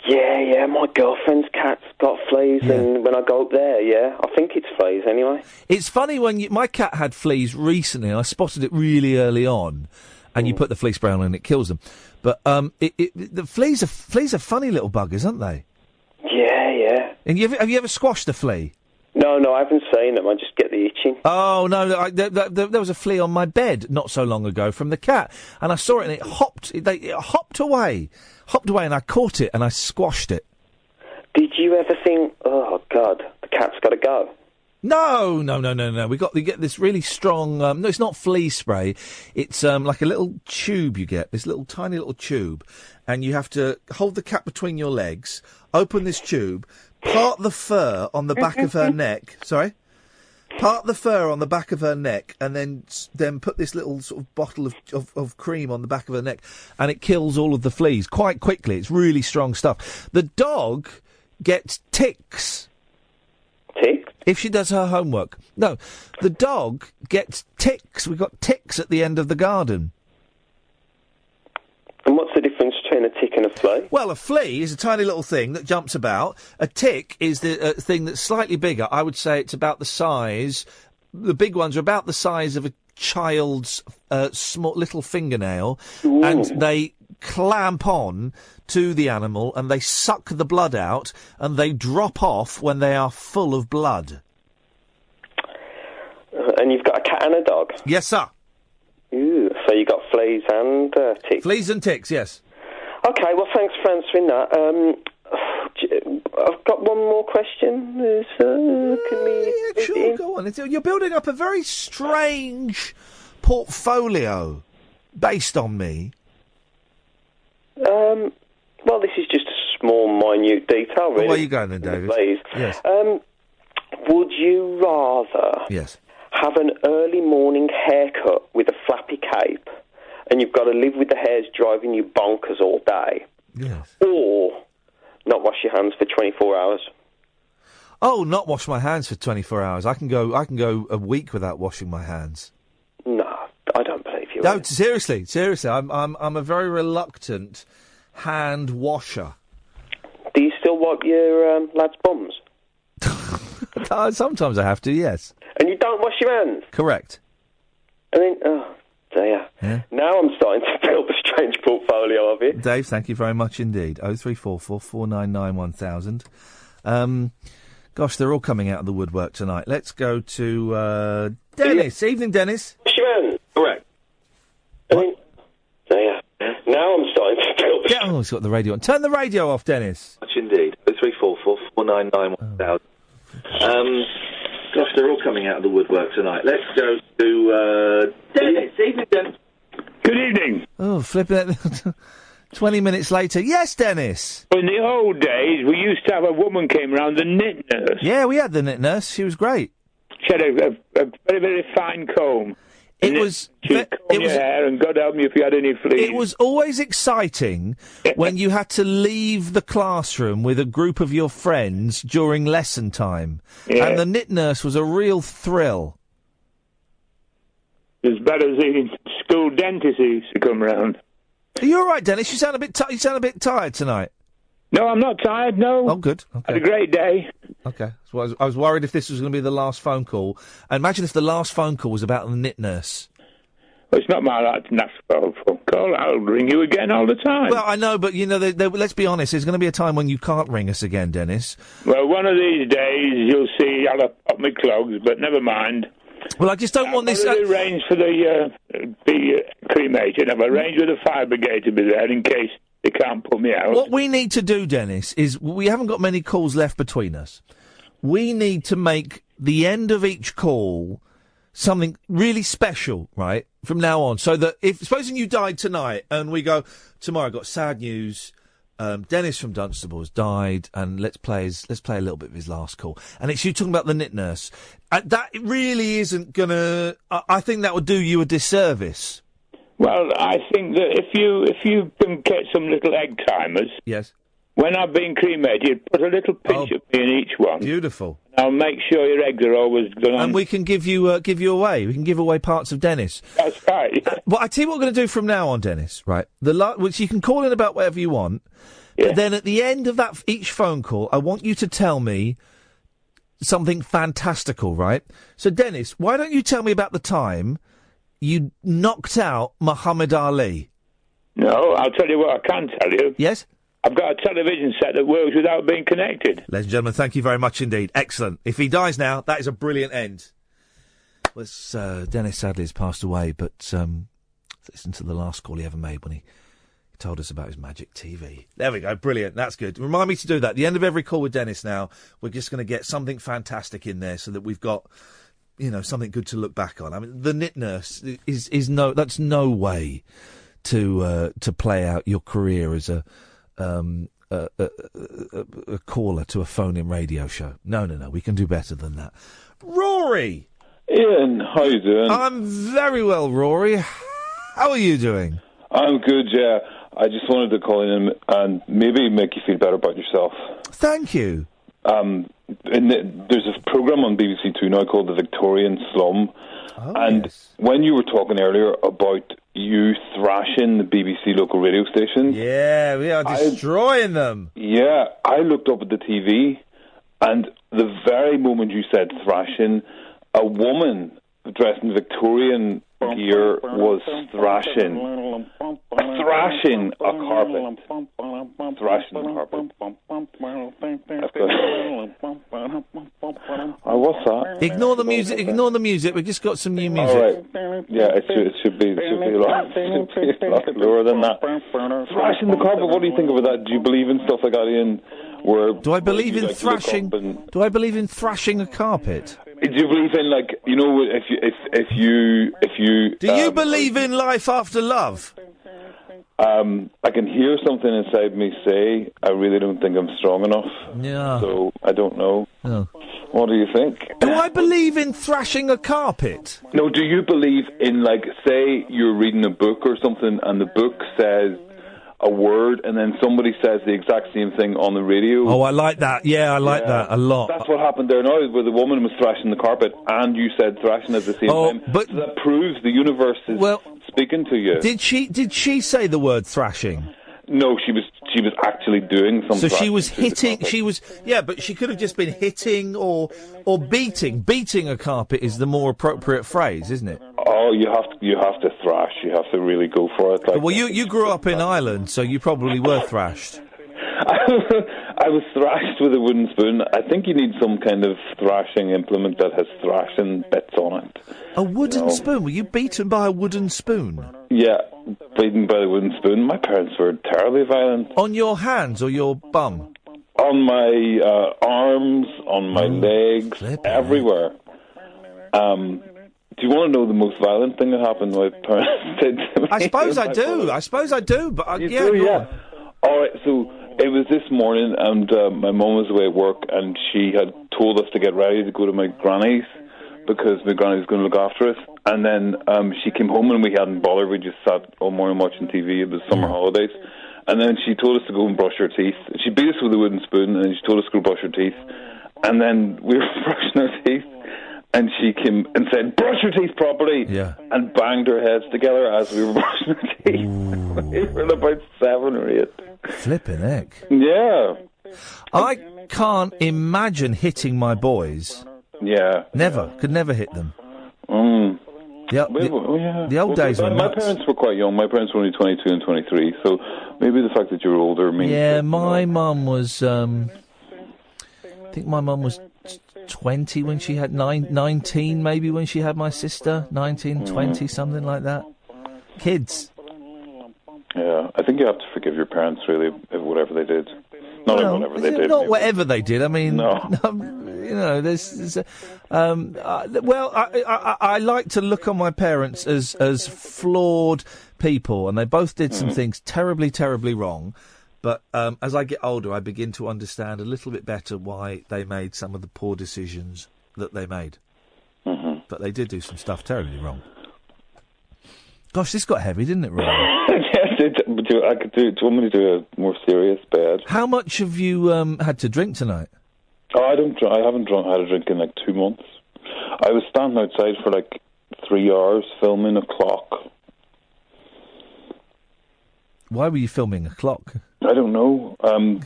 Yeah, my girlfriend's cat's got fleas, and when I go up there, I think it's fleas anyway. It's funny when my cat had fleas recently, and I spotted it really early on, and you put the flea spray on and it kills them. But the fleas are funny little buggers, aren't they? Yeah. And have you ever squashed a flea? No, I haven't seen them. I just get the itching. Oh, no, there was a flea on my bed not so long ago from the cat, and I saw it and it hopped away, and I caught it and I squashed it. Did you ever think, oh, God, the cat's got to go? No. We get this really strong, no, it's not flea spray. It's like a little tube you get, this little tiny little tube, and you have to hold the cat between your legs, open this tube, part the fur on the back of her neck. Sorry? Part the fur on the back of her neck and then put this little sort of bottle of cream on the back of her neck and it kills all of the fleas quite quickly. It's really strong stuff. The dog gets ticks. Ticks? If she does her homework. No, the dog gets ticks. We've got ticks at the end of the garden. And what's the difference between a tick and a flea? Well, a flea is a tiny little thing that jumps about. A tick is the thing that's slightly bigger. I would say it's about the size. The big ones are about the size of a child's small little fingernail, and they clamp on to the animal and they suck the blood out and they drop off when they are full of blood. And you've got a cat and a dog? Yes, sir. Ooh, so you got fleas and ticks? Fleas and ticks, yes. Okay, well, thanks for answering that. I've got one more question. Sure, go on. You're building up a very strange portfolio based on me. Well, this is just a small, minute detail, really. Where are you going then, David? Please. Yes. Would you rather have an early morning haircut with a flappy cape and you've got to live with the hairs driving you bonkers all day? Yes. Or not wash your hands for 24 hours? Oh, not wash my hands for 24 hours. I can go a week without washing my hands. No, I don't believe you. No, seriously. I'm a very reluctant hand washer. Do you still wipe your lads' bums? Sometimes I have to, yes. And you don't wash your hands? Correct. I mean, oh dear. Yeah. Now I'm starting to build a strange portfolio of it. Dave, thank you very much indeed. 0344 499 1000. Gosh, they're all coming out of the woodwork tonight. Let's go to Dennis. Evening, Dennis. Wash your hands. Correct. I mean, there. Now I'm starting to build. Yeah, he's got the radio on. Turn the radio off, Dennis. Much indeed. 0344 499 1000. Gosh, they're all coming out of the woodwork tonight. Let's go to Dennis. Evening, Dennis. Good evening. Oh, flipping it. 20 minutes later. Yes, Dennis. In the old days, we used to have a woman came round, the knit nurse. Yeah, we had the knit nurse. She was great. She had a very, very fine comb. It was... She'd comb your hair, and God help me if you had any fleas. It was always exciting when you had to leave the classroom with a group of your friends during lesson time. Yeah. And the knit nurse was a real thrill. As bad as the school dentist who used to come round. Are you all right, Dennis? You sound a bit you sound a bit tired tonight. No, I'm not tired, no. Oh, good. Okay. Had a great day. Okay. So I was worried if this was going to be the last phone call. Imagine if the last phone call was about the knit nurse. Well, it's not my last phone call. I'll ring you again all the time. Well, I know, but, you know, let's be honest, there's going to be a time when you can't ring us again, Dennis. Well, one of these days, you'll see I'll have put my clogs, but never mind. Well, I just don't want this... I've arranged for the cremation. I've arranged with the fire brigade to be there in case they can't put me out. What we need to do, Dennis, is we haven't got many calls left between us. We need to make the end of each call something really special, right, from now on. So that if, supposing you died tonight and we go, tomorrow I've got sad news, Dennis from Dunstable has died, and let's play a little bit of his last call. And it's you talking about the knit nurse. That really isn't gonna... I think that would do you a disservice. Well, I think that if you can get some little egg timers... Yes. When I've been cremated, put a little pinch of me in each one. Beautiful. I'll make sure your eggs are always gone. And we can give you away. We can give away parts of Dennis. That's right. Well, I tell you what we're going to do from now on, Dennis. Right, which you can call in about whatever you want. Yeah. But then at the end of that each phone call, I want you to tell me something fantastical. Right. So, Dennis, why don't you tell me about the time you knocked out Muhammad Ali? No, I'll tell you what I can tell you. Yes. I've got a television set that works without being connected. Ladies and gentlemen, thank you very much indeed. Excellent. If he dies now, that is a brilliant end. Well, Dennis sadly has passed away, but listen to the last call he ever made when he told us about his magic TV. There we go. Brilliant. That's good. Remind me to do that. At the end of every call with Dennis now, we're just going to get something fantastic in there so that we've got, you know, something good to look back on. I mean, the knit nurse is no way to play out your career as a caller to a phone-in radio show. No. We can do better than that. Rory! Ian, how you doing? I'm very well, Rory. How are you doing? I'm good, yeah. I just wanted to call in and maybe make you feel better about yourself. Thank you. There's a programme on BBC Two now called The Victorian Slum. Oh, and yes. when you were talking earlier about you thrashing the BBC local radio stations... Yeah, we are destroying them. Yeah, I looked up at the TV, and the very moment you said thrashing, a woman dressed in Victorian gear was thrashing a carpet. Thrashing a carpet. What's that? Ignore the music. We've just got some new music. All right. Yeah, it should be a lot lower than that. Thrashing the carpet, what do you think about that? Do you believe in stuff like that, Ian? Do I believe in thrashing? Do I believe in thrashing a carpet? Do you believe in, like, you know, if you? Do you believe in life after love? I can hear something inside me say, I really don't think I'm strong enough. Yeah. So I don't know. No. What do you think? Do I believe in thrashing a carpet? No. Do you believe in, like, say you're reading a book or something, and the book says a word, and then somebody says the exact same thing on the radio. Oh, I like that. Yeah, I like that a lot. That's what happened there now, where the woman was thrashing the carpet, and you said thrashing at the same time. But so that proves the universe is speaking to you. Did she say the word thrashing? No, she was actually doing something. So she was hitting. But she could have just been hitting or beating. Beating a carpet is the more appropriate phrase, isn't it? Oh, you have to thrash. You have to really go for it. Like, well, you grew up in Ireland, so you probably were thrashed. I was thrashed with a wooden spoon. I think you need some kind of thrashing implement that has thrashing bits on it. A wooden spoon? Were you beaten by a wooden spoon? Yeah, beaten by a wooden spoon. My parents were terribly violent. On your hands or your bum? On my arms, on my legs, everywhere. Do you want to know the most violent thing that happened? My parents did to me? I suppose I do. But All right, so it was this morning, and my mum was away at work, and she had told us to get ready to go to my granny's because my granny was going to look after us. And then she came home, and we hadn't bothered. We just sat all morning watching TV. It was summer holidays. And then she told us to go and brush our teeth. She beat us with a wooden spoon, and she told us to go brush our teeth. And then we were brushing our teeth, and she came and said, "Brush your teeth properly," and banged our heads together as we were brushing our teeth. We were about 7 or 8. Flipping heck. Yeah. I can't imagine hitting my boys. Yeah. Never. Could never hit them. The old days were my nuts. parents were quite young. My parents were only 22 and 23, so maybe the fact that you were older means... Yeah, my mum was... I think my mum was 20 when she had... 19 maybe when she had my sister. 19, 20, something like that. Kids. Yeah, I think you have to forgive your parents, really, whatever they did. Not whatever they did. Not whatever they did. I mean, I like to look on my parents as flawed people, and they both did some things terribly, terribly wrong. But as I get older, I begin to understand a little bit better why they made some of the poor decisions that they made. Mm-hmm. But they did do some stuff terribly wrong. Gosh, this got heavy, didn't it, really? Yes, do you want me to do a more serious bed? How much have you had to drink tonight? Oh, I haven't had a drink in like 2 months. I was standing outside for like 3 hours filming a clock. Why were you filming a clock? I don't know.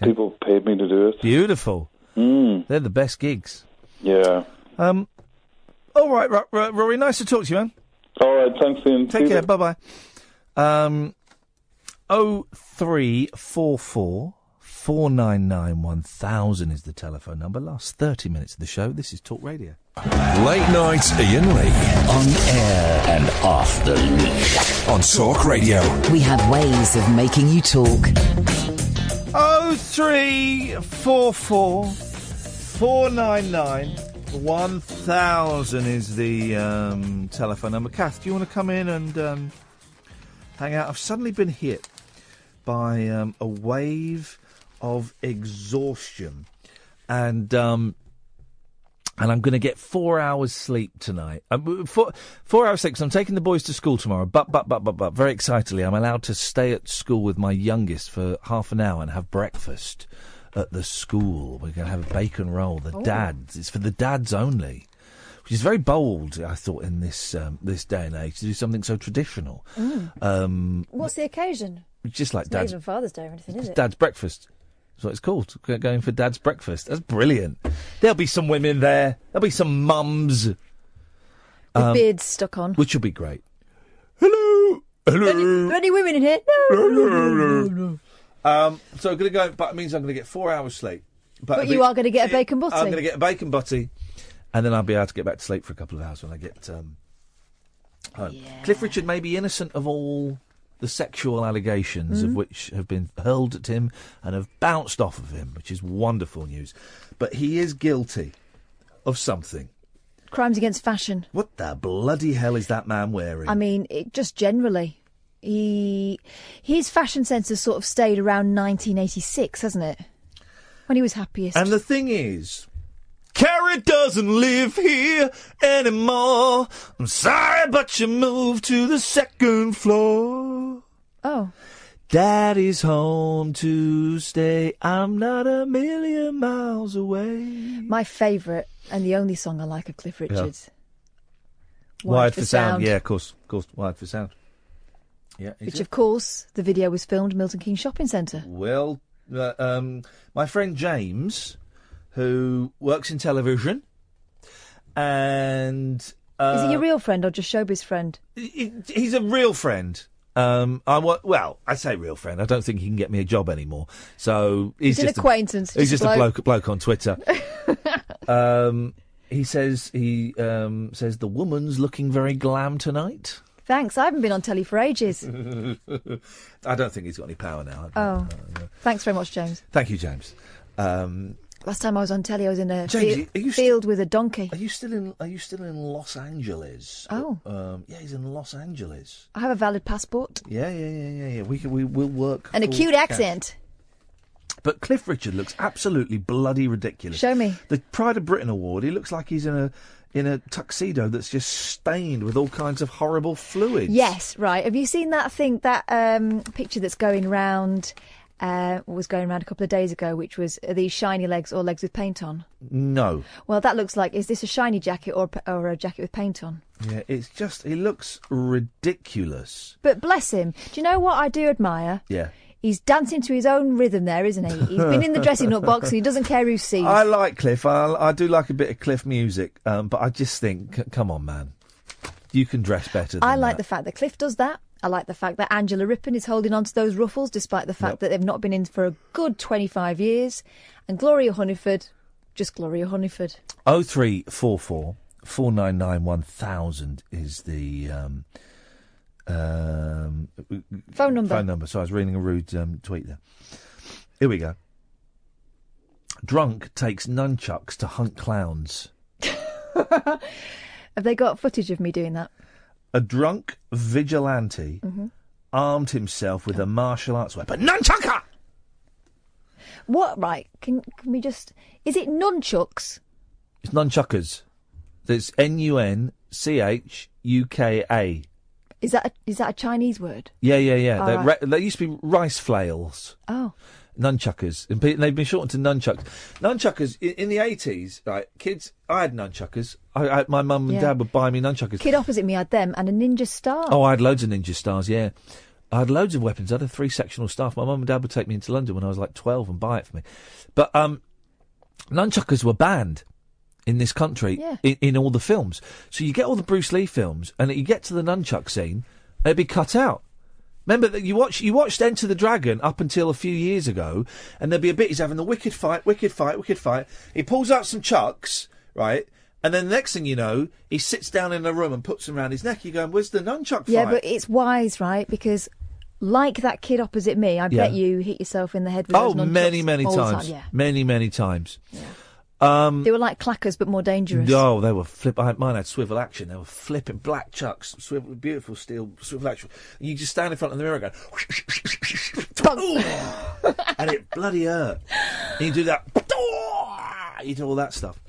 People paid me to do it. Beautiful. They're the best gigs. Yeah. All right, Rory, nice to talk to you, man. All right, thanks, Ian. Take care, bye-bye. 0344 499 1000 is the telephone number. Last 30 minutes of the show. This is Talk Radio. Late night Iain Lee. On air and off the leash. On Talk Radio. We have ways of making you talk. 0344 499 1000 is the telephone number. Kath, do you want to come in and hang out? I've suddenly been hit by a wave of exhaustion, and I'm going to get 4 hours sleep tonight. 4 hours sleep, because I'm taking the boys to school tomorrow. But, very excitedly, I'm allowed to stay at school with my youngest for half an hour and have breakfast at the school. We're going to have a bacon roll. The dads. It's for the dads only. Which is very bold, I thought, in this day and age, to do something so traditional. What's the occasion? Just like it's not Dad's... even Father's Day or anything, is it? Dad's breakfast. That's what it's called. Going for Dad's breakfast. That's brilliant. There'll be some women there. There'll be some mums. With beards stuck on. Which will be great. Hello! Hello! Any women in here? No. So I'm going to go... But it means I'm going to get 4 hours sleep. But you are going to get a bacon butty. I'm going to get a bacon butty. And then I'll be able to get back to sleep for a couple of hours when I get home. Yeah. Cliff Richard may be innocent of all the sexual allegations of which have been hurled at him and have bounced off of him, which is wonderful news. But he is guilty of something. Crimes against fashion. What the bloody hell is that man wearing? I mean, just generally. His fashion sense has sort of stayed around 1986, hasn't it? When he was happiest. And the thing is... Carrie doesn't live here anymore. I'm sorry, but you moved to the second floor. Oh. Daddy's home to stay. I'm not a million miles away. My favourite and the only song I like of Cliff Richard's. Yeah. Wired for Sound. Yeah, of course. Wired for Sound. Yeah. Which, of course, the video was filmed at Milton Keynes Shopping Centre. Well, my friend James... who works in television, and... is he your real friend or just showbiz friend? He's a real friend. I say real friend. I don't think he can get me a job anymore. So he's an just acquaintance. He's just a bloke on Twitter. He says the woman's looking very glam tonight. Thanks. I haven't been on telly for ages. I don't think he's got any power now. Thanks very much, James. Thank you, James. Last time I was on telly, I was in a James, field with a donkey. Are you still in Los Angeles? Oh. Yeah, he's in Los Angeles. I have a valid passport. Yeah. We will work. And a cute accent. But Cliff Richard looks absolutely bloody ridiculous. Show me. The Pride of Britain award. He looks like he's in a tuxedo that's just stained with all kinds of horrible fluids. Yes, right. Have you seen that picture that's going round? Was going around a couple of days ago, which was these shiny legs or legs with paint on. No. Well, that looks like, is this a shiny jacket or a jacket with paint on? Yeah, it's just, he looks ridiculous. But bless him. Do you know what I do admire? Yeah. He's dancing to his own rhythm there, isn't he? He's been in the dressing up box and he doesn't care who sees. I like Cliff. I do like a bit of Cliff music, but I just think, come on, man. You can dress better than I like the fact that Cliff does that. I like the fact that Angela Rippon is holding on to those ruffles, despite the fact that they've not been in for a good 25 years. And Gloria Hunniford, just Gloria Hunniford. 0344 499 1000 is the phone number. Phone number. So I was reading a rude tweet there. Here we go. Drunk takes nunchucks to hunt clowns. Have they got footage of me doing that? A drunk vigilante armed himself with a martial arts weapon. Nunchucker! What? Right. Can we just... Is it nunchucks? It's nunchuckers. It's Nunchuka. Is that a Chinese word? Yeah. Oh, right. They used to be rice flails. Oh. Nunchuckers. And they've been shortened to nunchucks. Nunchuckers, in the 80s, right, kids, I had nunchuckers. My mum and dad would buy me nunchuckers. Kid opposite me had them and a ninja star. Oh, I had loads of ninja stars, yeah. I had loads of weapons. I had a 3-sectional staff. My mum and dad would take me into London when I was like 12 and buy it for me. But nunchuckers were banned in this country in all the films. So you get all the Bruce Lee films and you get to the nunchuck scene and it'd be cut out. Remember that you watched Enter the Dragon up until a few years ago, and there'd be a bit he's having the wicked fight. He pulls out some chucks, right, and then the next thing you know, he sits down in a room and puts them around his neck. You're going, where's the nunchuck fight? Yeah, but it's wise, right? Because like that kid opposite me, I bet you hit yourself in the head with those nunchucks many all times. the time. Yeah. Many times. Yeah. They were like clackers, but more dangerous. Oh, they were mine had swivel action. They were flipping black chucks, beautiful steel swivel action. And you just stand in front of the mirror going, and it bloody hurt. And you do that, you do all that stuff.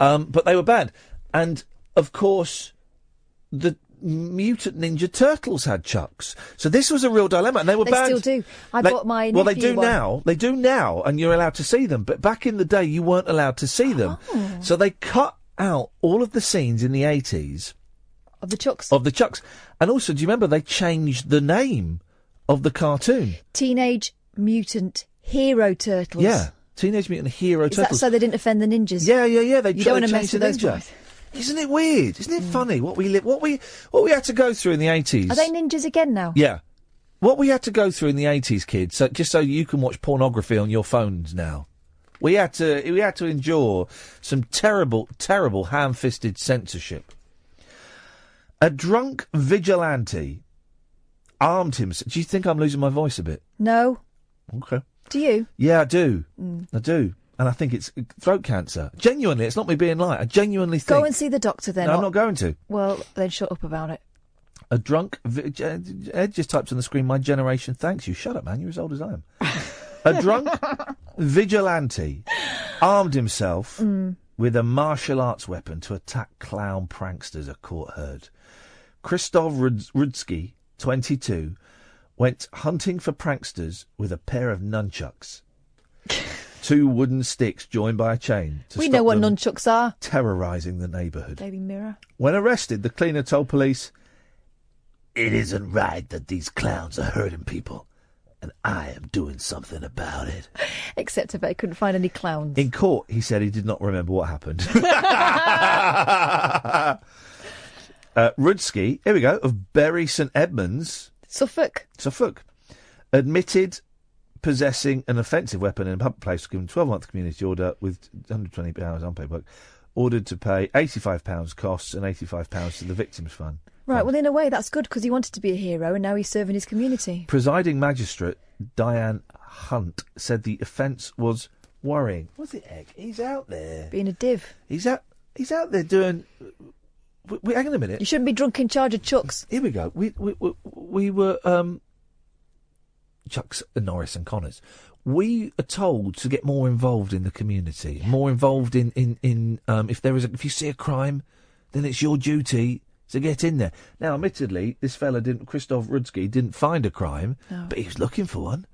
But they were banned, and of course, the Mutant Ninja Turtles had chucks. So this was a real dilemma, and they were banned. They still do. I bought my Well, they nephew do one. now. They do now, and you're allowed to see them. But back in the day, you weren't allowed to see them. Oh. So they cut out all of the scenes in the 80s Of the chucks. And also, do you remember they changed the name of the cartoon? Teenage Mutant Hero Turtles. Yeah, Teenage Mutant Hero Is that Turtles. so they didn't offend the ninjas? Yeah. You don't want to mess changed with the those ninja. boys. Isn't it weird? Isn't it funny what we had to go through in the 80s? Are they ninjas again now? Yeah. What we had to go through in the 80s, kids, so you can watch pornography on your phones now. We had to endure some terrible ham-fisted censorship. A drunk vigilante armed himself. Do you think I'm losing my voice a bit? No. Okay. Do you? Yeah, I do. I do. And I think it's throat cancer. Genuinely, it's not me being light. I genuinely think... Go and see the doctor then. No, I'm not going to. Well, then shut up about it. A drunk... Ed just types on the screen, my generation thanks you. Shut up, man. You're as old as I am. A drunk vigilante armed himself with a martial arts weapon to attack clown pranksters, a court heard. Krzysztof Rudzki, 22, went hunting for pranksters with a pair of nunchucks. 2 wooden sticks joined by a chain. We know what nunchucks are. Terrorising the neighbourhood. Daily Mirror. When arrested, the cleaner told police, "It isn't right that these clowns are hurting people, and I am doing something about it." Except I bet he couldn't find any clowns. In court, he said he did not remember what happened. Rudsky, here we go, of Bury St Edmunds. Suffolk, admitted possessing an offensive weapon in a public place, given 12-month community order with 120 hours unpaid work, ordered to pay £85 costs and £85 to the victims' fund. Right, well, in a way, that's good because he wanted to be a hero and now he's serving his community. Presiding magistrate Diane Hunt said the offence was worrying. What's it, Egg? He's out there. Being a div. He's out there doing... Wait, hang on a minute. You shouldn't be drunk in charge of Chucks. Here we go. We were... Chucks, Norris and Connors. We are told to get more involved in the community, more involved in if you see a crime, then it's your duty to get in there. Now, admittedly, this fella Christoph Rudsky didn't find a crime, but he was looking for one.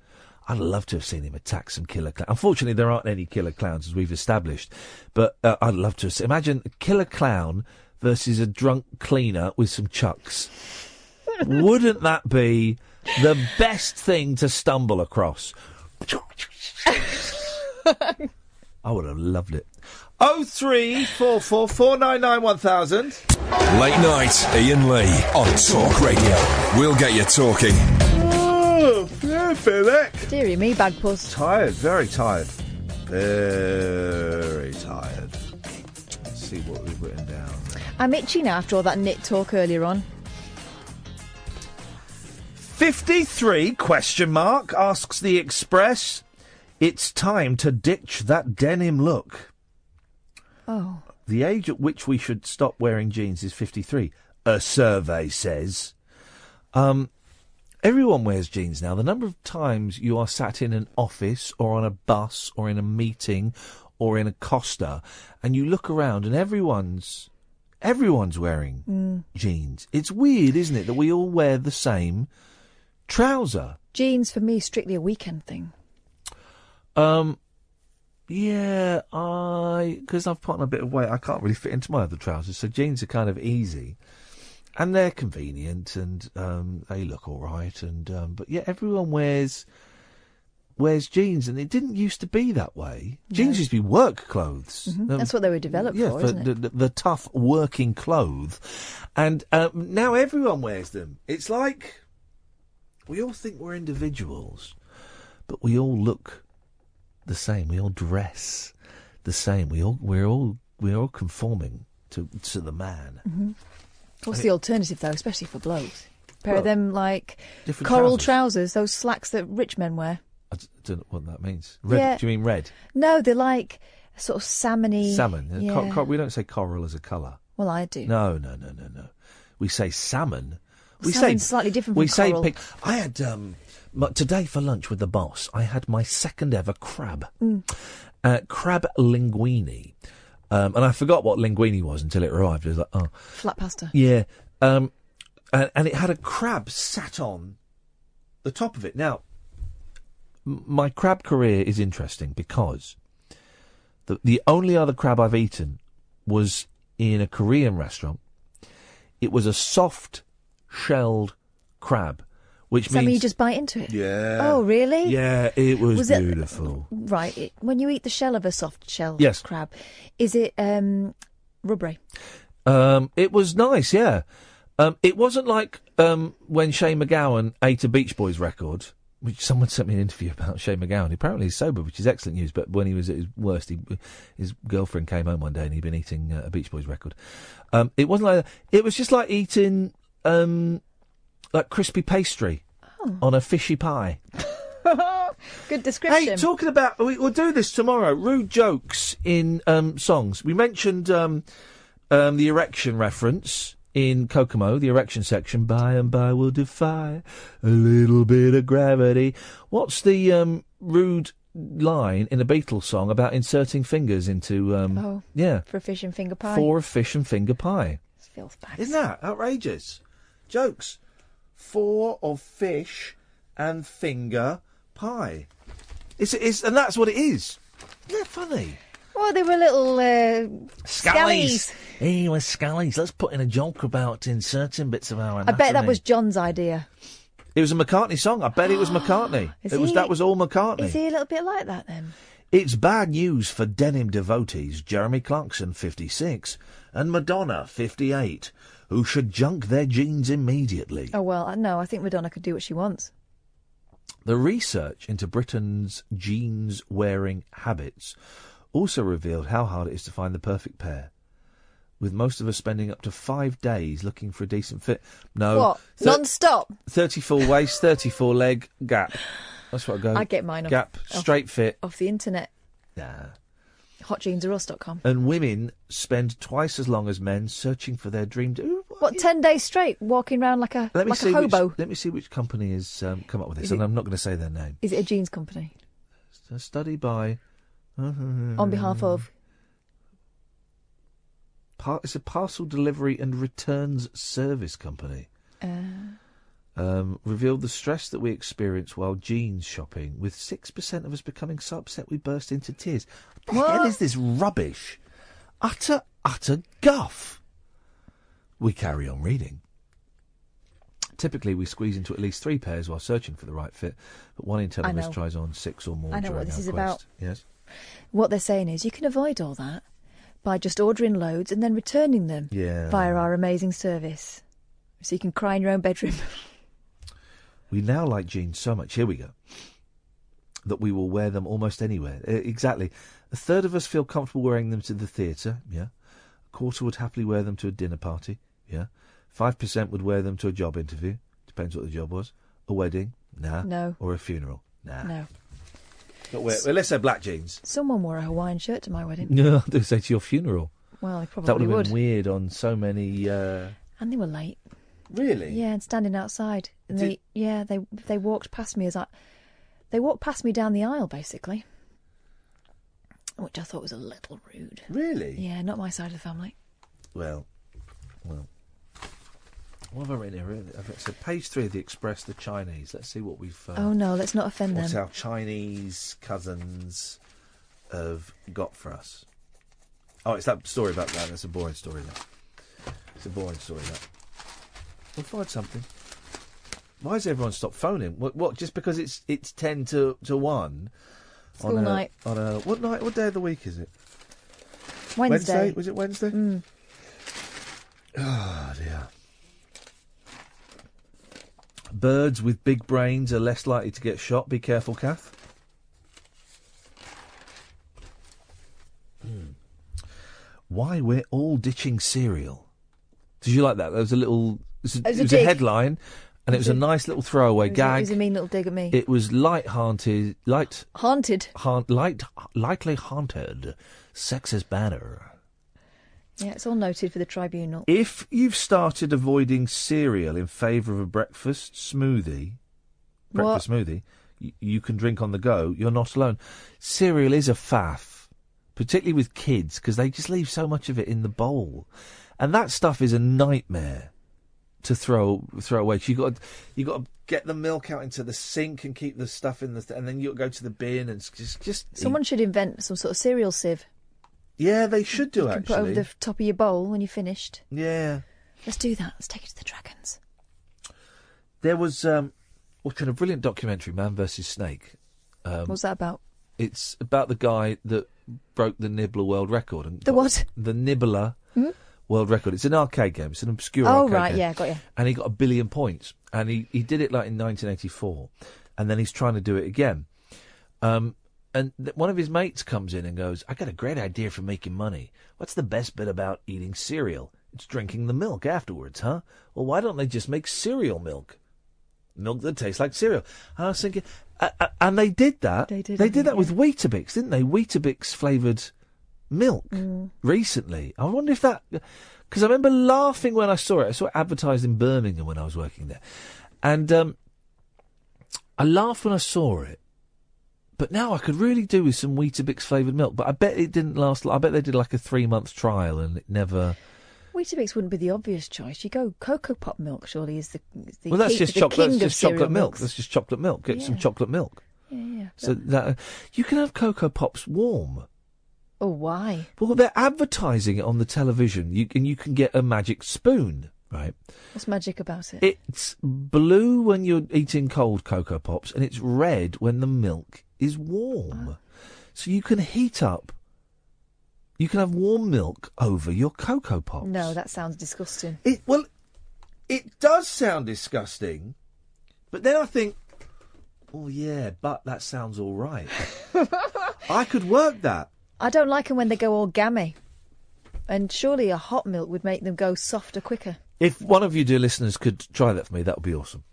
I'd love to have seen him attack some killer clowns. Unfortunately, there aren't any killer clowns, as we've established, but I'd love to have seen. Imagine a killer clown versus a drunk cleaner with some chucks. Wouldn't that be the best thing to stumble across? I would have loved it. 0344 499 1000. Late night, Iain Lee on Talk Radio. We'll get you talking. Oh, yeah, Philip. Dearie me, Bagpuss. Tired, very tired. Very tired. Let's see what we've written down. I'm itchy now after all that knit talk earlier on. 53 ? Asks the Express. It's time to ditch that denim look. Oh. The age at which we should stop wearing jeans is 53, a survey says. Everyone wears jeans now. The number of times you are sat in an office or on a bus or in a meeting or in a Costa and you look around and everyone's wearing jeans. It's weird, isn't it, that we all wear the same trouser. Jeans for me strictly a weekend thing. Yeah, because I've put on a bit of weight, I can't really fit into my other trousers, so jeans are kind of easy. And they're convenient, and they look all right, but yeah, everyone wears jeans, and it didn't used to be that way. No. Jeans used to be work clothes. Mm-hmm. That's what they were developed for, isn't it? The tough working clothes. And now everyone wears them. It's like we all think we're individuals, but we all look the same. We all dress the same. We're all conforming to the man. Mm-hmm. What's the alternative though, especially for blokes? A pair of them like coral trousers, those slacks that rich men wear. I don't know what that means. Red? Yeah. Do you mean red? No, they're like sort of salmon-y. Salmon. Yeah. We don't say coral as a colour. Well, I do. No. We say salmon. Salmon's slightly different from coral. Say pink. I had today for lunch with the boss. I had my second ever crab, crab linguine, and I forgot what linguine was until it arrived. It was like flat pasta. Yeah, and it had a crab sat on the top of it. Now, my crab career is interesting because the only other crab I've eaten was in a Korean restaurant. It was a soft-shelled crab, which means... you just bite into it? Yeah. Oh, really? Yeah, it was beautiful. Right. When you eat the shell of a soft-shelled crab, is it rubbery? It was nice, yeah. It wasn't like when Shane MacGowan ate a Beach Boys record, which someone sent me an interview about Shane MacGowan. Apparently he's sober, which is excellent news, but when he was at his worst, his girlfriend came home one day and he'd been eating a Beach Boys record. It wasn't like that. It was just like eating like crispy pastry on a fishy pie. Good description. Hey, talking about... We'll do this tomorrow. Rude jokes in songs. We mentioned the erection reference in Kokomo, the erection section. By and by will defy a little bit of gravity. What's the rude line in a Beatles song about inserting fingers into... For a fish and finger pie. For a fish and finger pie. It's filth bags. Isn't that outrageous? Jokes. For of fish and finger pie. And that's what it is. Isn't that funny? Oh, they were little scallies. Hey, we're scallies. Let's put in a joke about inserting bits of our anatomy. I bet that was John's idea. It was a McCartney song. I bet it was McCartney. That was all McCartney. Is he a little bit like that then? It's bad news for denim devotees Jeremy Clarkson, 56, and Madonna, 58, who should junk their jeans immediately. Oh, well, no, I think Madonna could do what she wants. The research into Britain's jeans-wearing habits also revealed how hard it is to find the perfect pair, with most of us spending up to 5 days looking for a decent fit. No. What? Non-stop? 34 waist, 34 leg, Gap. That's what I go. I get mine off... Gap, straight fit. Off the internet. Nah. Hotjeansorus.com. And women spend twice as long as men searching for their dream. What, 10 days straight, walking around like a hobo? Let me see which company has come up with this, and I'm not going to say their name. Is it a jeans company? It's a study by... On behalf of... It's a parcel delivery and returns service company. Revealed the stress that we experience while jeans shopping, with 6% of us becoming so upset we burst into tears. What the hell is this rubbish? Utter guff. We carry on reading. Typically, we squeeze into at least 3 pairs while searching for the right fit, but 1 in 10 of us tries on 6 or more. I know what this is about. Yes. What they're saying is you can avoid all that by just ordering loads and then returning them via our amazing service. So you can cry in your own bedroom. We now like jeans so much, here we go, that we will wear them almost anywhere. Exactly. A third of us feel comfortable wearing them to the theatre, A quarter would happily wear them to a dinner party, 5% would wear them to a job interview, depends what the job was. A wedding, nah. No. Or a funeral, nah. No. But let's say black jeans. Someone wore a Hawaiian shirt to my wedding. No, they say to your funeral. Well, they probably that would have been weird on so many... And they were late. Really? Yeah, and standing outside. And they walked past me they walked past me down the aisle, basically. Which I thought was a little rude. Really? Yeah, not my side of the family. Well. What have I written here? So page 3 of the Express, the Chinese. Let's see what we've... oh, no, let's not offend them. What our Chinese cousins have got for us. Oh, it's that story about that. That's a boring story, that. It's a boring story, that. We'll find something. Why has everyone stopped phoning? What? Just because it's 10 to 1? School night. What night? What day of the week is it? Wednesday. Was it Wednesday? Mm. Oh, dear. Birds with big brains are less likely to get shot. Be careful, Kath. Why we're all ditching cereal. Did you like that? There was a little... It was a headline, and it was a nice little throwaway gag. It was a mean little dig at me. It was lightly haunted. Sexist banner. Yeah, it's all noted for the Tribunal. If you've started avoiding cereal in favour of a breakfast smoothie, you can drink on the go. You're not alone. Cereal is a faff, particularly with kids, because they just leave so much of it in the bowl, and that stuff is a nightmare to throw away. So you got to get the milk out into the sink and keep the stuff in and then you go to the bin and just. Someone should invent some sort of cereal sieve. Yeah, they should do, you can put over the top of your bowl when you're finished. Yeah. Let's do that. Let's take it to the Dragons. There was kind of brilliant documentary, Man vs. Snake. What's that about? It's about the guy that broke the Nibbler world record. The what? The Nibbler world record. It's an arcade game. It's an obscure arcade game. Oh, right, yeah, got you. And he got 1 billion points. And he did it like in 1984. And then he's trying to do it again. And one of his mates comes in and goes, I got a great idea for making money. What's the best bit about eating cereal? It's drinking the milk afterwards, huh? Well, why don't they just make cereal milk? Milk that tastes like cereal. And I was thinking, and they did that. They did that with Weetabix, didn't they? Weetabix flavoured milk recently. I wonder if that... Because I remember laughing when I saw it. I saw it advertised in Birmingham when I was working there. And I laughed when I saw it. But now I could really do with some Weetabix flavoured milk. But I bet it didn't last... I bet they did like a 3-month trial and it never... Weetabix wouldn't be the obvious choice. You go Cocoa Pop milk, surely, is the well, that's just chocolate. That's just chocolate milk. Milks. That's just chocolate milk. Get some chocolate milk. Yeah. So that you can have Cocoa Pops warm. Oh, why? Well, they're advertising it on the television. You can get a magic spoon, right? What's magic about it? It's blue when you're eating cold Cocoa Pops, and it's red when the milk is warm. Oh. So you can heat up. You can have warm milk over your Cocoa Pops. No, that sounds disgusting. It does sound disgusting, but then I think, oh yeah, but that sounds all right. I could work that. I don't like them when they go all gammy. And surely a hot milk would make them go softer quicker. If one of you dear listeners could try that for me, that would be awesome.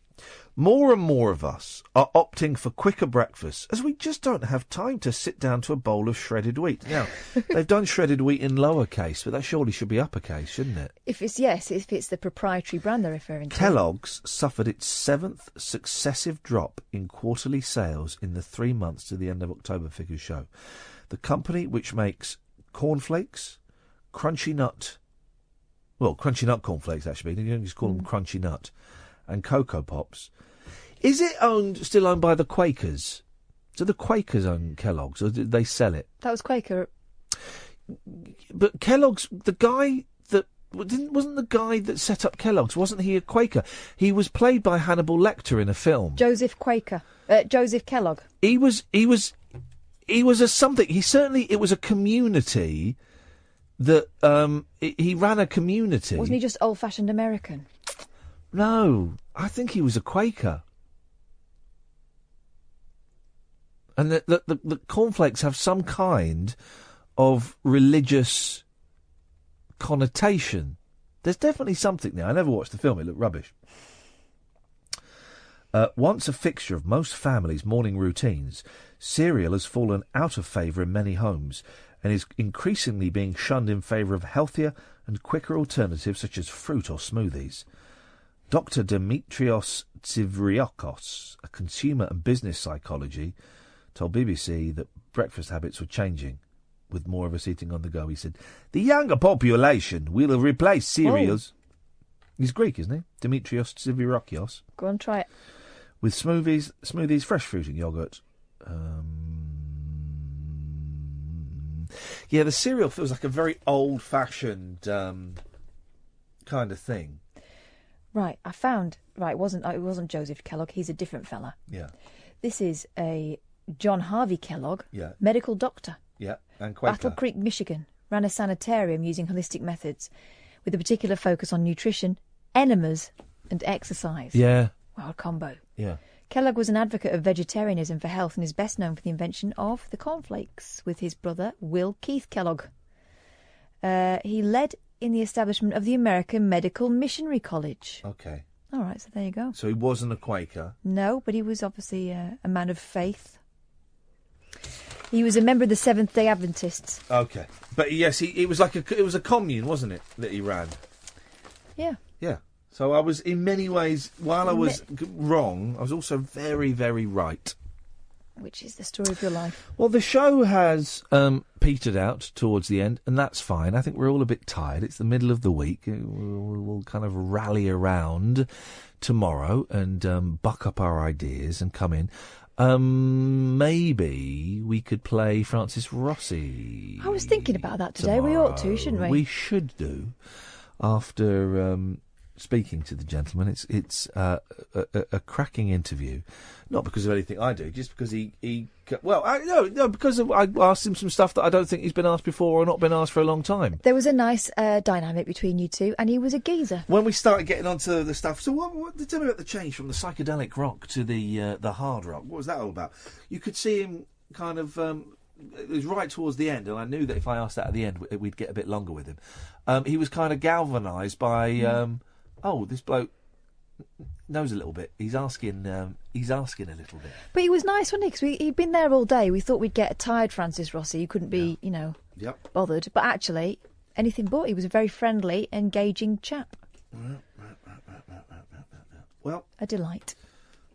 More and more of us are opting for quicker breakfasts as we just don't have time to sit down to a bowl of shredded wheat. Now, they've done shredded wheat in lowercase, but that surely should be uppercase, shouldn't it? If it's the proprietary brand they're referring to. Kellogg's suffered its 7th successive drop in quarterly sales in the 3 months to the end of October, figures show. The company, which makes cornflakes, crunchy nut cornflakes actually, you don't just call them crunchy nut, and Cocoa Pops. Is it still owned by the Quakers? Do the Quakers own Kellogg's, or did they sell it? That was Quaker. But Kellogg's, wasn't the guy that set up Kellogg's, wasn't he a Quaker? He was played by Hannibal Lecter in a film. Joseph Kellogg. He was a something. It was a community that, he ran a community. Wasn't he just old-fashioned American? No, I think he was a Quaker. And the cornflakes have some kind of religious connotation. There's definitely something there. I never watched the film. It looked rubbish. Once a fixture of most families' morning routines, cereal has fallen out of favour in many homes and is increasingly being shunned in favour of healthier and quicker alternatives such as fruit or smoothies. Dr. Dimitrios Tsivriakos, a consumer and business psychology, told BBC that breakfast habits were changing, with more of us eating on the go. He said, the younger population will replace cereals. Oh. He's Greek, isn't he? Dimitrios Tsivriakos. Go on, try it. With smoothies, fresh fruit and yoghurt. Yeah, the cereal feels like a very old-fashioned kind of thing. Right, I found. Right, it wasn't Joseph Kellogg. He's a different fella. Yeah. This is a John Harvey Kellogg, yeah, medical doctor. Yeah, and Quaker. Battle Creek, Michigan, ran a sanitarium using holistic methods, with a particular focus on nutrition, enemas, and exercise. Yeah. Wild combo. Yeah. Kellogg was an advocate of vegetarianism for health and is best known for the invention of the cornflakes with his brother Will Keith Kellogg. He led in the establishment of the American Medical Missionary College. Okay. All right, so there you go. So he wasn't a Quaker? No, but he was obviously a man of faith. He was a member of the Seventh-day Adventists. Okay. But yes, it was a commune, wasn't it, that he ran? Yeah. Yeah. So I was, in many ways, while I was wrong, I was also very, very right. Which is the story of your life. Well, the show has petered out towards the end, and that's fine. I think we're all a bit tired. It's the middle of the week. We'll kind of rally around tomorrow and buck up our ideas and come in. Maybe we could play Francis Rossi. I was thinking about that today. Tomorrow. We ought to, shouldn't we? We should do. After speaking to the gentleman, it's a cracking interview. Not because of anything I do, just because because I asked him some stuff that I don't think he's been asked before or not been asked for a long time. There was a nice dynamic between you two, and he was a geezer. When we started getting onto the stuff, so what tell me about the change from the psychedelic rock to the hard rock? What was that all about? You could see him kind of. It was right towards the end, and I knew that if I asked that at the end, we'd get a bit longer with him. He was kind of galvanised by, this bloke knows a little bit. He's asking a little bit. But he was nice, wasn't he? Because he'd been there all day. We thought we'd get a tired Francis Rossi who couldn't be, bothered. But actually, anything but. He was a very friendly, engaging chap. Well, a delight.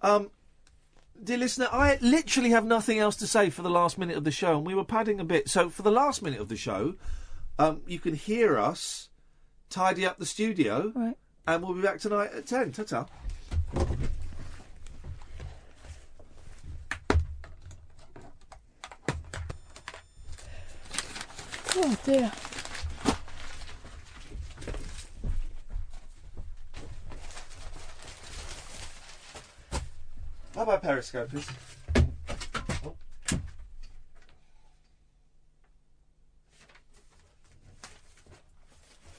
Dear listener, I literally have nothing else to say for the last minute of the show, and we were padding a bit. So for the last minute of the show, you can hear us tidy up the studio, right, and we'll be back tonight at 10. Ta-ta. Oh dear. Bye-bye, Periscopers. Oh.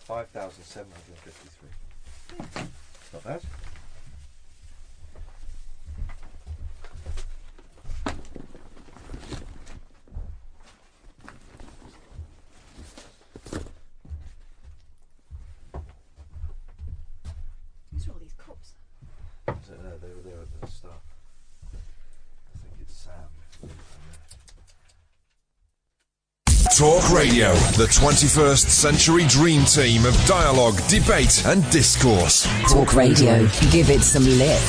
5,753. Not bad. These are all these cups. I don't know. they were there at the start. I think it's Sam. Talk Radio, the 21st century dream team of dialogue, debate and discourse. Talk Radio. Give it some lip.